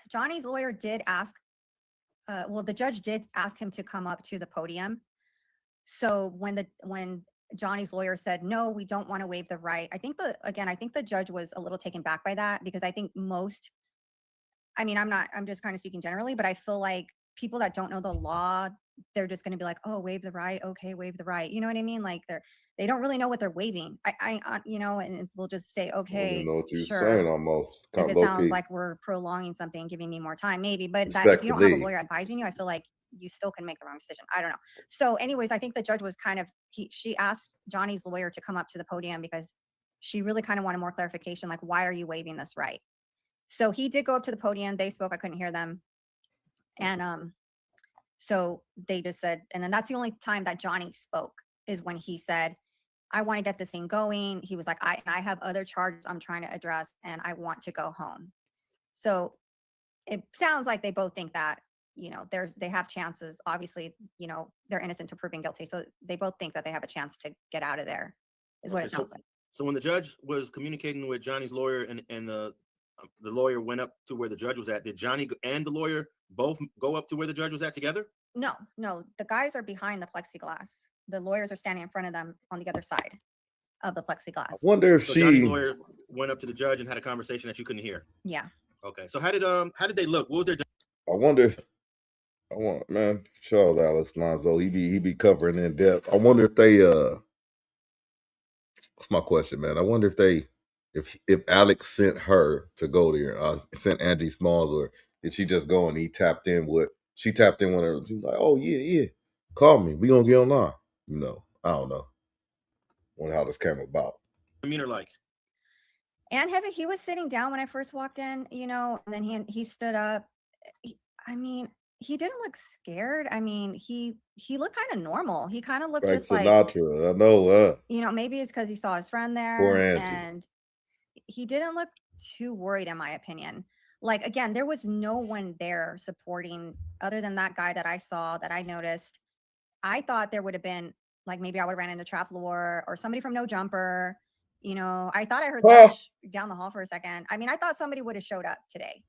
Johnny's lawyer did ask. The judge did ask him to come up to the podium. So when Johnny's lawyer said no, we don't want to waive the right, I think the judge was a little taken back by that, because I think I'm just kind of speaking generally, but I feel like people that don't know the law, they're just going to be like, oh, wave the right. Okay, wave the right. You know what I mean? Like they don't really know what they're waving. And they'll just say, I don't okay, even know what you're sure. saying almost. If it Low sounds key. like we're prolonging something, giving me more time, maybe. But that if you don't have a lawyer advising you, I feel like you still can make the wrong decision. I don't know. So anyways, I think the judge was kind of, she asked Johnny's lawyer to come up to the podium because she really kind of wanted more clarification. Like, why are you waving this right? So he did go up to the podium. They spoke. I couldn't hear them. And so they just said, and then that's the only time that Johnny spoke is when he said, I want to get this thing going. He was like, I have other charges I'm trying to address and I want to go home. So it sounds like they both think that, they have chances. Obviously, they're innocent to proving guilty. So they both think that they have a chance to get out of there is what it sounds like. So when the judge was communicating with Johnny's lawyer and the lawyer went up to where the judge was at, did Johnny and the lawyer both go up to where the judge was at together? No. The guys are behind the plexiglass. The lawyers are standing in front of them on the other side of the plexiglass. I wonder if Johnny's lawyer went up to the judge and had a conversation that you couldn't hear. Yeah. Okay. So how did they look? What was their? Man, shout out Alex Lonzo. He be covering in depth. I wonder if they what's my question, man? I wonder if Alex sent her to go there, sent Angie Smalls, or did she just go and she tapped in when her, she was like, oh yeah, call me. We gonna get online. I don't know. Wonder how this came about. Demeanor like. And Heavy, he was sitting down when I first walked in, and then he stood up. He didn't look scared. He looked kind of normal. He kind of looked like just Sinatra. like, I know. Maybe it's because he saw his friend there. Poor Angie. And he didn't look too worried, in my opinion. Like, again, there was no one there supporting other than that guy that I saw, that I noticed. I thought there would have been, like, maybe I would have ran into Trap Lore or somebody from No Jumper. I thought I heard Lush down the hall for a second. I thought somebody would have showed up today,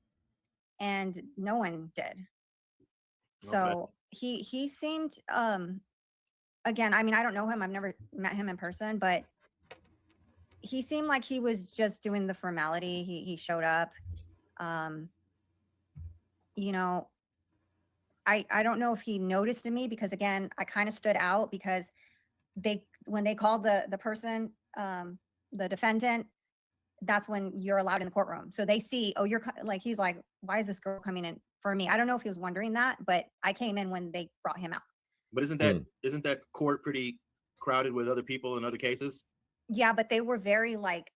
and no one did. So he seemed, again, I don't know him. I've never met him in person, but he seemed like he was just doing the formality. He showed up. I don't know if he noticed me because, again, I kind of stood out because when they called the person, the defendant, that's when you're allowed in the courtroom. So they see, oh, you're like, he's like, why is this girl coming in for me? I don't know if he was wondering that, but I came in when they brought him out. But isn't that court pretty crowded with other people in other cases? Yeah, but they were very like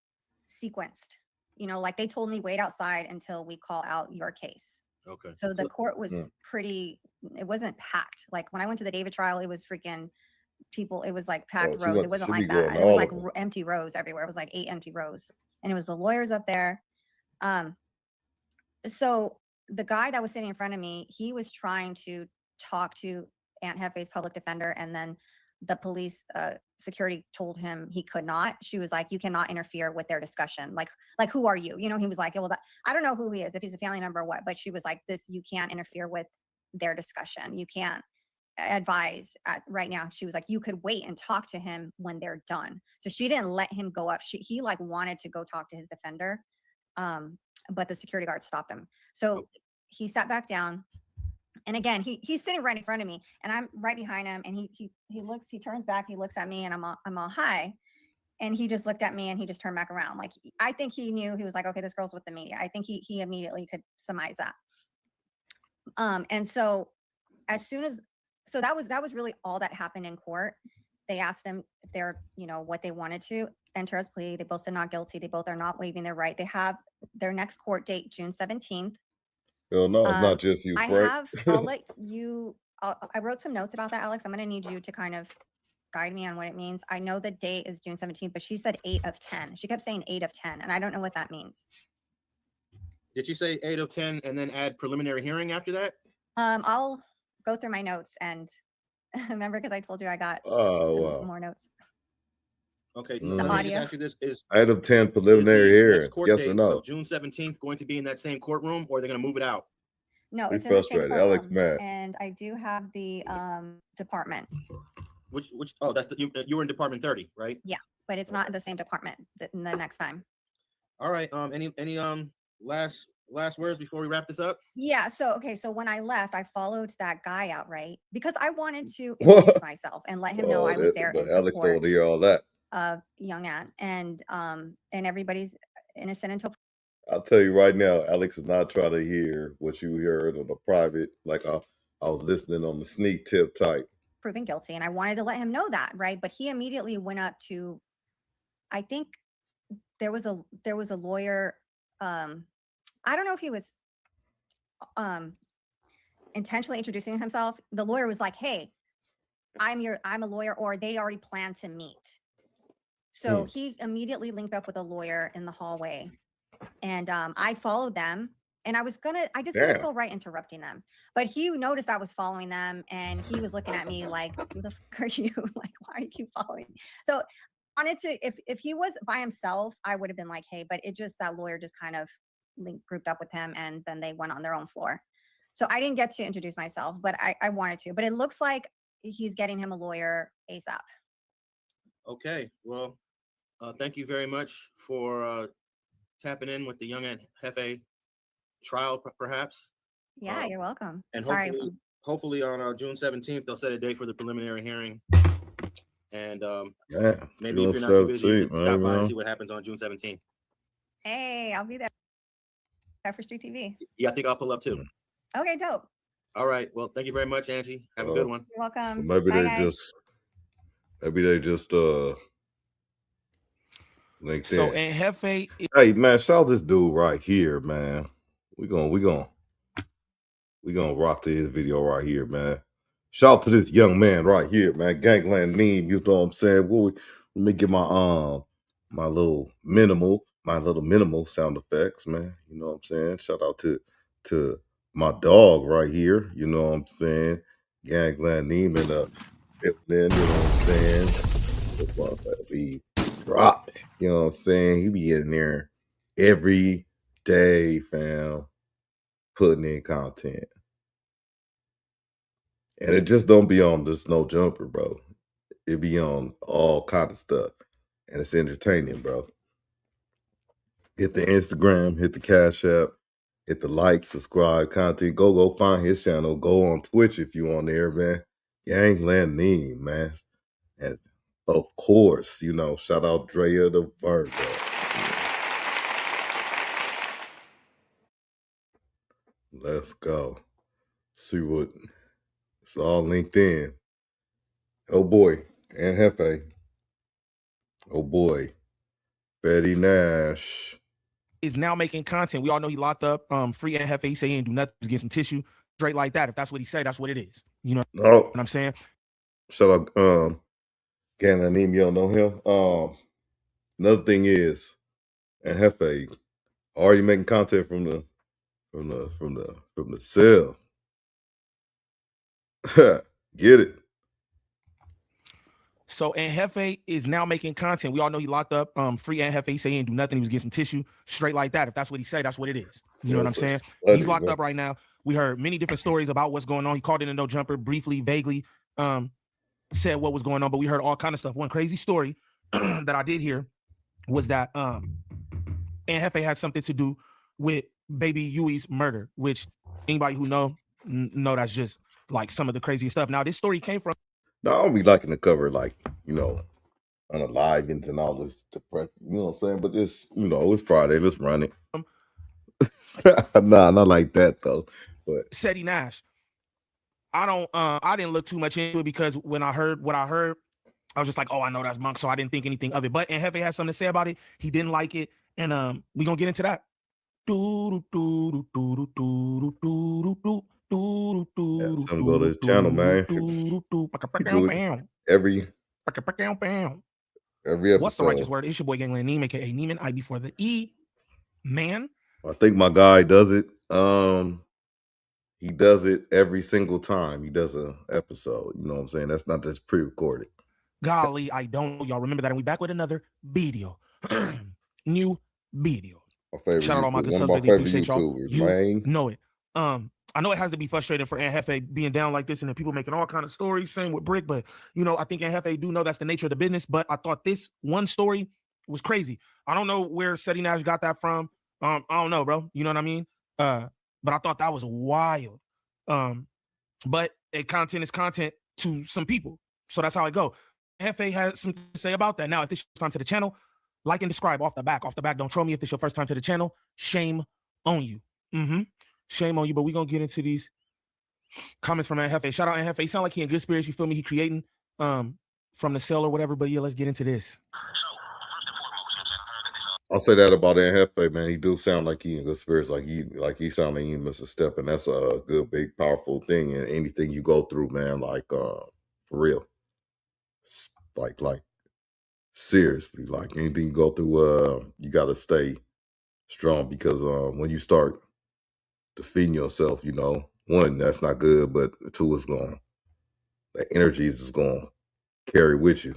sequenced, like they told me wait outside until we call out your case. Okay. So the court was it wasn't packed. Like when I went to the David trial, it was freaking people. It was like packed rows. It wasn't like that. It was like empty rows everywhere. It was like 8 empty rows. And it was the lawyers up there. So the guy that was sitting in front of me, he was trying to talk to Aunt Hefe's public defender. And then the police security told him he could not. She was like, you cannot interfere with their discussion. Like, who are you? He was like, well, I don't know who he is, if he's a family member or what, but she was like, you can't interfere with their discussion. You can't advise right now. She was like, you could wait and talk to him when they're done. So she didn't let him go up. He like wanted to go talk to his defender. But the security guard stopped him. So he sat back down. And again, he's sitting right in front of me and I'm right behind him. And he turns back, he looks at me and I'm all hi. And he just looked at me and he just turned back around. Like, I think he knew, he was like, okay, this girl's with the media. I think he immediately could surmise that. And so so that was really all that happened in court. They asked him if they're, what they wanted to enter as plea. They both said not guilty. They both are not waiving their right. They have their next court date, June 17th. Well, no, it's not just you, Frank. I'll let you, I wrote some notes about that, Alex. I'm going to need you to kind of guide me on what it means. I know the date is June 17th, but she said 8 of 10. She kept saying 8 of 10, and I don't know what that means. Did you say 8 of 10 and then add preliminary hearing after that? I'll go through my notes and remember, because I told you I got more notes. Okay. The audio. Ask you this, is 8 of 10 preliminary hearing. Yes or no? June 17th going to be in that same courtroom, or they're going to move it out? No, Be it's in the same courtroom. Alex mad. And I do have the department. Which? Oh, that's you were in Department 30, right? Yeah, but it's not in the same department the next time. All right. Any last last words before we wrap this up? Yeah. So when I left, I followed that guy out, right? Because I wanted to introduce myself and let him know I was there in Alex support told hear all that. of Young Ant, and everybody's innocent until. I'll tell you right now, Alex is not trying to hear what you heard on the private. Like I was listening on the sneak tip type. Proven guilty, and I wanted to let him know that, right? But he immediately went up to, I think there was a lawyer. I don't know if he was intentionally introducing himself. The lawyer was like, "Hey, I'm a lawyer," or they already planned to meet. So he immediately linked up with a lawyer in the hallway, and I followed them. And I just didn't feel right interrupting them. But he noticed I was following them, and he was looking at me like, "Who the fuck are you? Like, why do you keep following me?" So I wanted to, if he was by himself, I would have been like, "Hey," but that lawyer just kind of grouped up with him, and then they went on their own floor. So I didn't get to introduce myself, but I wanted to. But it looks like he's getting him a lawyer ASAP. Okay. Well, thank you very much for tapping in with the Young Ant Hefe trial, perhaps. Yeah, you're welcome. And Sorry. hopefully on June 17th, they'll set a date for the preliminary hearing. And maybe if you're not too busy, you can stop by and see what happens on June 17th. Hey, I'll be there for Street TV. Yeah, I think I'll pull up too. Okay, dope. All right. Well, thank you very much, Angie. Have a good one. You're welcome. So maybe Bye, they guys. just linked So in. and Hefe, Hey man, shout out this dude right here, man. We gonna rock to his video right here, man. Shout out to this young man right here, man. Gangland Neem, you know what I'm saying? Let me get my my little minimal sound effects, man. You know what I'm saying? Shout out to my dog right here, you know what I'm saying? Gangland Neem and you know what I'm saying? This motherfucker be dropping, you know what I'm saying? He be in there every day, fam, putting in content. And it just don't be on this no jumper, bro. It be on all kind of stuff. And it's entertaining, bro. Hit the Instagram, hit the Cash App, hit the like, subscribe, content. Go find his channel. Go on Twitch if you on there, man. Gangland Neem, man. And of course, you know, shout out Drea the Virgo. Let's go. See what it's all linked in. Oh boy, and Hefe. Oh boy, Betty Nash is now making content. We all know he locked up. Free and Hefe. He say he ain't do nothing to get some tissue. Straight like that. If that's what he say, that's what it is. You know what I'm saying? Shout out Gangland Neem, you don't know him. Another thing is, and Hefe already making content from the cell. Get it. So and Hefe is now making content. We all know he locked up. Free and Hefe. He say he ain't do nothing. He was getting some tissue. Straight like that. If that's what he say, that's what it is. You know what I'm saying? He's locked up right now. We heard many different stories about what's going on. He called in a no jumper briefly, vaguely, said what was going on, but we heard all kind of stuff. One crazy story that I did hear was that and Hefe had something to do with baby Yui's murder, which anybody who know that's just like some of the craziest stuff. Now this story came from. No, I don't be liking to cover like, you know, unalivings and all this depression, you know what I'm saying? But it's, you know, it's Friday, let's run it. Nah, not like that though. But Seti Nash. I didn't look too much into it because when I heard what I heard, I was just like, oh, I know that's Monk, so I didn't think anything of it. But and Hefe has something to say about it. He didn't like it, and we gonna get into that. Some go to his channel, man. Every episode. What's the righteous word? It's your boy Gangland Neem, aka Neiman. I before the E. Man. I think my guy does it. He does it every single time he does an episode. You know what I'm saying? That's not just pre-recorded. Golly, I don't know. Y'all remember that. And we back with another video. New video. Shout out all my good subs, baby. Appreciate y'all. You know it. I know it has to be frustrating for Aunt Hefe being down like this and then people making all kind of stories, same with Brick, but you know, I think Aunt Hefe do know that's the nature of the business, but I thought this one story was crazy. I don't know where Seti Nash got that from. I don't know, bro. You know what I mean? But I thought that was wild. But content is content to some people. So that's how it go. Hefe has something to say about that. Now, if this is your first time to the channel, like and describe off the back. Off the back, don't troll me if this is your first time to the channel. Shame on you. Shame on you. But we're going to get into these comments from Hefe. Shout out Hefe. He sound like he in good spirits. You feel me? He creating from the cell or whatever. But yeah, let's get into this. I'll say that about Hefe, man. He do sound like he in good spirits, like he sound like he missed a step, and that's a good, big, powerful thing. And anything you go through, man, like for real, like seriously, like anything you go through, you got to stay strong, because when you start defeating yourself, you know, one, that's not good, but two, is gone. The energy is just going to carry with you.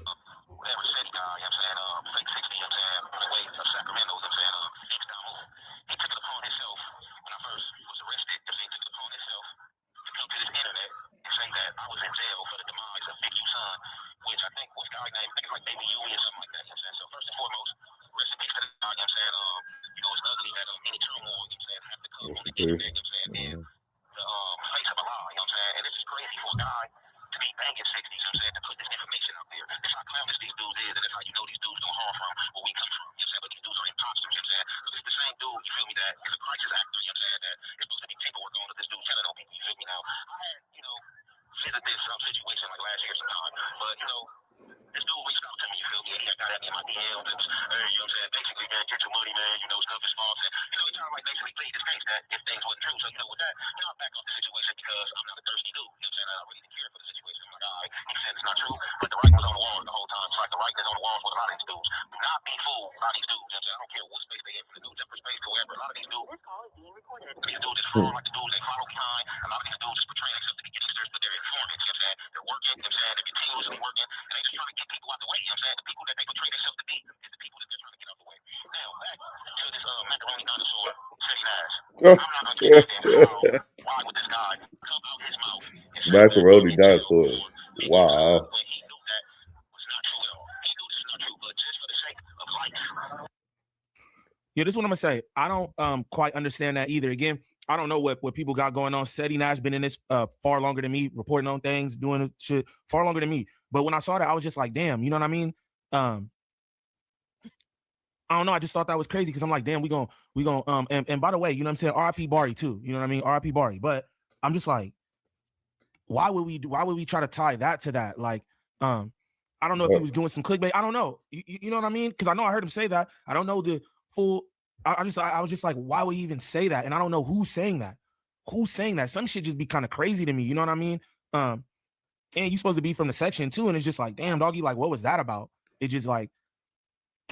Macaroni dinosaurs. Wow. Yeah, this is what I'm gonna say. I don't quite understand that either. Again, I don't know what people got going on. Seti Nash been in this far longer than me, reporting on things, doing shit far longer than me. But when I saw that, I was just like, damn, you know what I mean? I don't know. I just thought that was crazy because I'm like, damn, we gonna and by the way, you know what I'm saying? R.I.P. Bari too. You know what I mean? R.I.P. Bari. But I'm just like, why would we try to tie that to that? Like, I don't know if he was doing some clickbait. I don't know. You know what I mean? Because I know I heard him say that. I don't know the full. I was just like, why would he even say that? And I don't know who's saying that. Who's saying that? Some shit just be kind of crazy to me. You know what I mean? And you supposed to be from the section too, and it's just like, damn, doggy, like, what was that about? It just like,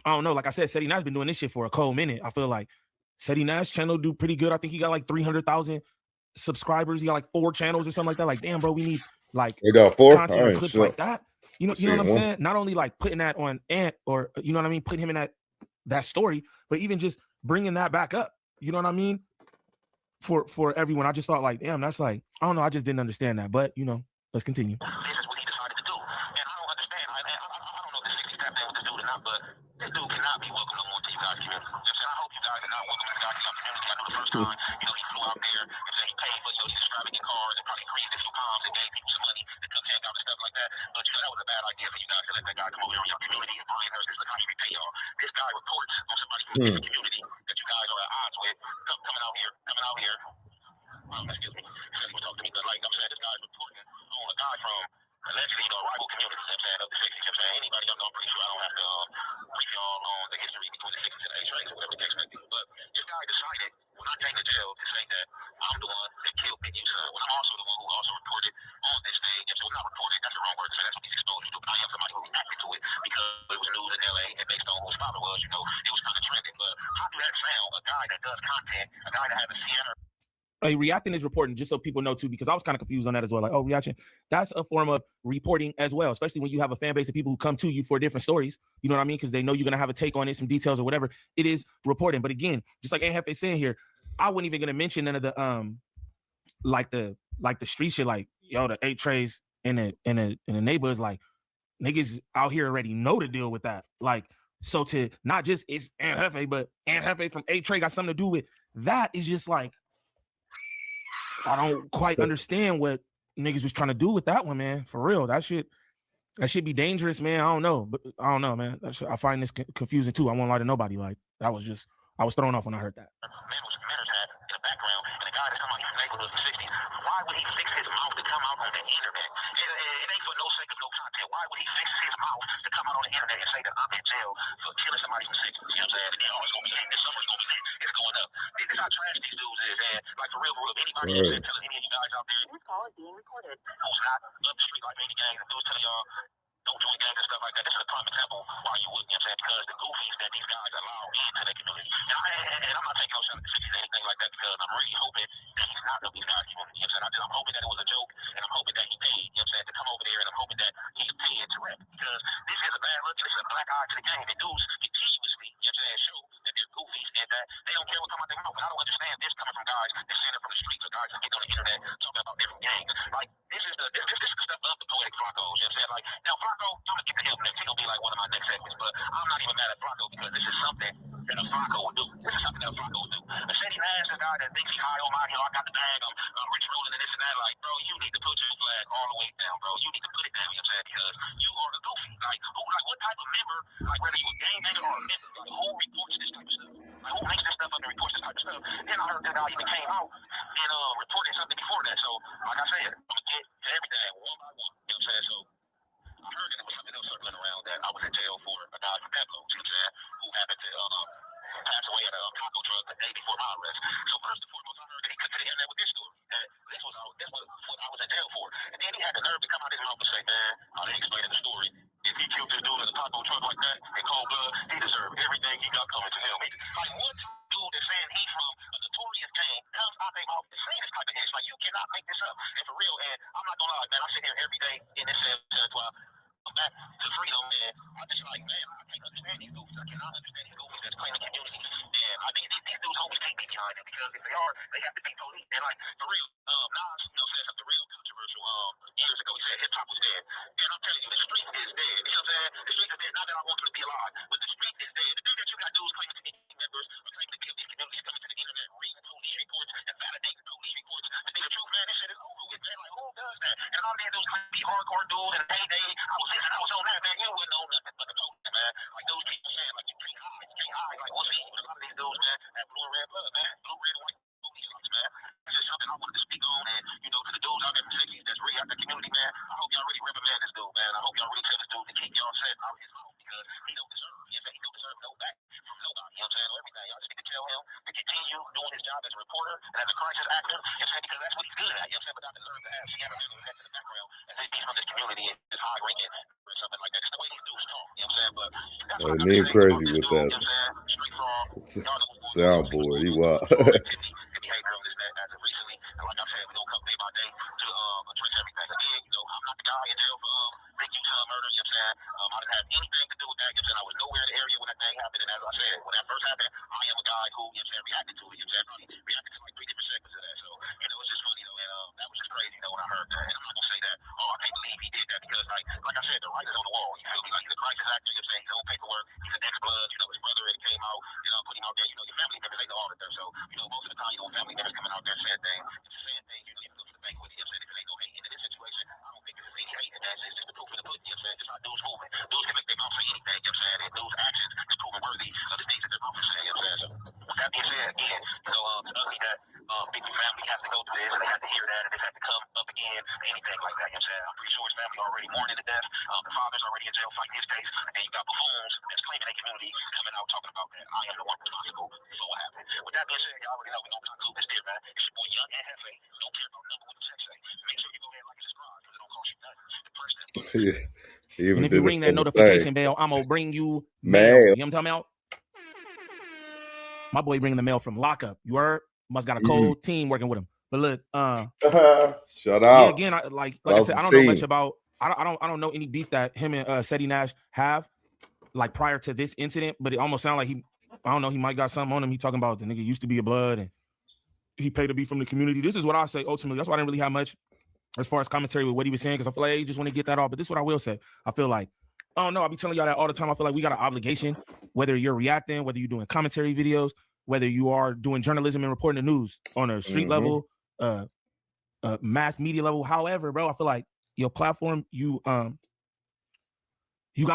I don't know. Like I said, Seti Nash been doing this shit for a cold minute. I feel like Seti Nash channel do pretty good. I think he got like 300,000 subscribers. He got like 4 channels or something like that. Like, damn, bro, we need like content or clips like that. You know what I'm saying? Not only like putting that on Ant or you know what I mean, putting him in that story, but even just bringing that back up. You know what I mean? For everyone, I just thought like, damn, that's like, I don't know. I just didn't understand that. But you know, let's continue. Reacting is reporting, just so people know too, because I was kind of confused on that as well. Like, oh, reaction, that's a form of reporting as well, especially when you have a fan base of people who come to you for different stories. You know what I mean? Because they know you're gonna have a take on it, some details or whatever. It is reporting. But again, just like Hefe is saying here, I wasn't even gonna mention none of the like the street shit, like yo, the 8 trays in the neighborhoods, like niggas out here already know to deal with that. Like, so to not just it's Hefe, but Hefe from 8 Tray got something to do with that is just like, I don't quite understand what niggas was trying to do with that one, man. For real, that should be dangerous, man. I don't know, but I don't know, man. I find this confusing too. I won't lie to nobody. Like I was thrown off when I heard that. Man was manners hat in the background, and the guy that's talking about his neighborhood in the 60s, why would he fix his mouth to come out on the internet? It ain't for no sake of no content. Why would he fix his mouth to come out on the internet and say that I'm in jail for killing somebody from the 60s? You know what I'm saying? And then, it's going to be lit. This summer's going to be lit. It's going up. This is how trash these dudes is, and like for real, if anybody is telling any of you guys out there, this call is being recorded. Who's not up the street like 80 gangs and dudes telling y'all, don't join gangs and stuff like that. This is a prime example why you wouldn't, you know what I'm saying? Because the goofies that these guys allow into their community. And I'm not taking no shot at the 60s or anything like that because I'm really hoping that he's not of these guys' community. You know what I'm saying? I'm hoping that it was a joke and I'm hoping that he paid, you know what I'm saying, to come over there and I'm hoping that he's paying to rep because this is a bad look and this is a black eye to the game. And dudes continuously, you know what I'm saying, show that they're goofies and that they don't care what come out their mouth. And I don't understand this coming from guys that's saying it from the streets or guys that get on the internet talking about different gangs. Like, this is the stuff of the poetic Flacco. You know what I'm saying? Like, now Flacco, I'm gonna get to him next. He's gonna be like one of my next segments, but I'm not even mad at Flacco because this is something that a Flacco would do. This is something that a Flacco would do. A City Nash, a guy that thinks he's high on my hill, I got the bag, I'm rich rolling and this and that. Like, bro, you need to put your flag all the way down, bro. You need to put it down, you know what I'm saying? Because you are a goofy. Like, what type of member, like whether you a gang member or a member, like who reports this type of stuff? Like who makes this stuff up and reports this type of stuff? Then I heard that guy even came out and reported something before that. So, like I said, I'm gonna get to everything one by one. You know what I'm saying? So I heard that there was something else circling around that I was in jail for a guy from Pepco, you know what I'm saying, who happened to pass away at a taco truck the day before my arrest. So first and foremost, I heard that he cut to the internet with this story. That this was what I was in jail for. And then he had the nerve to come out his mouth and say, man, I didn't explain the story. If he killed this dude in a taco truck like that in cold blood, he deserved everything he got coming to him. Like one dude that's saying he's from a notorious gang comes out their mouth and say this type of shit. Like you cannot make this up. And for real, and I'm not gonna lie, man, I sit here every day in this cell while I'm back to freedom, man. I just like, man, I can't understand these dudes. I cannot understand these dudes that's claiming community. And I think these dudes always can't be behind it because if they are, they have to be police. And like for real, Nas, you know, said something real controversial years ago. He said hip hop was dead. And I'm telling you, the street is dead. You know what I'm saying? The street is dead. Not that I want them to be alive, but the street is dead. The thing that you got dudes claiming to be members or claiming to be of these communities coming to the internet, reading police reports and validating police reports. To be the truth, man, this shit is over with, man. Like who does that? And a lot of these dudes claim to be hardcore dudes and heyday. I was on that, man. You wouldn't know nothing but the police, man. Like those people saying, like you can't hide. Like what's he? A lot of these dudes, man, have blue and red blood, man. Blue, red, and white police officers, man. It's just something I wanted to speak on, and you know, to the dudes out there in the 60s that's really out the community, man. I hope y'all really reprimand this dude, man. I hope y'all really tell this dude to keep y'all set out of his mouth because he don't deserve. He don't deserve no back from nobody. You know what I'm saying? Or everything. Y'all just need to tell him to continue doing his job as a reporter and as a crisis actor. You know what I'm saying? Because that's what he's good at. You know what I'm saying? But not deserve to have Seattle Melo in the background as if he's from this community and is high ranking or something like that. It's the way these dudes talk. You know what I'm saying? But that's what Name crazy with that soundboard. He wild. Behavior of this as of recently, and like I said, we're gonna come day by day to address everything. Again, you know, I'm not the guy in jail for big Utah murders, you know what I'm saying? I didn't have anything to do with that, you know what I'm saying? I was nowhere in the area when that thing happened, and as I said, when that first happened, I am a guy who, you know what I'm saying, reacted to it, you know what I'm saying? Probably reacted to like 3 different segments of that. So, you know, it's just funny though, and that was just crazy, you know, when I heard that. And I'm not gonna say that, oh, I can't believe he did that because like I said, the writing's on the wall. You feel me? Like he's a crisis actor, you know what I'm saying? His own paperwork, he's an ex-blood, you know, his brother it came out, you know, put him out there, you know, your family members, they know all of that. So, you know, most of the time, you know, family members coming out there saying things, you know, you go to the bank with it, you know what I'm saying? If it ain't no hate into this situation, I don't think it's any hate in that. It's just the proof in the pudding, you know what I'm saying? Just how dudes moving. Dudes can make their mouth say anything, you know what I'm saying? And dudes' actions is proven worthy of the things that their mouth is saying, you know what I'm saying? So, with that being said, again, you know, it's ugly that big family has to go through this and they have to hear that and they have to come up again, anything like that, you know what I'm saying? I'm pretty sure his family already mourning to death. The father's already in jail fighting his case, and then you got buffoons that's claiming their community coming out talking about that. I am the one responsible for what happened. With that being said, y'all already know we're gonna conclude this there, man. It's your boy Young and Hefe. Don't care about number what the sex say. Make sure you go ahead and like and subscribe because it don't cost you nothing. The person that's Yeah. And if you ring that notification bell, I'm gonna bring you mail. You know what I'm talking about? My boy bringing the mail from lockup. You heard? Must got a cold team working with him. But look, shut out. Yeah, again, like I said, I don't know much about. I don't know any beef that him and Cedi Nash have like prior to this incident. But it almost sounds like I don't know, he might got something on him. He talking about the nigga used to be a blood and he paid to be from the community. This is what I say ultimately. That's why I didn't really have much as far as commentary with what he was saying because I feel like he just want to get that off. But this is what I will say. I feel like I don't know. I'll be telling y'all that all the time. I feel like we got an obligation, whether you're reacting, whether you're doing commentary videos, whether you are doing journalism and reporting the news on a street level, mass media level. However, bro, I feel like your platform, you got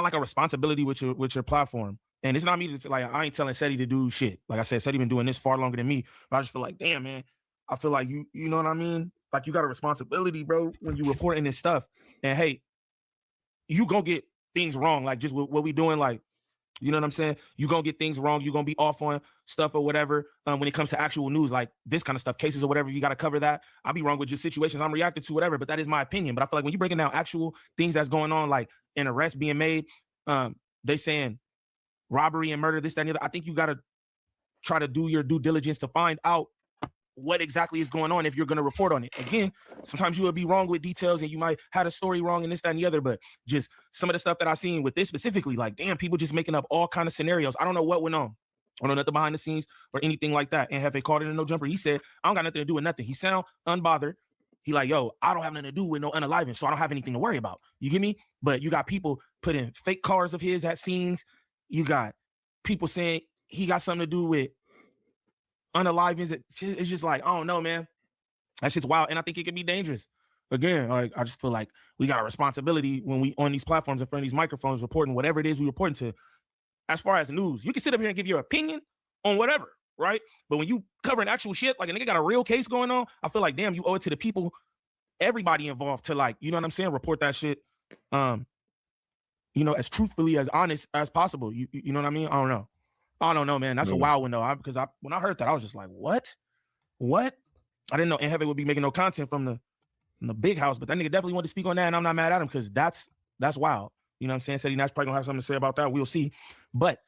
like a responsibility with your platform. And it's not me to like, I ain't telling Seti to do shit. Like I said, Seti been doing this far longer than me. But I just feel like, damn, man, I feel like you know what I mean? Like you got a responsibility, bro, when you reporting this stuff. And hey, you gonna get things wrong. Like just what we doing, like, you know what I'm saying? You gonna get things wrong. You gonna be off on stuff or whatever when it comes to actual news, like this kind of stuff, cases or whatever. You got to cover that. I'll be wrong with just situations I'm reacting to, whatever. But that is my opinion. But I feel like when you're breaking down actual things that's going on, like an arrest being made, they saying robbery and murder, this, that, and the other. I think you got to try to do your due diligence to find out what exactly is going on if you're going to report on it. Again, sometimes you will be wrong with details and you might have a story wrong and this, that, and the other, but just some of the stuff that I seen with this specifically, like, damn, people just making up all kind of scenarios. I don't know what went on. I don't know nothing behind the scenes or anything like that. And Hefe called it a no jumper. He said, I don't got nothing to do with nothing. He sound unbothered. He like, yo, I don't have nothing to do with no unaliving, so I don't have anything to worry about. You get me? But you got people putting fake cars of his at scenes. You got people saying he got something to do with unalivings. It's just like, I don't know, man. That shit's wild. And I think it can be dangerous. Again, like I just feel like we got a responsibility when we on these platforms in front of these microphones reporting whatever it is we reporting to. As far as news, you can sit up here and give your opinion on whatever, right? But when you covering actual shit, like a nigga got a real case going on, I feel like, damn, you owe it to the people, everybody involved to, like, you know what I'm saying, report that shit, you know, as truthfully, as honest as possible. You know what I mean? I don't know, man. That's a wild one though. Because when I heard that, I was just like, what? I didn't know Heavy would be making no content from the big house, but that nigga definitely wanted to speak on that, and I'm not mad at him because that's wild. You know what I'm saying? Said he Nash probably gonna have something to say about that. We'll see. But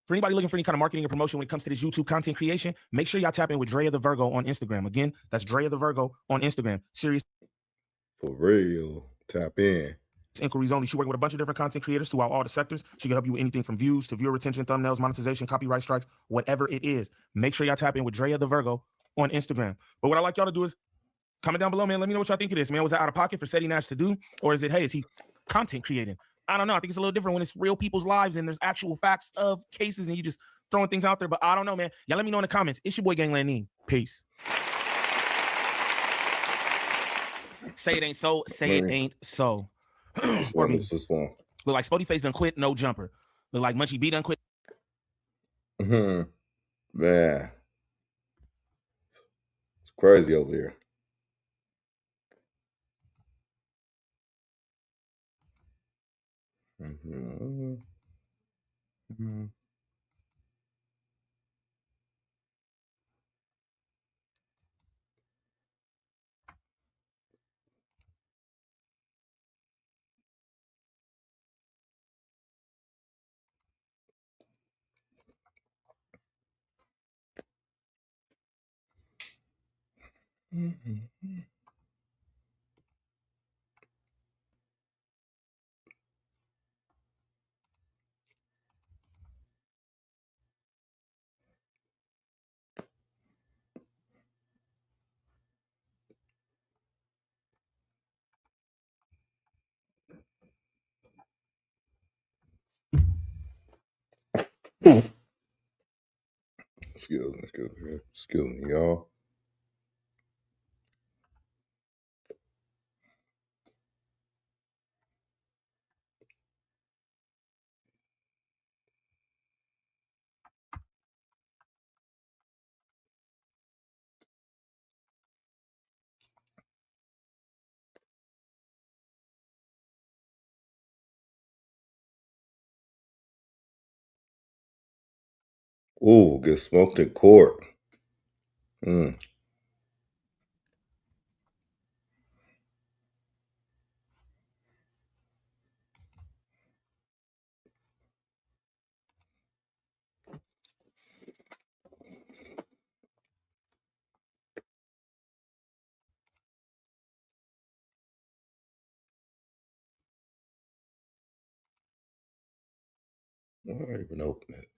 for anybody looking for any kind of marketing or promotion when it comes to this YouTube content creation, make sure y'all tap in with Drea the Virgo on Instagram. Again, that's Drea the Virgo on Instagram. Serious. For real. Tap in. Inquiries only. She working with a bunch of different content creators throughout all the sectors. She can help you with anything from views to viewer retention, thumbnails, monetization, copyright strikes, whatever it is. Make sure y'all tap in with Drea the Virgo on Instagram. But what I like y'all to do is comment down below, man. Let me know what y'all think of this, man. Was that out of pocket for Seti Nash to do? Or is it, hey, is he content creating? I don't know. I think it's a little different when it's real people's lives and there's actual facts of cases and you just throwing things out there. But I don't know, man. Y'all let me know in the comments. It's your boy Gangland Neem. Peace. Say it ain't so. Say it ain't so. This one. Look like Spody Face done quit. No jumper. Look like Munchie B done quit. Man. It's crazy over here. Excuse me, y'all. Ooh, get smoked in court. Why did I even open it?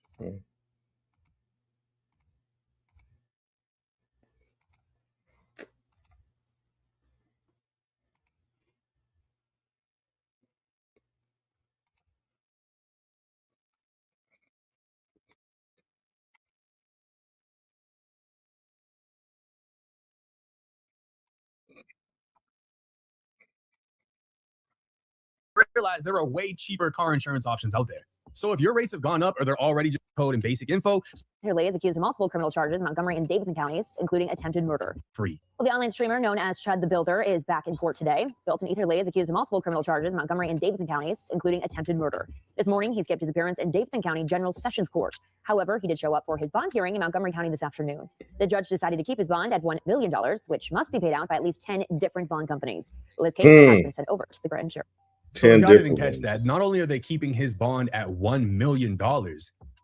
realize there are way cheaper car insurance options out there. So if your rates have gone up or they're already just code and basic info. Holiday is accused of multiple criminal charges in Montgomery and Davidson counties, including attempted murder. Free. Well, the online streamer known as Chud The Builder is back in court today. Built and Holiday is accused of multiple criminal charges in Montgomery and Davidson counties, including attempted murder. This morning, he skipped his appearance in Davidson County General Sessions Court. However, he did show up for his bond hearing in Montgomery County this afternoon. The judge decided to keep his bond at $1 million, which must be paid out by at least 10 different bond companies. Well, his case has been sent over to the grand jury. So if y'all didn't catch that, not only are they keeping his bond at $1 million,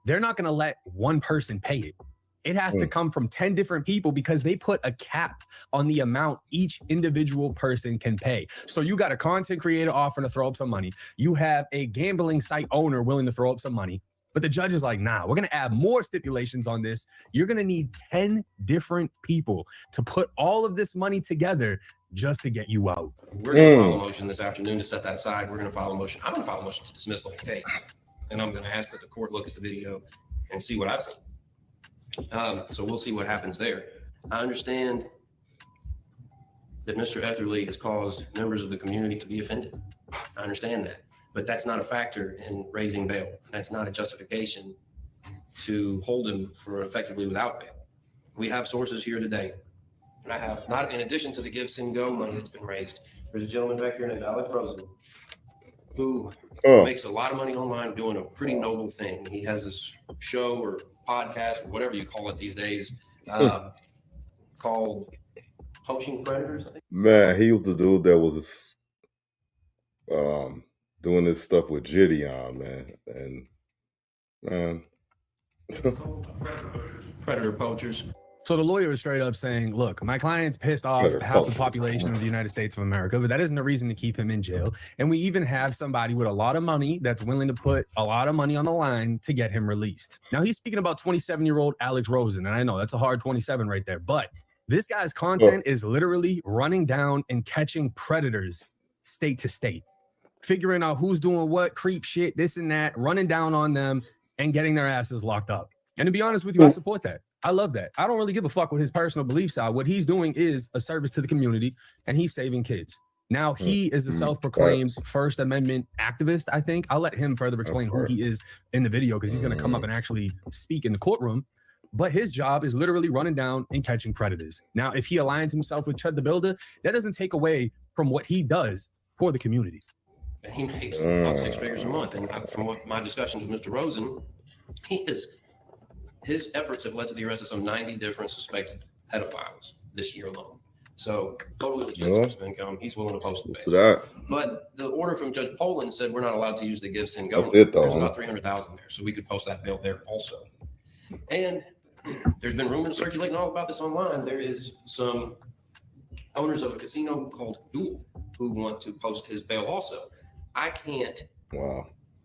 they're not going to let one person pay it. It has to come from 10 different people because they put a cap on the amount each individual person can pay. So you got a content creator offering to throw up some money. You have a gambling site owner willing to throw up some money. But the judge is like, nah, we're going to add more stipulations on this. You're going to need 10 different people to put all of this money together just to get you out. We're going to file a motion this afternoon to set that aside. We're going to file a motion. I'm going to file a motion to dismiss the case. And I'm going to ask that the court look at the video and see what I've seen. So we'll see what happens there. I understand that Mr. Etherly has caused members of the community to be offended. I understand that. But that's not a factor in raising bail. That's not a justification to hold him for effectively without bail. We have sources here today. And I have, not in addition to the Give, Send, Go money that's been raised, there's a gentleman back here named Alex Rosen who makes a lot of money online doing a pretty noble thing. He has this show or podcast or whatever you call it these days called Poaching Predators, I think. Man, he was the dude that was doing this stuff with Gideon, man. And man. Predator poachers. So the lawyer is straight up saying, look, my client's pissed off half the population of the United States of America, but that isn't a reason to keep him in jail. And we even have somebody with a lot of money that's willing to put a lot of money on the line to get him released. Now, he's speaking about 27-year-old Alex Rosen, and I know that's a hard 27 right there, but this guy's content is literally running down and catching predators state to state, figuring out who's doing what, creep shit, this and that, running down on them and getting their asses locked up. And to be honest with you, I support that. I love that. I don't really give a fuck what his personal beliefs are. What he's doing is a service to the community, and he's saving kids. Now, he is a self-proclaimed First Amendment activist, I think. I'll let him further explain who he is in the video because he's going to come up and actually speak in the courtroom. But his job is literally running down and catching predators. Now, if he aligns himself with Chud the Builder, that doesn't take away from what he does for the community. And he makes about 6 figures a month. And from what my discussions with Mr. Rosen, his efforts have led to the arrest of some 90 different suspected pedophiles this year alone. So totally legit source of income. He's willing to post the bail. But the order from Judge Poland said we're not allowed to use the Give, Send, Go. That's it, though. There's about 300,000 there, so we could post that bail there also. And there's been rumors circulating all about this online. There is some owners of a casino called Duel who want to post his bail also. I can't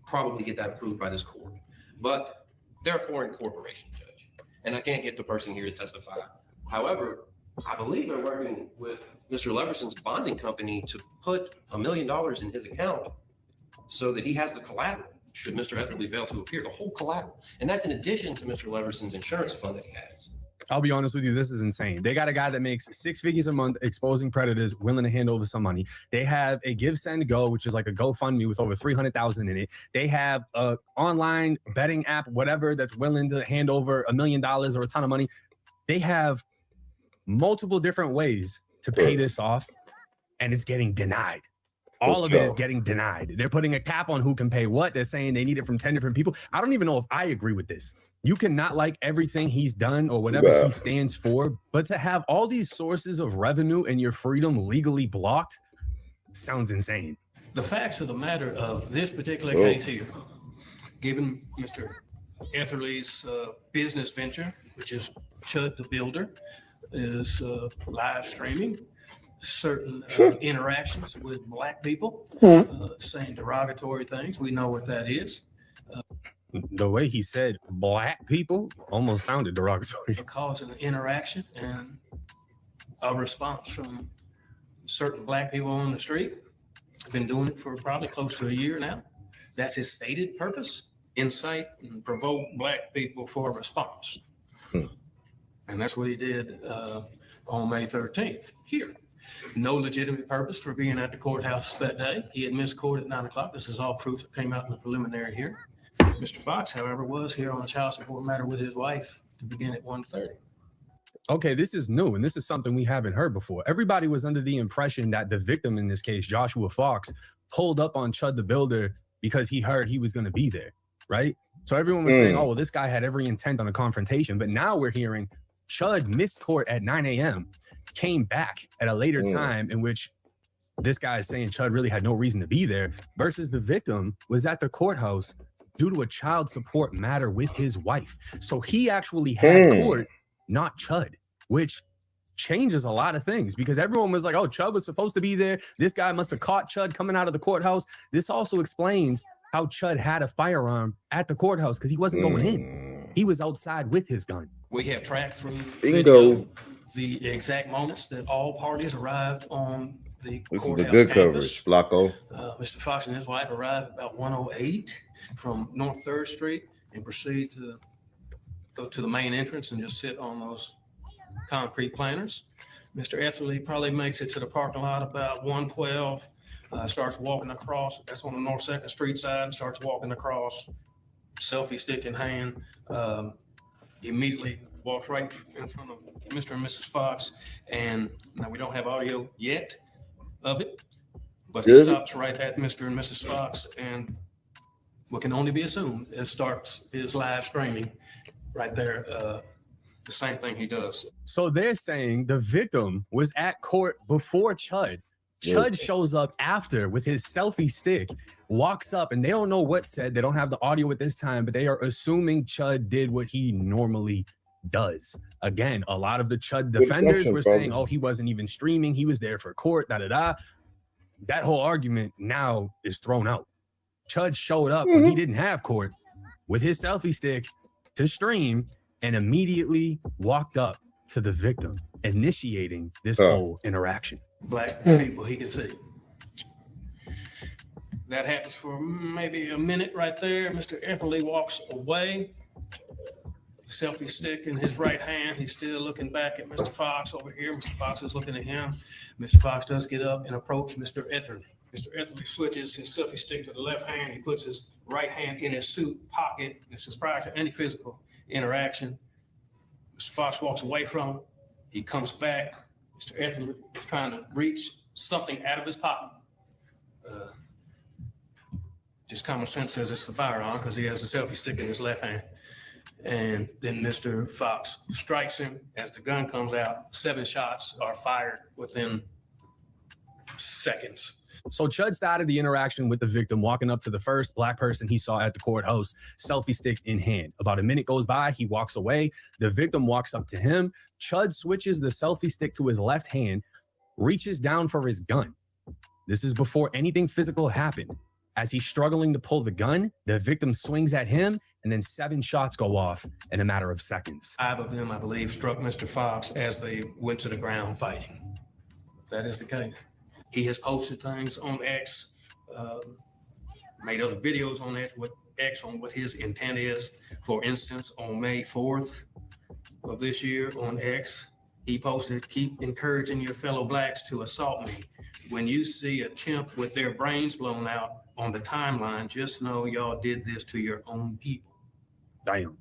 probably get that approved by this court, but they're a foreign corporation, Judge, and I can't get the person here to testify. However, I believe they're working with Mr. Leverson's bonding company to put $1 million in his account so that he has the collateral should Mr. Etherly fail to appear, the whole collateral. And that's in addition to Mr. Leverson's insurance fund that he has. I'll be honest with you, this is insane. They got a guy that makes 6 figures a month exposing predators, willing to hand over some money. They have a Give, Send, Go, which is like a GoFundMe with over 300,000 in it. They have a online betting app, whatever, that's willing to hand over $1 million or a ton of money. They have multiple different ways to pay this off, and it's getting denied. All of it is getting denied. They're putting a cap on who can pay what. They're saying they need it from 10 different people. I don't even know if I agree with this. You cannot like everything he's done or whatever he stands for, but to have all these sources of revenue and your freedom legally blocked sounds insane. The facts of the matter of this particular case here, given Mr. Etherly's business venture, which is Chud the Builder, is live streaming certain interactions with Black people, saying derogatory things. We know what that is. The way he said Black people almost sounded derogatory. Causing an interaction and a response from certain Black people on the street. I've been doing it for probably close to a year now. That's his stated purpose: incite and provoke Black people for a response. And that's what he did on May 13th here. no legitimate purpose for being at the courthouse that day. He had missed court at 9 o'clock. This is all proof that came out in the preliminary hearing. Mr. Fox, however, was here on a child support matter with his wife to begin at 1:30. Okay, this is new, and this is something we haven't heard before. Everybody was under the impression that the victim in this case, Joshua Fox, pulled up on Chud the Builder because he heard he was going to be there, right? So everyone was saying, oh, well, this guy had every intent on a confrontation. But now we're hearing Chud missed court at 9 a.m., came back at a later time in which this guy is saying Chud really had no reason to be there, versus the victim was at the courthouse due to a child support matter with his wife. So he actually had court, not Chud, which changes a lot of things because everyone was like, oh, Chud was supposed to be there. This guy must have caught Chud coming out of the courthouse. This also explains how Chud had a firearm at the courthouse because he wasn't going in. He was outside with his gun. We have tracked through video the exact moments that all parties arrived on the This is courthouse the good campus. coverage, Flacco. Mr. Fox and his wife arrived about 1:08 from North 3rd Street and proceed to go to the main entrance and just sit on those concrete planters. Mr. Etherly probably makes it to the parking lot about 1:12, starts walking across. That's on the North 2nd Street side, starts walking across, selfie stick in hand, immediately walks right in front of Mr. and Mrs. Fox. And now we don't have audio yet of it, but he stops right at Mr. and Mrs. Fox, and what can only be assumed, it starts his live streaming right there. The same thing he does. So they're saying the victim was at court before Chud. Chud shows up after with his selfie stick, walks up, and they don't know what said. They don't have the audio at this time, but they are assuming Chud did what he normally does. Again, a lot of the Chud defenders were saying, oh, he wasn't even streaming. He was there for court, da-da-da. That whole argument now is thrown out. Chud showed up when he didn't have court with his selfie stick to stream and immediately walked up to the victim, initiating this whole interaction. Black people, he can see. That happens for maybe a minute right there. Mr. Etherly walks away. Selfie stick in his right hand. He's still looking back at Mr. Fox over here. Mr. Fox is looking at him. Mr. Fox does get up and approach Mr. Etherly. Mr. Etherly switches his selfie stick to the left hand. He puts his right hand in his suit pocket. This is prior to any physical interaction. Mr. Fox walks away from him. He comes back. Mr. Etherly is trying to reach something out of his pocket. Just common sense says it's the firearm because he has the selfie stick in his left hand. And then Mr. Fox strikes him as the gun comes out. 7 shots are fired within seconds. So Chud started the interaction with the victim, walking up to the first black person he saw at the courthouse, selfie stick in hand. About a minute goes by, he walks away. The victim walks up to him. Chud switches the selfie stick to his left hand, reaches down for his gun. This is before anything physical happened. As he's struggling to pull the gun, the victim swings at him, and then 7 shots go off in a matter of seconds. 5 of them, I believe, struck Mr. Fox as they went to the ground fighting. That is the case. He has posted things on X, made other videos on X on what his intent is. For instance, on May 4th of this year on X, he posted, "Keep encouraging your fellow blacks to assault me. When you see a chimp with their brains blown out on the timeline, just know y'all did this to your own people." Damn.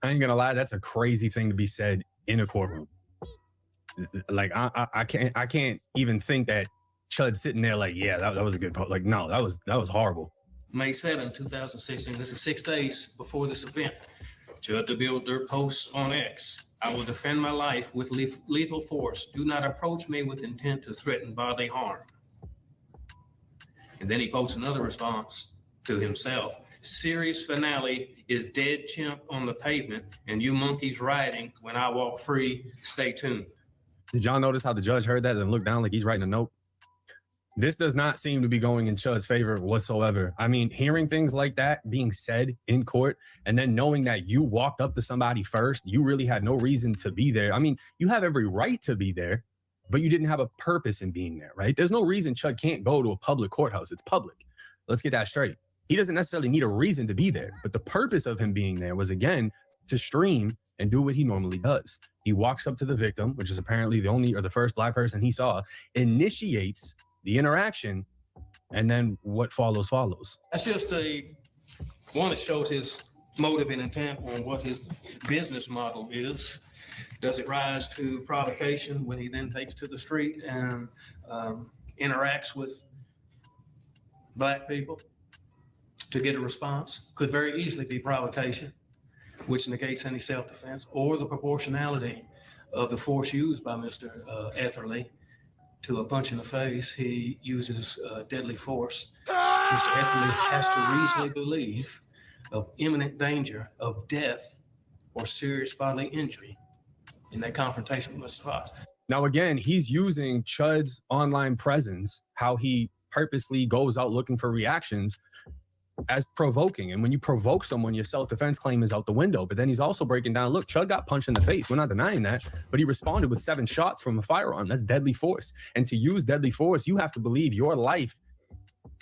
I ain't gonna lie, that's a crazy thing to be said in a courtroom. Like I can't even think that Chud sitting there like, yeah, that was a good post. Like, no, that was horrible. May 7, 2016, this is 6 days before this event. Chud the Builder posts on X, "I will defend my life with lethal force. Do not approach me with intent to threaten bodily harm." And then he posts another response to himself. "Series finale is dead chimp on the pavement and you monkeys riding when I walk free. Stay tuned." Did y'all notice how the judge heard that and looked down like he's writing a note? This does not seem to be going in Chud's favor whatsoever. I mean, hearing things like that being said in court and then knowing that you walked up to somebody first, you really had no reason to be there. I mean, you have every right to be there, but you didn't have a purpose in being there, right? There's no reason Chud can't go to a public courthouse. It's public. Let's get that straight. He doesn't necessarily need a reason to be there, but the purpose of him being there was, again, to stream and do what he normally does. He walks up to the victim, which is apparently the first black person he saw, initiates the interaction, and then what follows. That's just one that shows his motive and intent on what his business model is. Does it rise to provocation when he then takes to the street and interacts with black people to get a response? Could very easily be provocation, which negates any self-defense, or the proportionality of the force used by Mr. Etherly to a punch in the face. He uses deadly force. Mr. Etherly has to reasonably believe of imminent danger of death or serious bodily injury in that confrontation with Mr. Fox. Now, again, he's using Chud's online presence, how he purposely goes out looking for reactions, as provoking. And when you provoke someone, your self-defense claim is out the window. But then he's also breaking down, look, Chud got punched in the face. We're not denying that. But he responded with 7 shots from a firearm. That's deadly force. And to use deadly force, you have to believe your life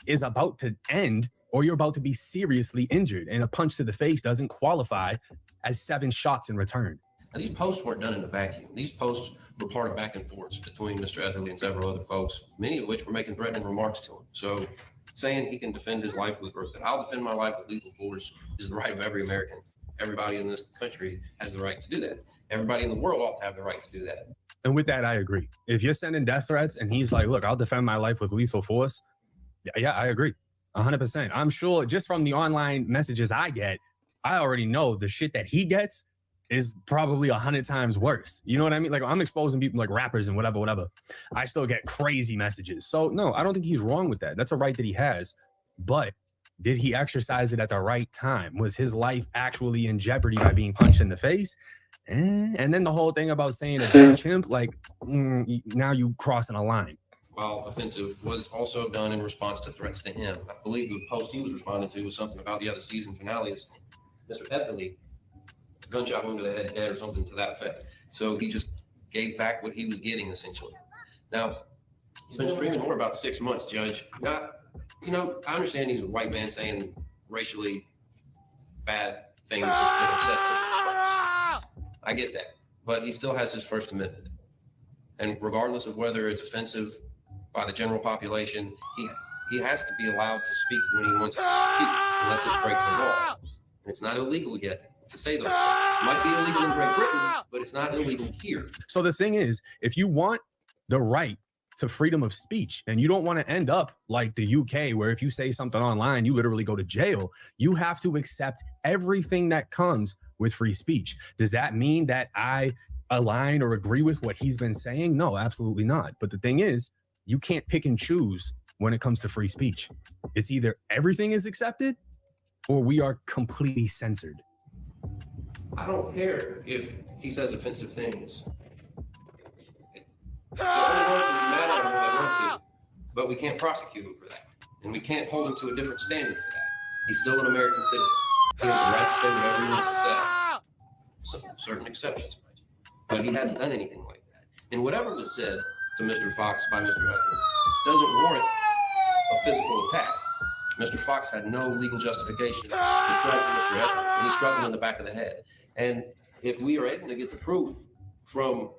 is about to end or you're about to be seriously injured. And a punch to the face doesn't qualify as 7 shots in return. Now, these posts weren't done in a vacuum. These posts were part of back and forths between Mr. Etherly and several other folks, many of which were making threatening remarks to him. So saying he can defend his life with, or that I'll defend my life with lethal force is the right of every American. Everybody in this country has the right to do that. Everybody in the world ought to have the right to do that. And with that, I agree. If you're sending death threats and he's like, look, I'll defend my life with lethal force. Yeah, I agree. 100%. I'm sure just from the online messages I get, I already know the shit that he gets is probably 100 times worse. You know what I mean? Like, I'm exposing people like rappers and whatever. I still get crazy messages. So no, I don't think he's wrong with that. That's a right that he has. But did he exercise it at the right time? Was his life actually in jeopardy by being punched in the face? And then the whole thing about saying a damn chimp, like, now you crossing a line. While offensive, was also done in response to threats to him. I believe the post he was responding to was something about the other season finales. Mr. Etherly, gunshot wound to the head or something to that effect. So he just gave back what he was getting, essentially. Now, he's been streaming for about 6 months, Judge. Now, I understand he's a white man saying racially bad things that upset folks. I get that. But he still has his First Amendment. And regardless of whether it's offensive by the general population, he has to be allowed to speak when he wants to speak, unless it breaks the law. And it's not illegal yet to say those things. It might be illegal in Great Britain, but it's not illegal here. So the thing is, if you want the right to freedom of speech and you don't want to end up like the UK, where if you say something online, you literally go to jail, you have to accept everything that comes with free speech. Does that mean that I align or agree with what he's been saying? No, absolutely not. But the thing is, you can't pick and choose when it comes to free speech. It's either everything is accepted or we are completely censored. I don't care if he says offensive things. Mad at him if they want to, but we can't prosecute him for that. And we can't hold him to a different standard for that. He's still an American citizen. He has the right to say whatever he wants to say. Some certain exceptions, but he hasn't done anything like that. And whatever was said to Mr. Fox by Mr. Etherly doesn't warrant a physical attack. Mr. Fox had no legal justification for striking Mr. Etherly, and he struck him in the back of the head. And if we are able to get the proof from,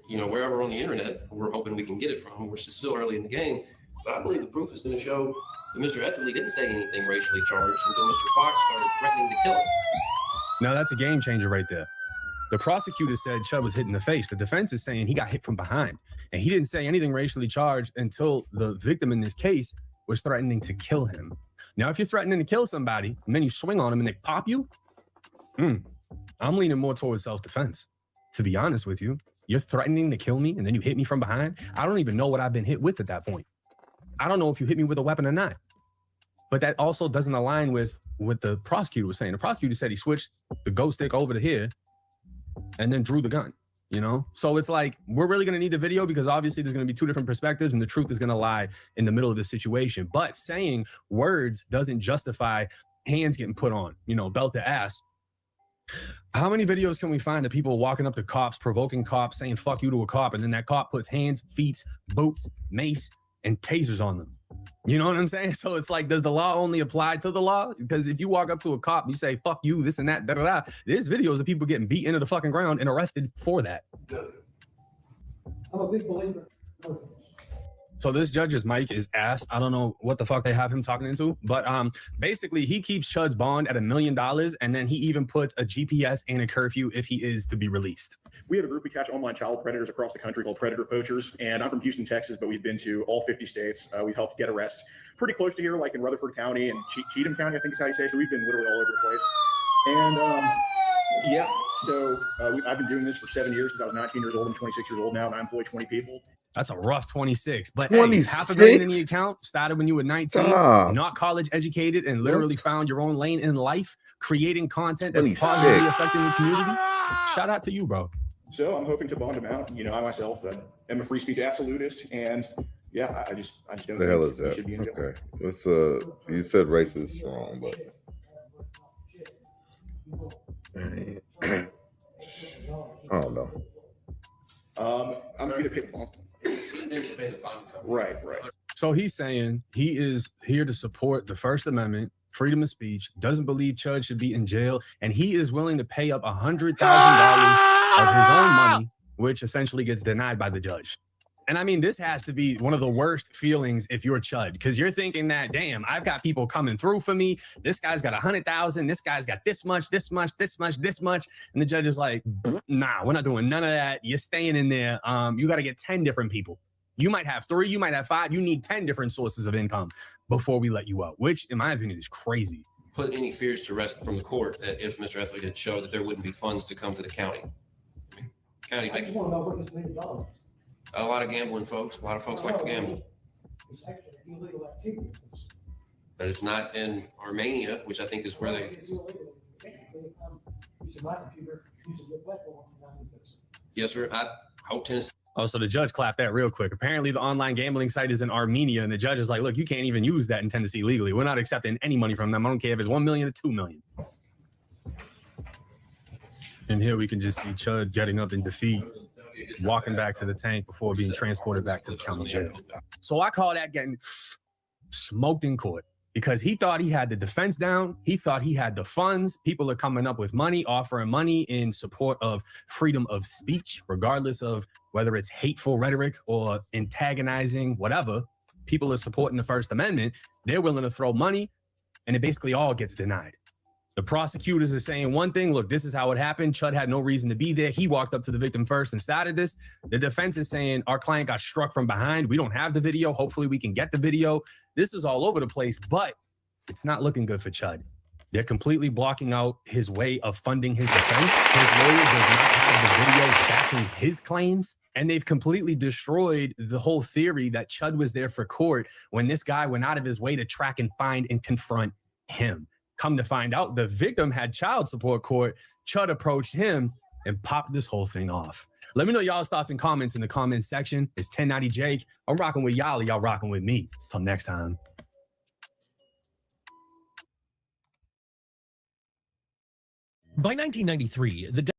wherever on the internet, we're hoping we can get it from, we're still early in the game, but I believe the proof is going to show that Mr. Etherly didn't say anything racially charged until Mr. Fox started threatening to kill him. Now that's a game changer right there. The prosecutor said Chud was hit in the face. The defense is saying he got hit from behind. And he didn't say anything racially charged until the victim in this case was threatening to kill him. Now, if you're threatening to kill somebody and then you swing on them and they pop you, I'm leaning more towards self-defense. To be honest with you, you're threatening to kill me and then you hit me from behind. I don't even know what I've been hit with at that point. I don't know if you hit me with a weapon or not. But that also doesn't align with what the prosecutor was saying. The prosecutor said he switched the go stick over to here and then drew the gun, So it's like, we're really going to need the video because obviously there's going to be 2 different perspectives and the truth is going to lie in the middle of the situation. But saying words doesn't justify hands getting put on, belt to ass. How many videos can we find of people walking up to cops, provoking cops, saying fuck you to a cop, and then that cop puts hands, feet, boots, mace, and tasers on them? You know what I'm saying? So it's like, does the law only apply to the law? Because if you walk up to a cop and you say, fuck you, this and that, da da da, there's videos of people getting beat into the fucking ground and arrested for that. I'm a big believer. So this judge's mic is ass. I don't know what the fuck they have him talking into, but basically he keeps Chud's bond at $1 million, and then he even puts a GPS and a curfew if he is to be released. We have a group we catch online child predators across the country called Predator Poachers, and I'm from Houston, Texas, but we've been to all 50 states. We've helped get arrests pretty close to here, like in Rutherford County and Cheatham County, I think is how you say. So we've been literally all over the place. And yeah, so I've been doing this for 7 years since I was 19 years old. I'm 26 years old now, and I employ 20 people. That's a rough 26. But 26? Hey, $500,000 in the account, started when you were 19, not college educated, and literally found your own lane in life, creating content that's positively affecting the community. Shout out to you, bro. So I'm hoping to bond him out. You know, I myself am a free speech absolutist, and yeah, I just don't. The hell is that? Okay, let's you said race is strong, but I don't know. I'm going to pick one. Right. So he's saying he is here to support the First Amendment, freedom of speech, doesn't believe Chud should be in jail, and he is willing to pay up $100,000 of his own money, which essentially gets denied by the judge. And I mean, this has to be one of the worst feelings if you're Chud, because you're thinking that, damn, I've got people coming through for me. This guy's got 100,000. This guy's got this much. And the judge is like, nah, we're not doing none of that. You're staying in there. You got to get 10 different people. You might have 3, you might have 5. You need 10 different sources of income before we let you out, which in my opinion is crazy. Put any fears to rest from the court that if Mr. Etherly did show that there wouldn't be funds to come to the county. I mean, county I just want to know what this $1 million. A lot of gambling folks. A lot of folks like to gamble. It's actually illegal activity. But it's not in Armenia, which I think is where they. It's illegal. Using my computer, using the platform. Yes, sir. I hope Tennessee. Oh, so the judge clapped that real quick. Apparently, the online gambling site is in Armenia, and the judge is like, look, you can't even use that in Tennessee legally. We're not accepting any money from them. I don't care if it's $1 million or $2 million. And here we can just see Chud getting up in defeat, walking back to the tank before being transported back to the county jail. So I call that getting smoked in court, because he thought he had the defense down. He thought he had the funds. People are coming up with money, offering money in support of freedom of speech, regardless of whether it's hateful rhetoric or antagonizing, whatever. People are supporting the First Amendment. They're willing to throw money, and it basically all gets denied. The prosecutors are saying one thing, look, this is how it happened. Chud had no reason to be there. He walked up to the victim first and started this. The defense is saying our client got struck from behind. We don't have the video. Hopefully we can get the video. This is all over the place, but it's not looking good for Chud. They're completely blocking out his way of funding his defense. His lawyer does not have the videos backing his claims. And they've completely destroyed the whole theory that Chud was there for court when this guy went out of his way to track and find and confront him. Come to find out, the victim had child support court. Chud approached him and popped this whole thing off. Let me know y'all's thoughts and comments in the comments section. It's 1090 Jake. I'm rocking with y'all. Y'all rocking with me. Till next time. By 1993, the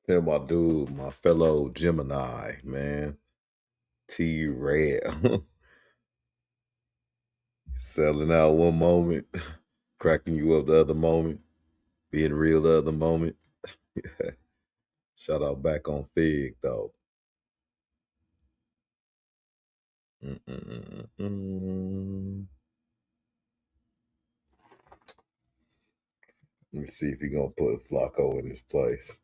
Him, my dude, my fellow Gemini, man. T-Red. Selling out one moment, cracking you up the other moment, being real the other moment. Shout out back on Fig, though. Let me see if he's going to put Flacco in his place.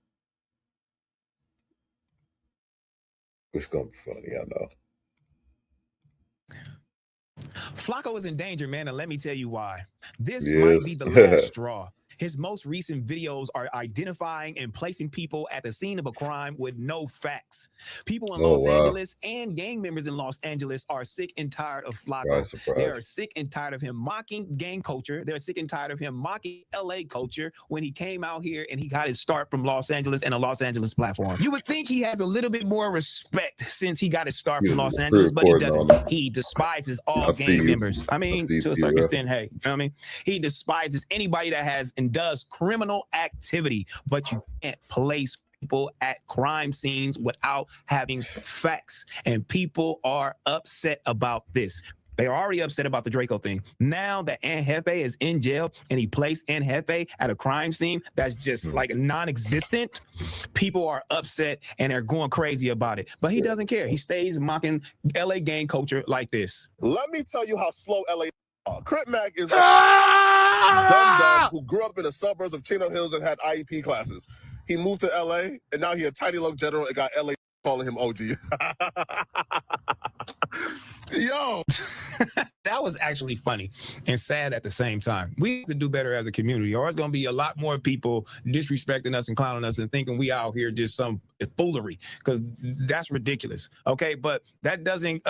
It's going to be funny, I know. Flacco is in danger, man, and let me tell you why. This might be the last straw. His most recent videos are identifying and placing people at the scene of a crime with no facts. People in Los Angeles and gang members in Los Angeles are sick and tired of Flacco. They are sick and tired of him mocking gang culture. They're sick and tired of him mocking LA culture when he came out here and he got his start from Los Angeles and a Los Angeles platform. You would think he has a little bit more respect since he got his start from Los Angeles, but he doesn't. He despises all gang members. I mean, to a certain extent, hey, you feel me? He despises anybody that has and does criminal activity, but you can't place people at crime scenes without having facts. And people are upset about this. They are already upset about the Draco thing. Now that Jefe is in jail and he placed Jefe at a crime scene that's just like non-existent, people are upset and they're going crazy about it. But he doesn't care. He stays mocking LA gang culture like this. Let me tell you how slow LA Crip Mac is a dumb who grew up in the suburbs of Chino Hills and had IEP classes. He moved to LA and now he a tiny little general and got LA calling him OG. Yo. That was actually funny and sad at the same time. We have to do better as a community, or it's going to be a lot more people disrespecting us and clowning us and thinking we out here just some foolery, because that's ridiculous. Okay, but that doesn't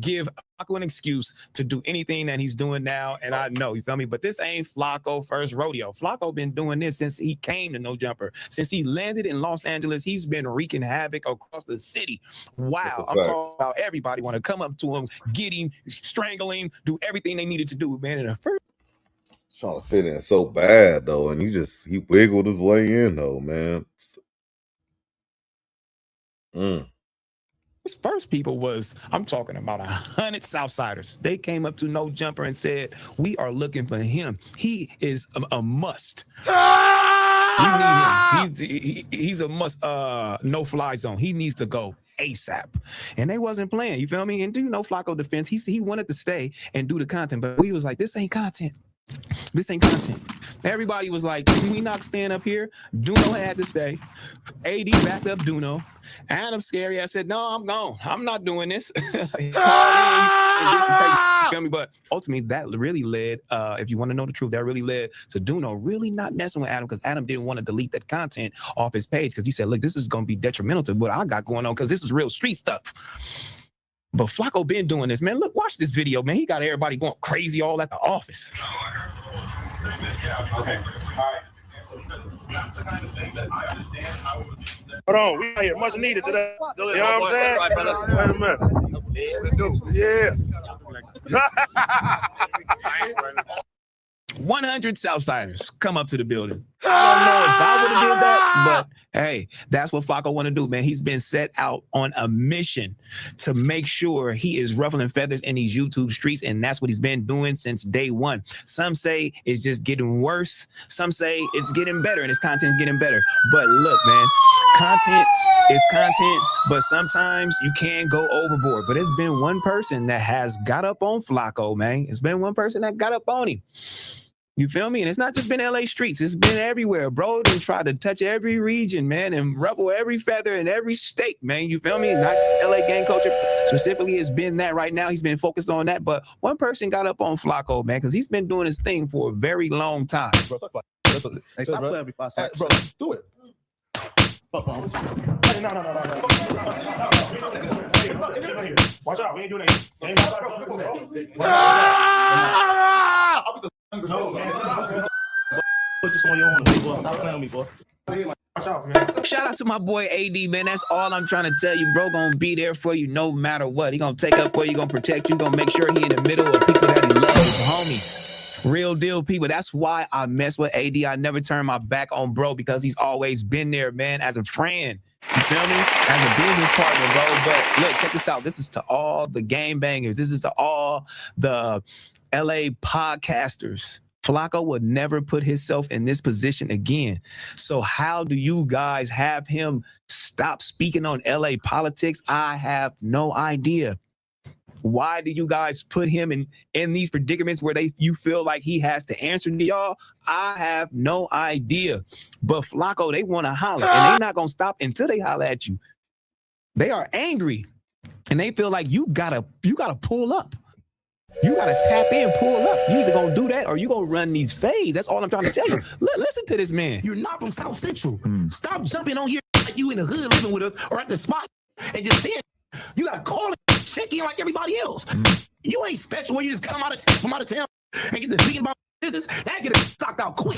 give Flacco an excuse to do anything that he's doing now. And I know, you feel me? But this ain't Flacco first rodeo. Flacco been doing this since he came to No Jumper. Since he landed in Los Angeles, he's been wreaking havoc across the city. Wow. I'm talking about everybody want to come up to him, get him, strangle him, do everything they needed to do, man. In the first trying to fit in so bad, though. And he wiggled his way in, though, man. His first people was, I'm talking about 100 Southsiders. They came up to No Jumper and said, we are looking for him. He is a must. We need him. He's a must, no-fly zone. He needs to go ASAP. And they wasn't playing, you feel me? And do you know Flacco defense? He wanted to stay and do the content, but he was like, this ain't content. This ain't content. Everybody was like, we not stand up here. Duno had to stay. AD backed up Duno. Adam Scary, I said, no, I'm gone. I'm not doing this. But ultimately, that really led, if you want to know the truth, that really led to Duno really not messing with Adam, because Adam didn't want to delete that content off his page, because he said, look, this is going to be detrimental to what I got going on, because this is real street stuff. But Flacco been doing this, man. Look, watch this video, man. He got everybody going crazy all at the office. Okay. All right. Hold on, we out here much needed today. You know what I'm saying? Wait a minute. Yeah. 100 Southsiders come up to the building. I don't know if I would have did that, but hey, that's what Flacco want to do, man. He's been set out on a mission to make sure he is ruffling feathers in these YouTube streets, and that's what he's been doing since day one. Some say it's just getting worse. Some say it's getting better, and his content's getting better. But look, man, content is content, but sometimes you can go overboard. But it's been one person that has got up on Flacco, man. It's been one person that got up on him. You feel me? And it's not just been LA streets. It's been everywhere, bro. They tried to touch every region, man, and ruffle every feather in every state, man. You feel me? Not LA gang culture specifically has been that right now. He's been focused on that. But one person got up on Flacco, man, because he's been doing his thing for a very long time. Bro, hey, stop playing before I say bro, do it. No. Watch out. We ain't doing anything. No, man. Put this on your own, boy. Stop playing with me, boy. Watch out, man. Shout out to my boy AD, man. That's all I'm trying to tell you, bro. Gonna be there for you no matter what. He gonna take up for you, gonna protect you, gonna make sure he in the middle of people that he loves, his homies. Real deal people. That's why I mess with AD. I never turn my back on bro because he's always been there, man, as a friend. You feel me? As a business partner, bro. But look, check this out. This is to all the game bangers. This is to all the LA podcasters. Flacco would never put himself in this position again. So how do you guys have him stop speaking on LA politics? I have no idea. Why do you guys put him in these predicaments where you feel like he has to answer to y'all? I have no idea. But Flacco, they want to holler, and they're not going to stop until they holler at you. They are angry, and they feel like you gotta pull up. You got to tap in, pull up. You either going to do that or you going to run these fades. That's all I'm trying to tell you. Listen to this man. You're not from South Central. Stop jumping on here like you in the hood living with us or at the spot and just saying you got to call it, check in like everybody else. You ain't special when you just come from out of town and get to speaking about business. That get it knocked out quick.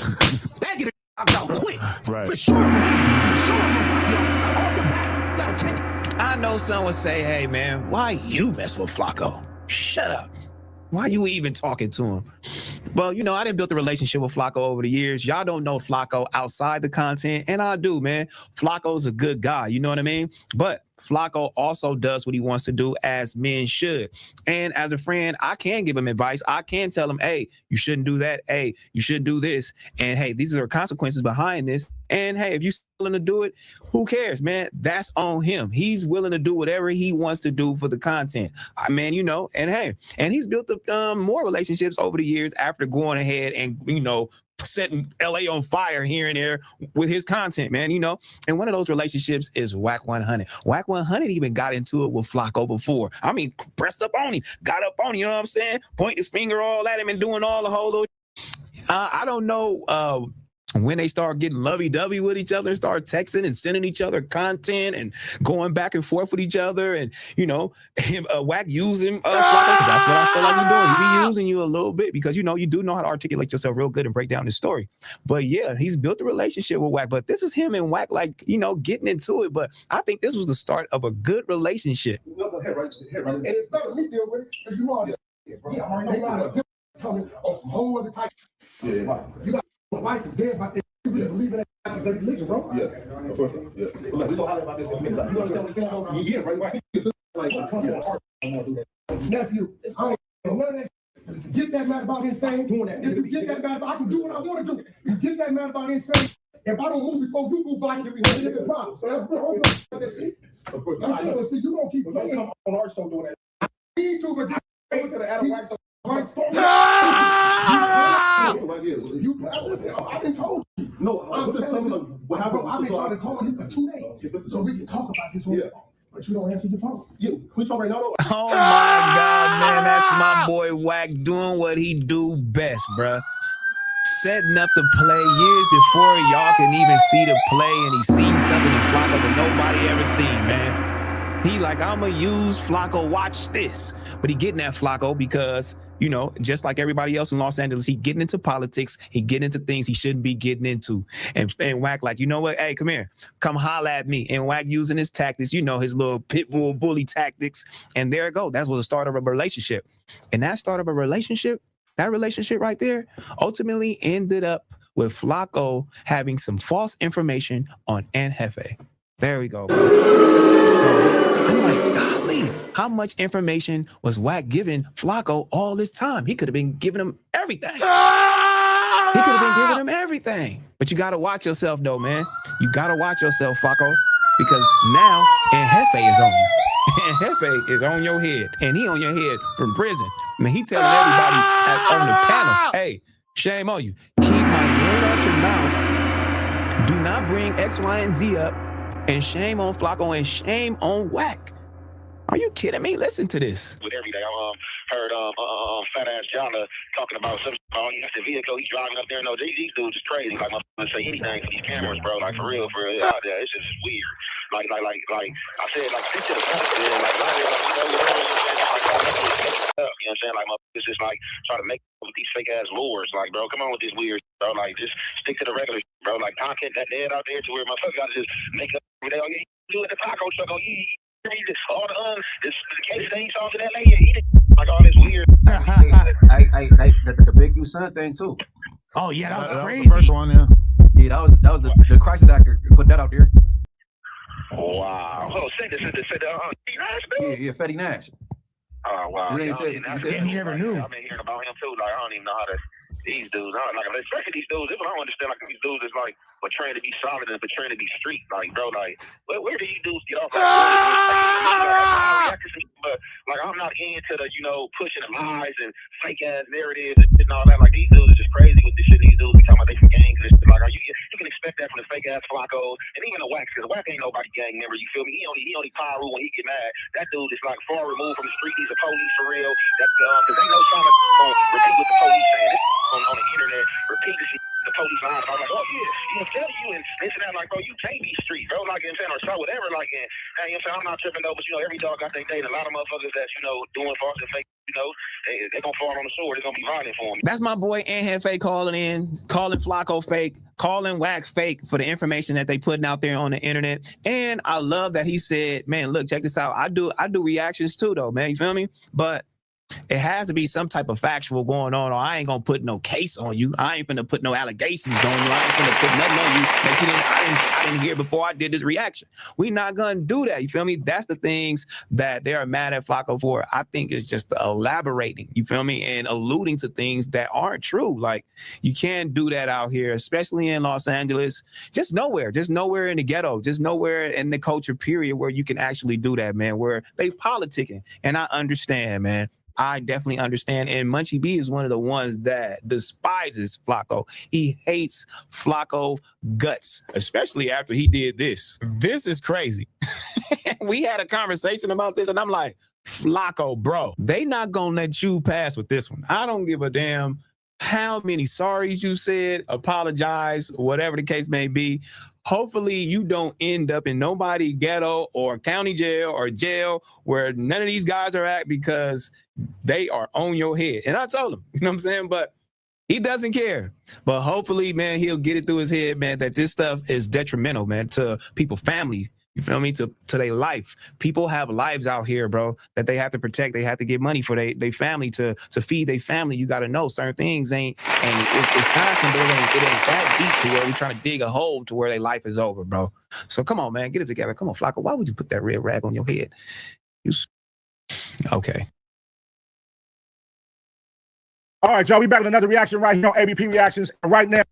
That get it knocked out quick. Right. For sure. For sure. I'm going to suck you off your back. You got to check it. I know someone say, hey, man, why you mess with Flacco? Shut up. Why you even talking to him? Well, you know, I done built a relationship with Flacco over the years. Y'all don't know Flacco outside the content, and I do, man. Flacco's a good guy, you know what I mean? But Flacco also does what he wants to do, as men should. And as a friend, I can give him advice. I can tell him, hey, you shouldn't do that. Hey, you should do this. And hey, these are consequences behind this. And hey, if you're willing to do it, who cares, man? That's on him. He's willing to do whatever he wants to do for the content. I mean, you know, and hey, and he's built up more relationships over the years after going ahead and, you know, setting LA on fire here and there with his content, man, you know. And one of those relationships is Whack 100. Whack 100 even got into it with Flacco before. I mean, pressed up on him, got up on him, you know what I'm saying? Point his finger all at him and doing all the whole little I don't know when they start getting lovey-dovey with each other and start texting and sending each other content and going back and forth with each other, and, you know, Whack using Flacco, because that's what I feel like he's doing. He be using you a little bit because, you know, you do know how to articulate yourself real good and break down the story. But yeah, he's built a relationship with Whack. But this is him and Whack, like, you know, getting into it. But I think this was the start of a good relationship. And it's better me deal with it because you know all this. Yeah, I'm already coming on some whole other type. Yeah, you got my wife is dead about this. You really believe in that because they religion, bro? Yeah, of course. Yeah. Look, we gonna holler about this in a minute. You understand what I'm saying? Yeah, right. Like, come on, I'm gonna do that. Nephew, I ain't none of that. If you get that mad about insane, doing that. If you get that mad about, I can do what I want to do. If you get that mad about insane, if I don't move before you move, I can be a different problem. So that's it. Of course. I'm saying, see, you gonna keep playing on our show doing that. I need to, but just go to the Adam Wax. Listen, I've been told you. No, I'm just telling you what happened. I've been trying to call you for 2 days so we can talk about this one. But you don't answer your phone. We talk right now, though. Oh my God, man, that's my boy Whack doing what he do best, bruh. Setting up the play years before y'all can even see the play, and he seen something in Flacco that nobody ever seen, man. He like, I'ma use Flacco, watch this. But he getting at Flacco because, you know, just like everybody else in Los Angeles, he getting into politics, he getting into things he shouldn't be getting into. And Whack like, you know what? Hey, come here. Come holla at me. And Whack using his tactics, you know, his little pit bull bully tactics. And there it goes. That was the start of a relationship. And that start of a relationship, that relationship right there, ultimately ended up with Flacco having some false information on Jefe. There we go, bro. So I'm like, golly, how much information was Whack giving Flacco all this time? He could have been giving him everything. He could have been giving him everything. But you got to watch yourself, though, man. You got to watch yourself, Flacco, because now Jefe is on you. And Jefe is on your head, and he on your head from prison. I mean, he telling everybody on the panel, hey, shame on you. Keep my word out your mouth. Do not bring X, Y, and Z up. And shame on Flacco and shame on Whack. Are you kidding me? Listen to this. With every day, I heard fat ass Jana talking about some the vehicle he's driving up there. No, these dudes is crazy. Like, motherfuckers say anything for these cameras, bro. Like, for real. Out there, it's just weird. Like I said, like, stick to the point, man. Like, you know what I'm saying? Like, it's just like try to make with these fake ass lures. Like, bro, come on with this weird, bro. Like, just stick to the regular, bro. Like, content that dead out there to where motherfuckers gotta just make up every day. Oh, yeah, do it at the taco truck. Oh, yeah. All the cases they ain't solved to that lady. Like all this weird. The Big U son thing too. Oh yeah, that was crazy. The first one, yeah. Yeah, that was the crisis actor put that out there. Wow. Oh, say this. Yeah, Fetty Nash. Oh wow. He said, he never knew. I've been hearing about him too. Like I don't even know how to. These dudes, like especially these dudes. This is what I don't understand. Like these dudes is like portraying to be solid and portraying to be street. Like bro, like where do you dudes get off? But like I'm not into the pushing the lies and fake ass narratives and all that. Like these dudes are just crazy with this shit. These dudes be talking about they from gangs and shit. Like you can expect that from the fake ass Flacco and even the Wax, because Wax ain't nobody gang member. You feel me? He only pyro when he get mad. That dude is like far removed from the street. He's a police for real. That because ain't no time to repeat what the police saying. On the internet, repeat the police line. I'm like, oh yeah, tell you and this and that. Like, bro, you can't be street, bro. Like, you know what I'm saying, or so whatever. Like, and hey, you know what I'm saying, I'm not tripping though, but every dog got their day. And a lot of motherfuckers that doing false and fake, they gonna fall on the sword. It's gonna be violent for them. That's my boy Anhefe calling in, calling Flacco fake, calling Wax fake for the information that they putting out there on the internet. And I love that he said, man, look, check this out. I do reactions too, though, man. You feel me? But it has to be some type of factual going on, or I ain't gonna put no case on you. I ain't gonna put no allegations on you. I ain't gonna put nothing on you that I didn't hear before I did this reaction. We not gonna do that. You feel me? That's the things that they are mad at Flacco for. I think it's just elaborating, you feel me, and alluding to things that aren't true. Like you can't do that out here, especially in Los Angeles. Just nowhere in the ghetto, just nowhere in the culture period where you can actually do that, man. Where they politicking, and I understand, man. I definitely understand. And Munchie B is one of the ones that despises Flacco. He hates Flacco guts, especially after he did this. This is crazy. We had a conversation about this, and I'm like, Flacco, bro, they not gonna let you pass with this one. I don't give a damn how many sorries you said, apologize, whatever the case may be. Hopefully you don't end up in nobody ghetto or county jail or jail where none of these guys are at, because they are on your head. And I told him, you know what I'm saying? But he doesn't care. But hopefully, man, he'll get it through his head, man, that this stuff is detrimental, man, to people's family. You feel me? To their life. People have lives out here, bro, that they have to protect. They have to get money for their family to feed their family. You got to know certain things ain't, and it's constant, but it ain't that deep to where we're trying to dig a hole to where their life is over, bro. So come on, man, get it together. Come on, Flacco. Why would you put that red rag on your head? Okay. All right, y'all. We back with another reaction right here on ABP Reactions right now.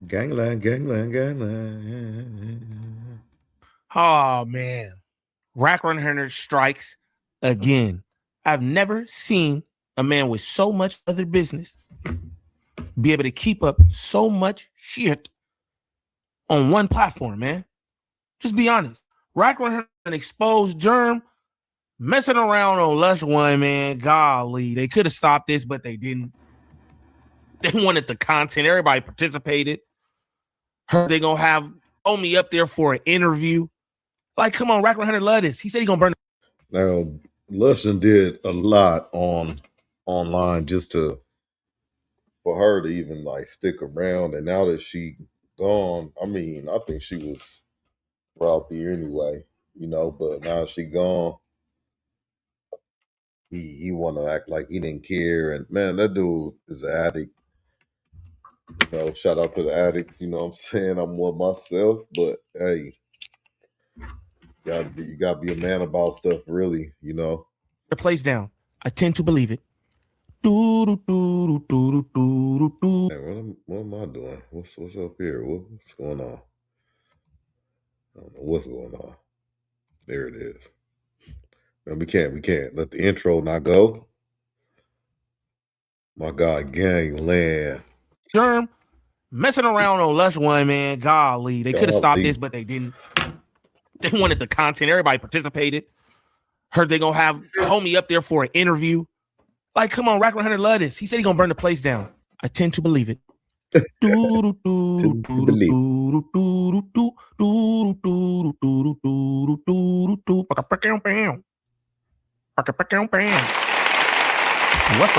Gangland, gangland, gangland. Oh man. Rack Run Hunter strikes again. I've never seen a man with so much other business be able to keep up so much shit on one platform, man. Just be honest. Rack Run Hunter exposed Germ messing around on Lush One, man. Golly, they could have stopped this, but they didn't. They wanted the content. Everybody participated. Heard they gonna have Omi up there for an interview. Like, come on, Rack Run Hunter love this. He said he gonna burn. Now, Lushin did a lot online just for her to even like stick around. And now that she gone, I mean, I think she was out there anyway, but now she gone. He want to act like he didn't care. And man, that dude is an addict. Shout out to the addicts. You know what I'm saying? I'm one myself, but hey, you gotta be a man about stuff, really, The place down. I tend to believe it. Man, what am I doing? What's up here? What's going on? I don't know what's going on. There it is. Man, we can't let the intro not go. My God, gangland. Germ messing around on Lush One, man. Golly, they could have stopped this, but they didn't. They wanted the content. Everybody participated. Heard they gonna have Homie up there for an interview. Like, come on, Rack Run Hunter love this. He said he gonna burn the place down. I tend to believe it. What's the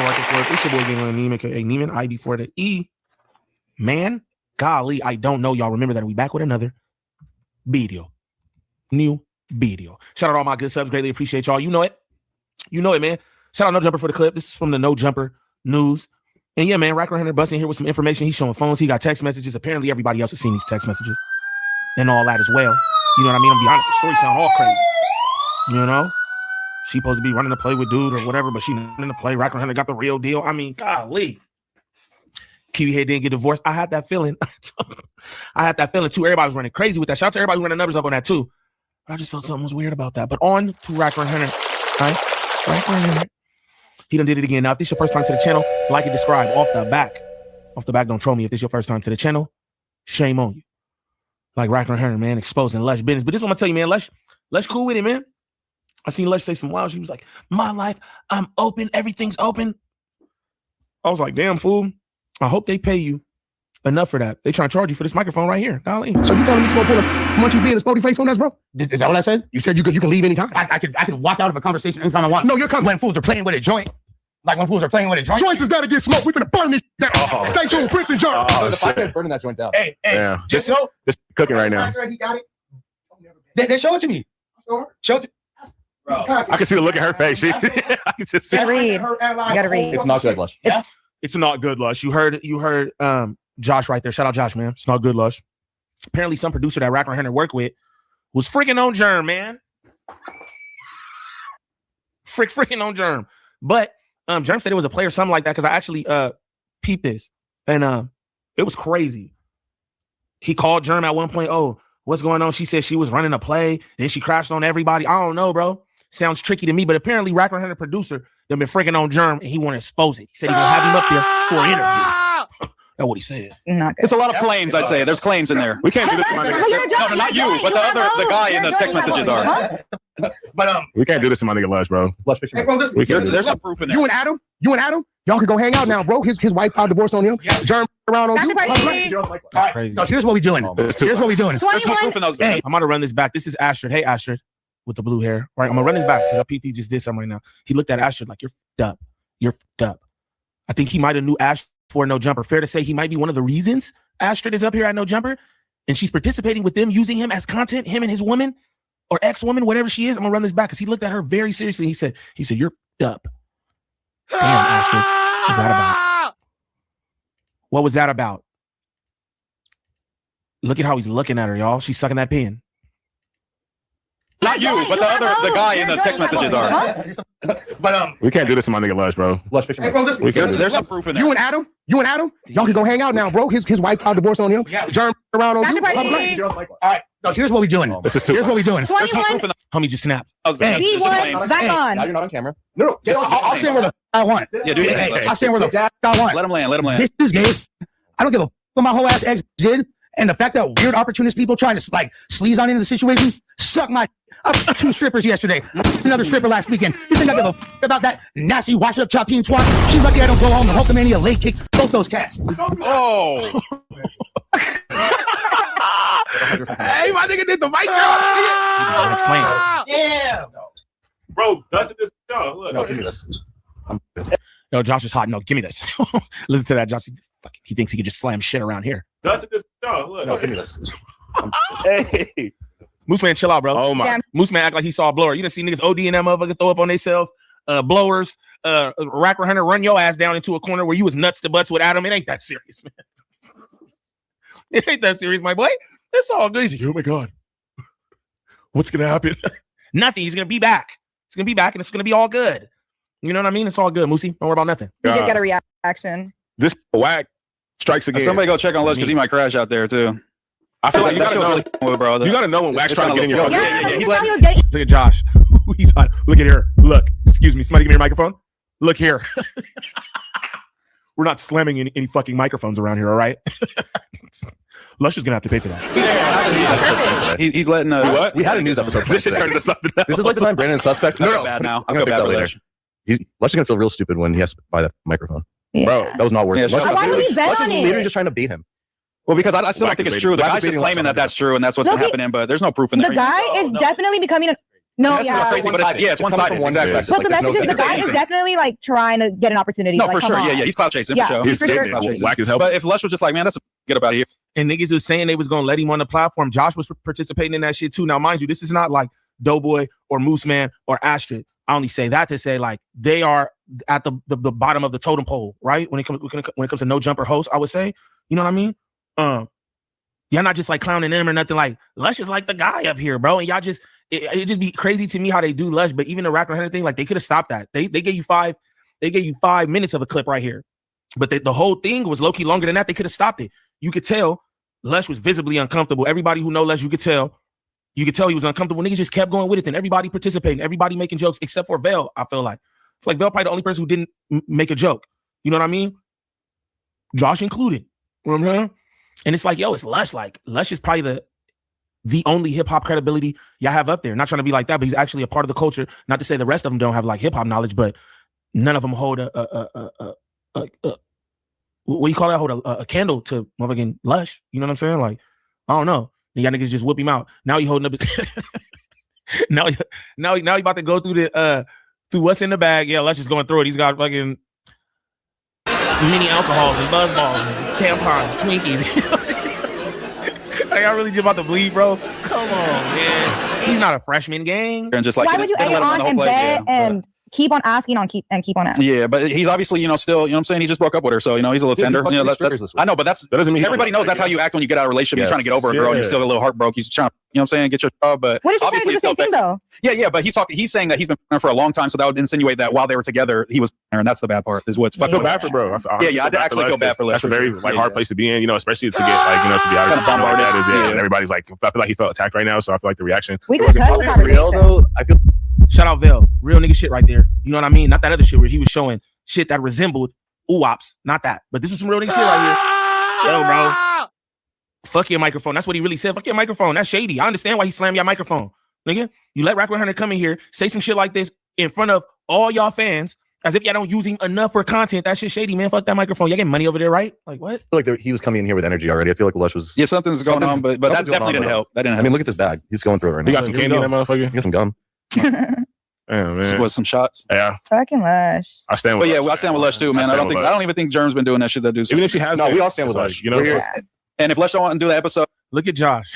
record for it? It's your boy Galen Neiman, aka Neiman, ID for the E. Man, golly, I don't know. Y'all remember that we back with another video. New video. Shout out to all my good subs. Greatly appreciate y'all. You know it. You know it, man. Shout out No Jumper for the clip. This is from the No Jumper News. And yeah, man, Rack Run Hunter busting here with some information. He's showing phones. He got text messages. Apparently, everybody else has seen these text messages and all that as well. You know what I mean? I'm gonna be honest. The story sound all crazy. You know? She supposed to be running the play with dude or whatever, but she running the play. Rack Run Hunter got the real deal. I mean, golly. Kiwi Head didn't get divorced. I had that feeling. I had that feeling too. Everybody was running crazy with that. Shout out to everybody who ran the numbers up on that too. But I just felt something was weird about that. But on to Rack Run Hunter. Right? Rack Run Hunter. He done did it again. Now, if this is your first time to the channel, like and subscribe off the back. Off the back, don't troll me. If this is your first time to the channel, shame on you. Like Rack Run Hunter, man, exposing Lush business. But this is what I'm gonna tell you, man. Lush cool with it, man. I seen Lush say some wild. She was like, my life, I'm open. Everything's open. I was like, damn, fool. I hope they pay you enough for that. They trying to charge you for this microphone right here. Golly. So you telling me you gonna pull a Munchie B and a Spody face on us, bro? Is that what I said? You said you can leave anytime? I could walk out of a conversation anytime I want. No, you're coming. When fools are playing with a joint. Like when fools are playing with a joint. Joints is gotta get smoked. We finna burn this down. Oh. Stay tuned, Prince and John. Oh, the podcast burning that joint down. Hey, yeah. Just know. It's cooking right now. He got it. They show it to me. Show it to Bro. I can see the look at her face. I can just see. You gotta read. It's not good, Lush. Yeah. It's not good, Lush. You heard Josh right there. Shout out Josh, man. It's not good, Lush. Apparently some producer that Rack Run Hunter worked with was freaking on Germ, man. Freaking on Germ. But Germ said it was a play or something like that because I actually peeped this. And it was crazy. He called Germ at one point. Oh, what's going on? She said she was running a play. Then she crashed on everybody. I don't know, bro. Sounds tricky to me. But apparently Rack Run Hunter producer that been freaking on Germ and he want to expose it. He said he gonna have him up there for an interview. That's what he said. It's a lot of claims, I'd say. There's claims in there. We can't do this to my nigga. No, not you, but the guy in the text messages are. But we can't do this to my nigga Lush, bro. Lush, hey, bro, listen, there's some proof in there. You and Adam, y'all can go hang out now, bro. His wife filed divorce on him. Germ around on you. All right, crazy. so here's what we're doing. Here's what we're doing. There's some proof in those. Hey, I'm gonna run this back. This is Astrid. Hey, Astrid, with the blue hair. All right, I'm gonna run this back because our PT just did something right now. He looked at Astrid like, you're f***ed up. You're f***ed up. I think he might have knew Astrid for No Jumper. Fair to say he might be one of the reasons Astrid is up here at No Jumper, and she's participating with them, using him as content, him and his woman or ex-woman, whatever she is. I'm gonna run this back because he looked at her very seriously. He said, you're f***ed up. Damn, Astrid. What was that about? What was that about? Look at how he's looking at her, y'all. She's sucking that pen. Not you, but the guy in the text messages are. But we can't do this to my nigga Lush, bro. Lush, picture. Hey, bro, listen. There's some proof in there. You and Adam, y'all can go hang out now, bro. His wife filed divorce on him. Germ around on you. All right, no, here's what we're doing. This is too. Here's what we're doing. 21. Homie just snapped. D1, back on. Now you're not on camera. No. I'll say where the I want. Yeah, do it. I'll say where the I want. Let him land. This is gay. I don't give a what my whole ass ex did. And the fact that weird opportunist people trying to like sleaze on into the situation, suck my. I fucked 2 strippers yesterday. Another stripper last weekend. You think I give a f about that nasty wash up chop twat? She's lucky I don't go home and Hulkamania leg kick both those cats. Oh. Hey, my nigga did the mic drop. Slam. Yeah. Bro, doesn't this go? Look. No, give me this. No, Josh is hot. No, give me this. Listen to that, Josh. He thinks he could just slam shit around here. Doesn't this go? Look. No, give me this. Hey. Moose Man, chill out, bro. Oh my. Yeah. Moose Man act like he saw a blower. You done see niggas OD and that motherfucker throw up on themselves. Blowers. Racker Hunter run your ass down into a corner where you was nuts to butts with Adam. It ain't that serious, man. It ain't that serious, my boy. It's all good. He's like, oh my God. What's gonna happen? Nothing. He's gonna be back. He's gonna be back and it's gonna be all good. You know what I mean? It's all good, Moosey. Don't worry about nothing. You did get a reaction. This whack strikes again. Somebody go check on Lush because he might crash out there too. I feel like you gotta know, really bro. you gotta know when Wax trying to get in your phone. Yeah, He's like, like, Look at Josh. He's hot. Look at here. Look. Excuse me. Somebody give me your microphone. Look here. We're not slamming any fucking microphones around here, all right? Lush is gonna have to pay for that. He's letting what? We had a news episode. This shit turns into something else. This is like the time Brandon's suspect. No, bad now. I'm gonna fix that later. Lush is gonna feel real stupid when he has to buy that microphone. Bro, that was not worth it. Why would he bet Lush on is it? literally just trying to bait him. Well, because I still don't think it's true. The guy's just claiming that that's true and that's what's been happening, but there's no proof in there. The guy is definitely becoming a no. That's Yeah, not crazy, but it's one-sided. Exactly. but the message is the guy is definitely like trying to get an opportunity. No, like, for come sure. on. Yeah, he's clout chasing Yeah, for sure. he's for sure. Clout chasing. Whack his help. But if Lush was just like, man, that's get up out of here. And niggas was saying they was gonna let him on the platform. Josh was participating in that shit too. Now, mind you, this is not like Doughboy or Moose Man or Astrid. I only say that to say like they are at the bottom of the totem pole, right? When it comes to no jumper host, I would say, you know what I mean? Y'all not just like clowning them or nothing. Like Lush is like the guy up here, bro. And y'all just it just be crazy to me how they do Lush. But even the Racker Hunter thing, like they could have stopped that. They gave you 5 minutes of a clip right here, but the whole thing was low key longer than that. They could have stopped it. You could tell Lush was visibly uncomfortable. Everybody who know Lush, you could tell he was uncomfortable. Niggas just kept going with it, and everybody participating, everybody making jokes except for Vel. I feel like Vel probably the only person who didn't make a joke. You know what I mean? Josh included. You know what I'm saying? And it's like, yo, it's Lush. Like Lush is probably the only hip hop credibility y'all have up there. Not trying to be like that, but he's actually a part of the culture. Not to say the rest of them don't have like hip hop knowledge, but none of them hold what do you call that? Hold a candle to motherfucking Lush. You know what I'm saying? Like, I don't know. Y'all niggas just whip him out. Now he holding up his now he about to go through through what's in the bag. Yeah, Lush is going through it. He's got fucking mini alcohols and buzz balls, and tampons, Twinkies. Like, I really just about to bleed, bro. Come on, man. He's not a freshman, gang. And just like, why would you egg it on and bet and keep on asking keep on asking? Yeah, but he's obviously, still, you know what I'm saying? He just broke up with her, so, he's a little tender. I know, but that doesn't mean everybody knows that's how you act when you get out of a relationship. You're trying to get over a girl and you're still a little heartbroken. He's trying, you know what I'm saying, get your job, but what is she obviously trying to do the same thing, though? Yeah, but he's saying that he's been for a long time, so that would insinuate that while they were together, he was there, and that's the bad part, is what's I feel bad for bro. I actually feel bad for Lush. That's a very hard place to be in, especially to get to be out of bombarded. And everybody's like, I feel like he felt attacked right now, so I feel like the reaction. We could have the real though. I feel. Shout out Vel, real nigga shit right there. You know what I mean? Not that other shit where he was showing shit that resembled oops, not that. But this was some real nigga shit right here. Yo, bro. Fuck your microphone. That's what he really said. Fuck your microphone. That's shady. I understand why he slammed your microphone. Nigga, you let Racker Hunter come in here, say some shit like this in front of all y'all fans, as if y'all don't use him enough for content. That shit shady, man. Fuck that microphone. Y'all getting money over there, right? Like, what? I feel like he was coming in here with energy already. I feel like Lush was... Yeah, something's going on, but that definitely didn't help. That didn't help. I mean, look at this bag. He's going through it right now. He got some candy in that motherfucker? He got some gum. Damn, man. Was some shots. Yeah. Fucking Lush. I stand with Lush. I stand with Lush too, man. I don't even think Germ's been doing that shit that dude. Even if she has, no, we all stand with Lush. And if Lush don't want to do that episode, look at Josh.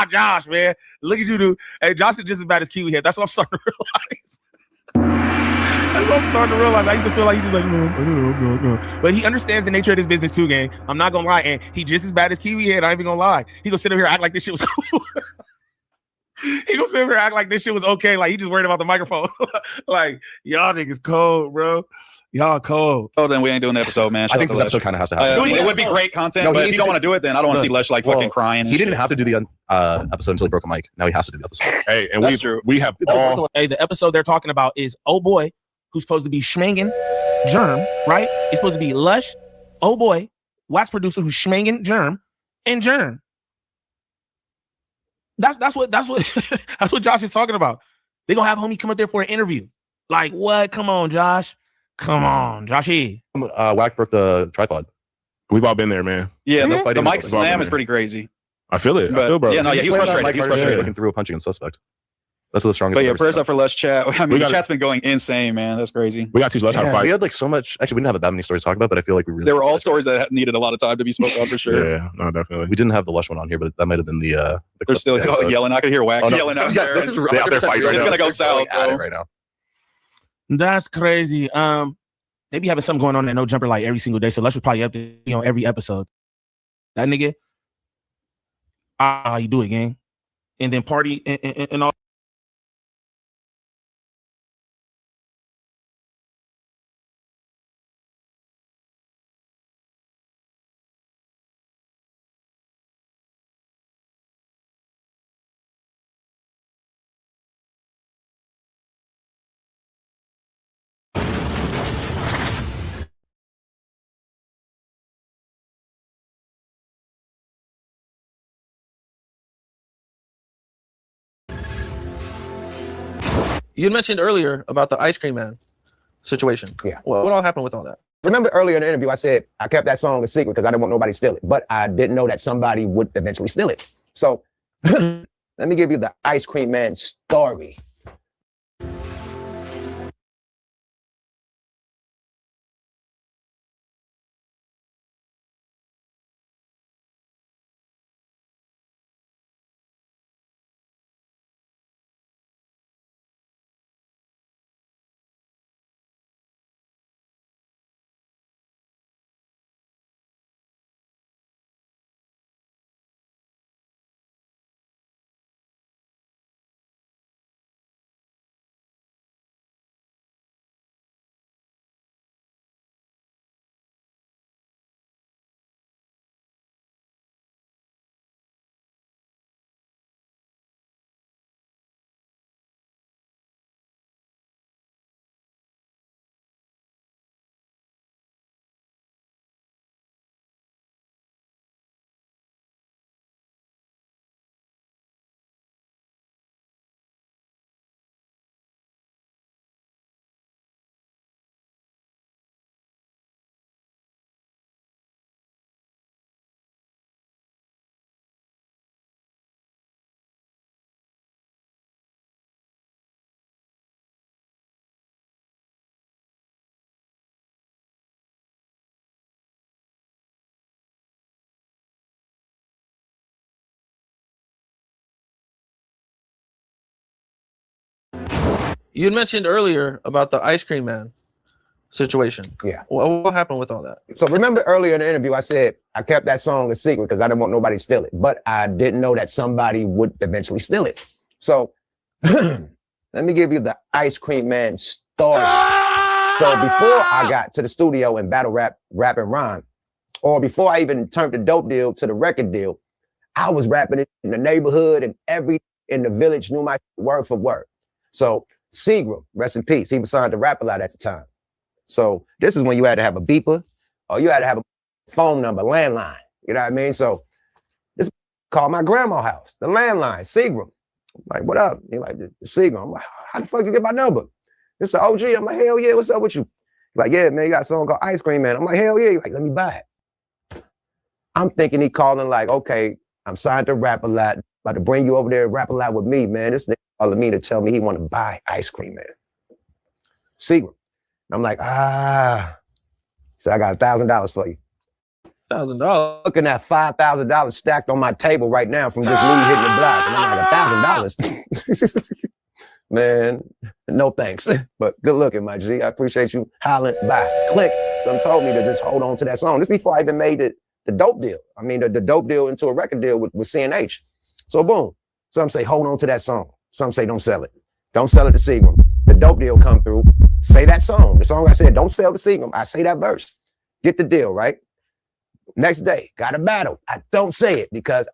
Josh, man. Look at you, dude. Hey, Josh is just as bad as Kiwi head. That's what I'm starting to realize. That's what I'm starting to realize. I used to feel like he just like, no, I don't know. But he understands the nature of this business too, gang. I'm not gonna lie. And he just as bad as Kiwi head. I ain't even gonna lie. He gonna sit over here and act like this shit was cool. He gonna sit here and act like this shit was okay. Like he just worried about the microphone. Like y'all niggas cold, bro. Y'all cold. Oh, then we ain't doing the episode, man. I think this episode kind of has to happen. It would be great content, but if you don't want to do it, then I don't want to see Lesh like fucking crying. He didn't have to do the episode until he broke a mic. Now he has to do the episode. Hey, and we have all. Hey, the episode they're talking about is oh boy, who's supposed to be schmangin' Germ, right? It's supposed to be Lush, oh boy, wax producer who's schmangin' Germ, and Germ. That's what that's what Josh is talking about. They gonna have homie come up there for an interview. Like what? Come on, Josh. Come on, Joshy. Wack broke the tripod. We've all been there, man. Yeah, the mic slam is pretty crazy. I feel it. But, I feel, bro. Yeah, no, yeah, He's frustrated. He's frustrated looking through a punching and suspect. That's the strongest. But yeah, prayers up for Lush chat. I mean, the chat's been going insane, man. That's crazy. We got to teach Lush how to fight. We had like so much. Actually, we didn't have that many stories to talk about, but I feel like we really. There were all stories that needed a lot of time to be spoken on for sure. Yeah, no, definitely. We didn't have the Lush one on here, but that might have been the They're still yelling. I can hear Wax yelling out there. This is out there fighting right it's now. gonna go south right now. That's crazy. They be having something going on at No Jumper like every single day. So Lush was probably up to every episode. That nigga, how you do it, gang? And then party and all. You had mentioned earlier about the ice cream man situation. Yeah. Well, what all happened with all that? Remember earlier in the interview, I said I kept that song a secret because I didn't want nobody to steal it, but I didn't know that somebody would eventually steal it. So let me give you the ice cream man story. You had mentioned earlier about the ice cream man situation. Yeah. Well, what happened with all that? So remember earlier in the interview, I said I kept that song a secret because I didn't want nobody to steal it, but I didn't know that somebody would eventually steal it. So let me give you the ice cream man story. So before I got to the studio and battle rap and rhyme, or before I even turned the dope deal to the record deal, I was rapping in the neighborhood and every in the village knew my word for word. So Seagram, rest in peace. He was signed to Rap-A-Lot at the time. So this is when you had to have a beeper or you had to have a phone number, landline. You know what I mean? So this called my grandma's house, the landline, Seagram. I'm like, what up? He like, Seagram. I'm like, how the fuck you get my number? It's the OG. I'm like, hell yeah, what's up with you? He's like, yeah, man, you got a song called Ice Cream Man. I'm like, hell yeah. He's like, let me buy it. I'm thinking he calling like, okay, I'm signed to Rap-A-Lot, about to bring you over there to Rap-A-Lot with me, man. This nigga calling me to tell me he want to buy Ice Cream Man. Seagram. I'm like, so I got $1,000 for you. $1,000. Looking at $5,000 stacked on my table right now from just me hitting the block. And I'm like, $1,000? Man, no thanks. But good looking, my G. I appreciate you hollering. Bye. Click. Some told me to just hold on to that song. This before I even made the dope deal. I mean, the dope deal into a record deal with CNH. So boom. Some say hold on to that song. Some say don't sell it. Don't sell it to Seagram. The dope deal come through. Say that song. The song I said, don't sell to Seagram. I say that verse. Get the deal, right? Next day, got a battle. I don't say it because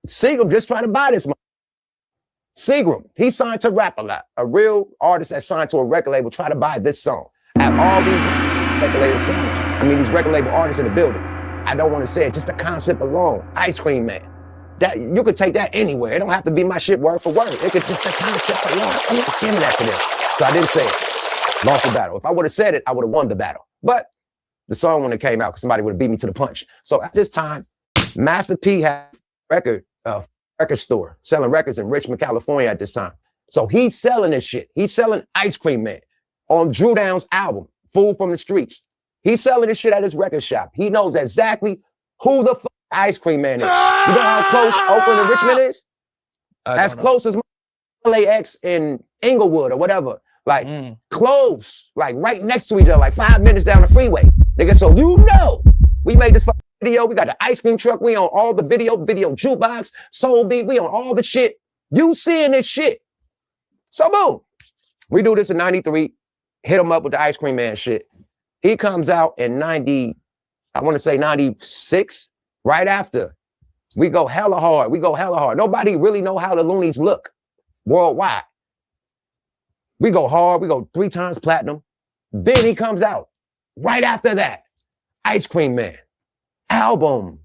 Seagram just trying to buy this money. Seagram, he signed to Rap a Lot, a real artist that signed to a record label, try to buy this song. I have all these record label songs. I mean, these record label artists in the building. I don't want to say it, just the concept alone. Ice Cream Man. That you could take that anywhere. It don't have to be my shit word for word. It could just the concept alone. I mean, give me that to them. So I didn't say it. Lost the battle. If I would have said it, I would have won the battle. But the song when it came out, because somebody would have beat me to the punch. So at this time, Master P had record store selling records in Richmond, California at this time. So he's selling this shit. He's selling Ice Cream Man on Drew Down's album, Fool from the Streets. He's selling this shit at his record shop. He knows exactly who the fuck Ice Cream Man is. You know how close Oakland and Richmond is? As close as LAX in Inglewood or whatever. Like close, like right next to each other, like 5 minutes down the freeway. Nigga, so you know, we made this fucking video. We got the ice cream truck. We on all the video jukebox, soul beat. We on all the shit. You seeing this shit. So boom, we do this in 93, hit him up with the Ice Cream Man shit. He comes out in 90, I want to say 96, right after. We go hella hard. Nobody really know how the Loonies look worldwide. We go hard. We go 3 times platinum. Then he comes out right after that. Ice Cream Man album.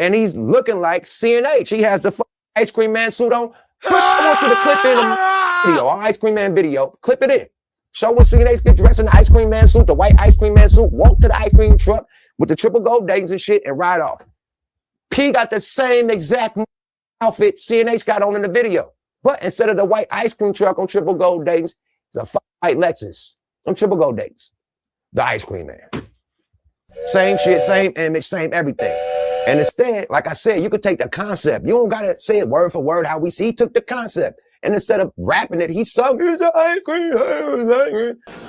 And he's looking like CNH. He has the Ice Cream Man suit on. I want you to clip in a video, our Ice Cream Man video. Clip it in. Show what CNH get dressed in the Ice Cream Man suit, the white Ice Cream Man suit, walk to the ice cream truck with the triple gold dates and shit and ride off. P got the same exact outfit CNH got on in the video. But instead of the white ice cream truck on triple gold dates, it's a white Lexus on triple gold dates. The Ice Cream Man. Same shit, same image, same everything. And instead, like I said, you could take the concept. You don't gotta say it word for word how we see. He took the concept. And instead of rapping it, he sung it.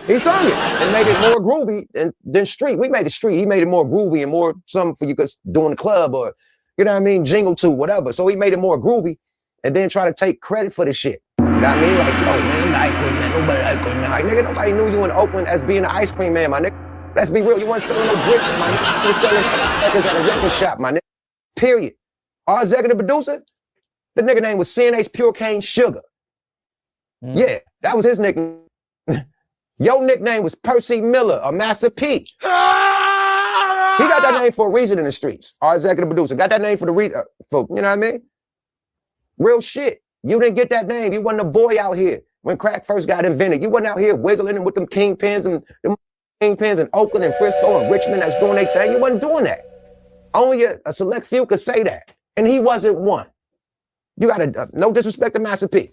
He sung it and made it more groovy than street. We made it street. He made it more groovy and more something for you guys doing the club or, you know what I mean, jingle to, whatever. So he made it more groovy and then try to take credit for the shit. You know what I mean? Like, yo, man, the Ice Cream Man, nobody Ice Cream Man. Like, nigga, nobody knew you in Oakland as being the Ice Cream Man, my nigga. Let's be real. You weren't selling no bricks, my nigga. You were selling records at a record shop, my nigga. Period. Our executive producer, the nigga name was CNH Pure Cane Sugar. Yeah, that was his nickname. Your nickname was Percy Miller or Master P. He got that name for a reason in the streets. Our executive producer got that name for the reason, for, you know what I mean? Real shit. You didn't get that name. You wasn't a boy out here when crack first got invented. You wasn't out here wiggling with them kingpins and them kingpins in Oakland and Frisco and Richmond that's doing their thing. You wasn't doing that. Only a select few could say that. And he wasn't one. You got to, no disrespect to Master P.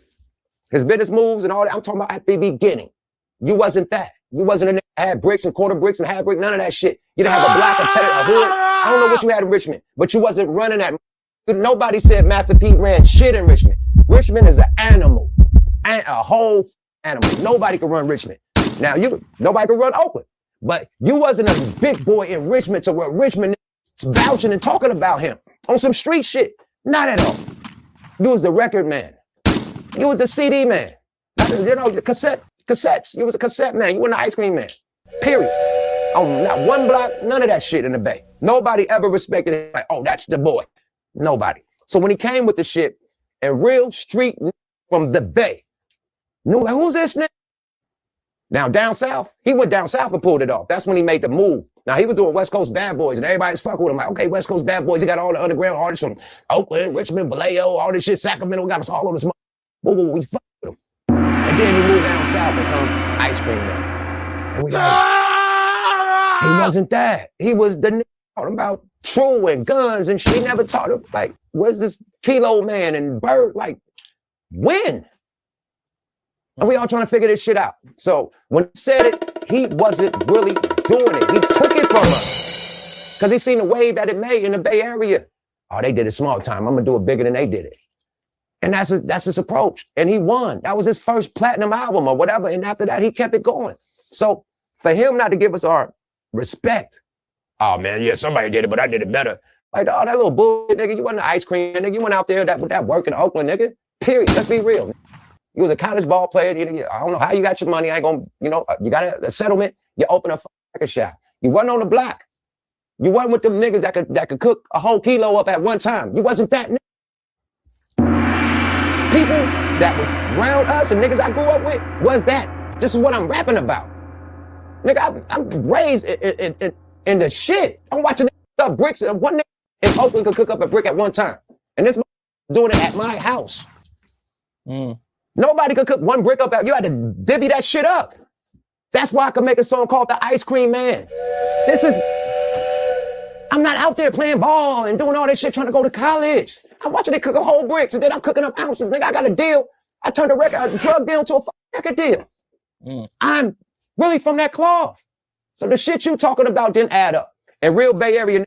His business moves and all that, I'm talking about at the beginning. You wasn't that. You wasn't a nigga that had bricks and quarter bricks and half brick, none of that shit. You didn't have a block, a hood. I don't know what you had in Richmond, but you wasn't running that. Nobody said Master P ran shit in Richmond. Richmond is an animal, a whole animal. Nobody can run Richmond. Now, nobody can run Oakland, but you wasn't a big boy in Richmond to where Richmond is vouching and talking about him on some street shit. Not at all. You was the record man. You was the CD man. You know, the cassettes. You was a cassette man. You weren't an Ice Cream Man. Period. On not one block, none of that shit in the Bay. Nobody ever respected him. Like, oh, that's the boy. Nobody. So when he came with the shit, and real street from the Bay knew, like, who's this nigga? Now, down south, he went down south and pulled it off. That's when he made the move. Now, he was doing West Coast Bad Boys, and everybody's fucking with him. Like, okay, West Coast Bad Boys, he got all the underground artists from Oakland, Richmond, Vallejo, all this shit, Sacramento, got us all on this mother. We fuck with him. And then he moved down south and become Ice Cream Man. And we like, he wasn't that. He was the nigga talking about True and guns and shit. He never taught him, like, where's this Kilo Man and Bird? Like, when? And we all trying to figure this shit out. So when he said it, he wasn't really doing it. He took it from us because he seen the wave that it made in the Bay Area. Oh, they did it small time. I'm gonna do it bigger than they did it. And that's his approach. And he won. That was his first platinum album or whatever. And after that, he kept it going. So for him not to give us our respect, oh man, yeah, somebody did it, but I did it better. Like, oh, that little bullshit, nigga. You wasn't an ice cream, nigga. You went out there with that work in Oakland, nigga. Period. Let's be real. You was a college ball player. I don't know how you got your money. I ain't gonna, you got a settlement. You open a shop. You wasn't on the block. You wasn't with them niggas that could cook a whole kilo up at one time. You wasn't that nigga. People that was around us and niggas I grew up with was that. This is what I'm rapping about. Nigga, I'm raised in the shit. I'm watching up bricks and one nigga in Oakland could cook up a brick at one time. And this doing it at my house. Nobody could cook one brick up. You had to divvy that shit up. That's why I could make a song called The Ice Cream Man. I'm not out there playing ball and doing all this shit trying to go to college. I'm watching they cook a whole bricks and then I'm cooking up ounces. Nigga, I got a deal. I turned a drug deal to a record deal. I'm really from that cloth. So the shit you talking about didn't add up. And real Bay Area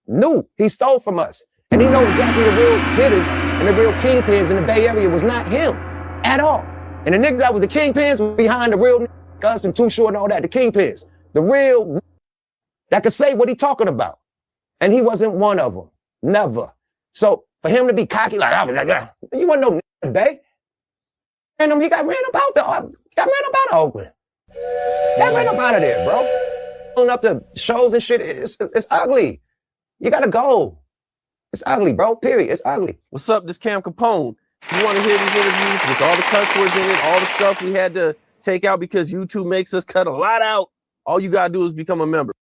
knew he stole from us. And he knows exactly the real hitters and the real kingpins in the Bay Area was not him at all. And the niggas that was the kingpins were behind the real us and Too Short and all that, the kingpins. The real that could say what he talking about. And he wasn't one of them. Never. So for him to be cocky like, I was like, you wasn't no nigga, Bay. And he got ran up out of Oakland. Got ran up out of there, bro. Pulling up the shows and shit, it's ugly. You gotta go. It's ugly, bro, period. It's ugly. What's up, this Cam Capone? If you want to hear these interviews with all the cuss words in it, all the stuff we had to take out because YouTube makes us cut a lot out, all you gotta do is become a member.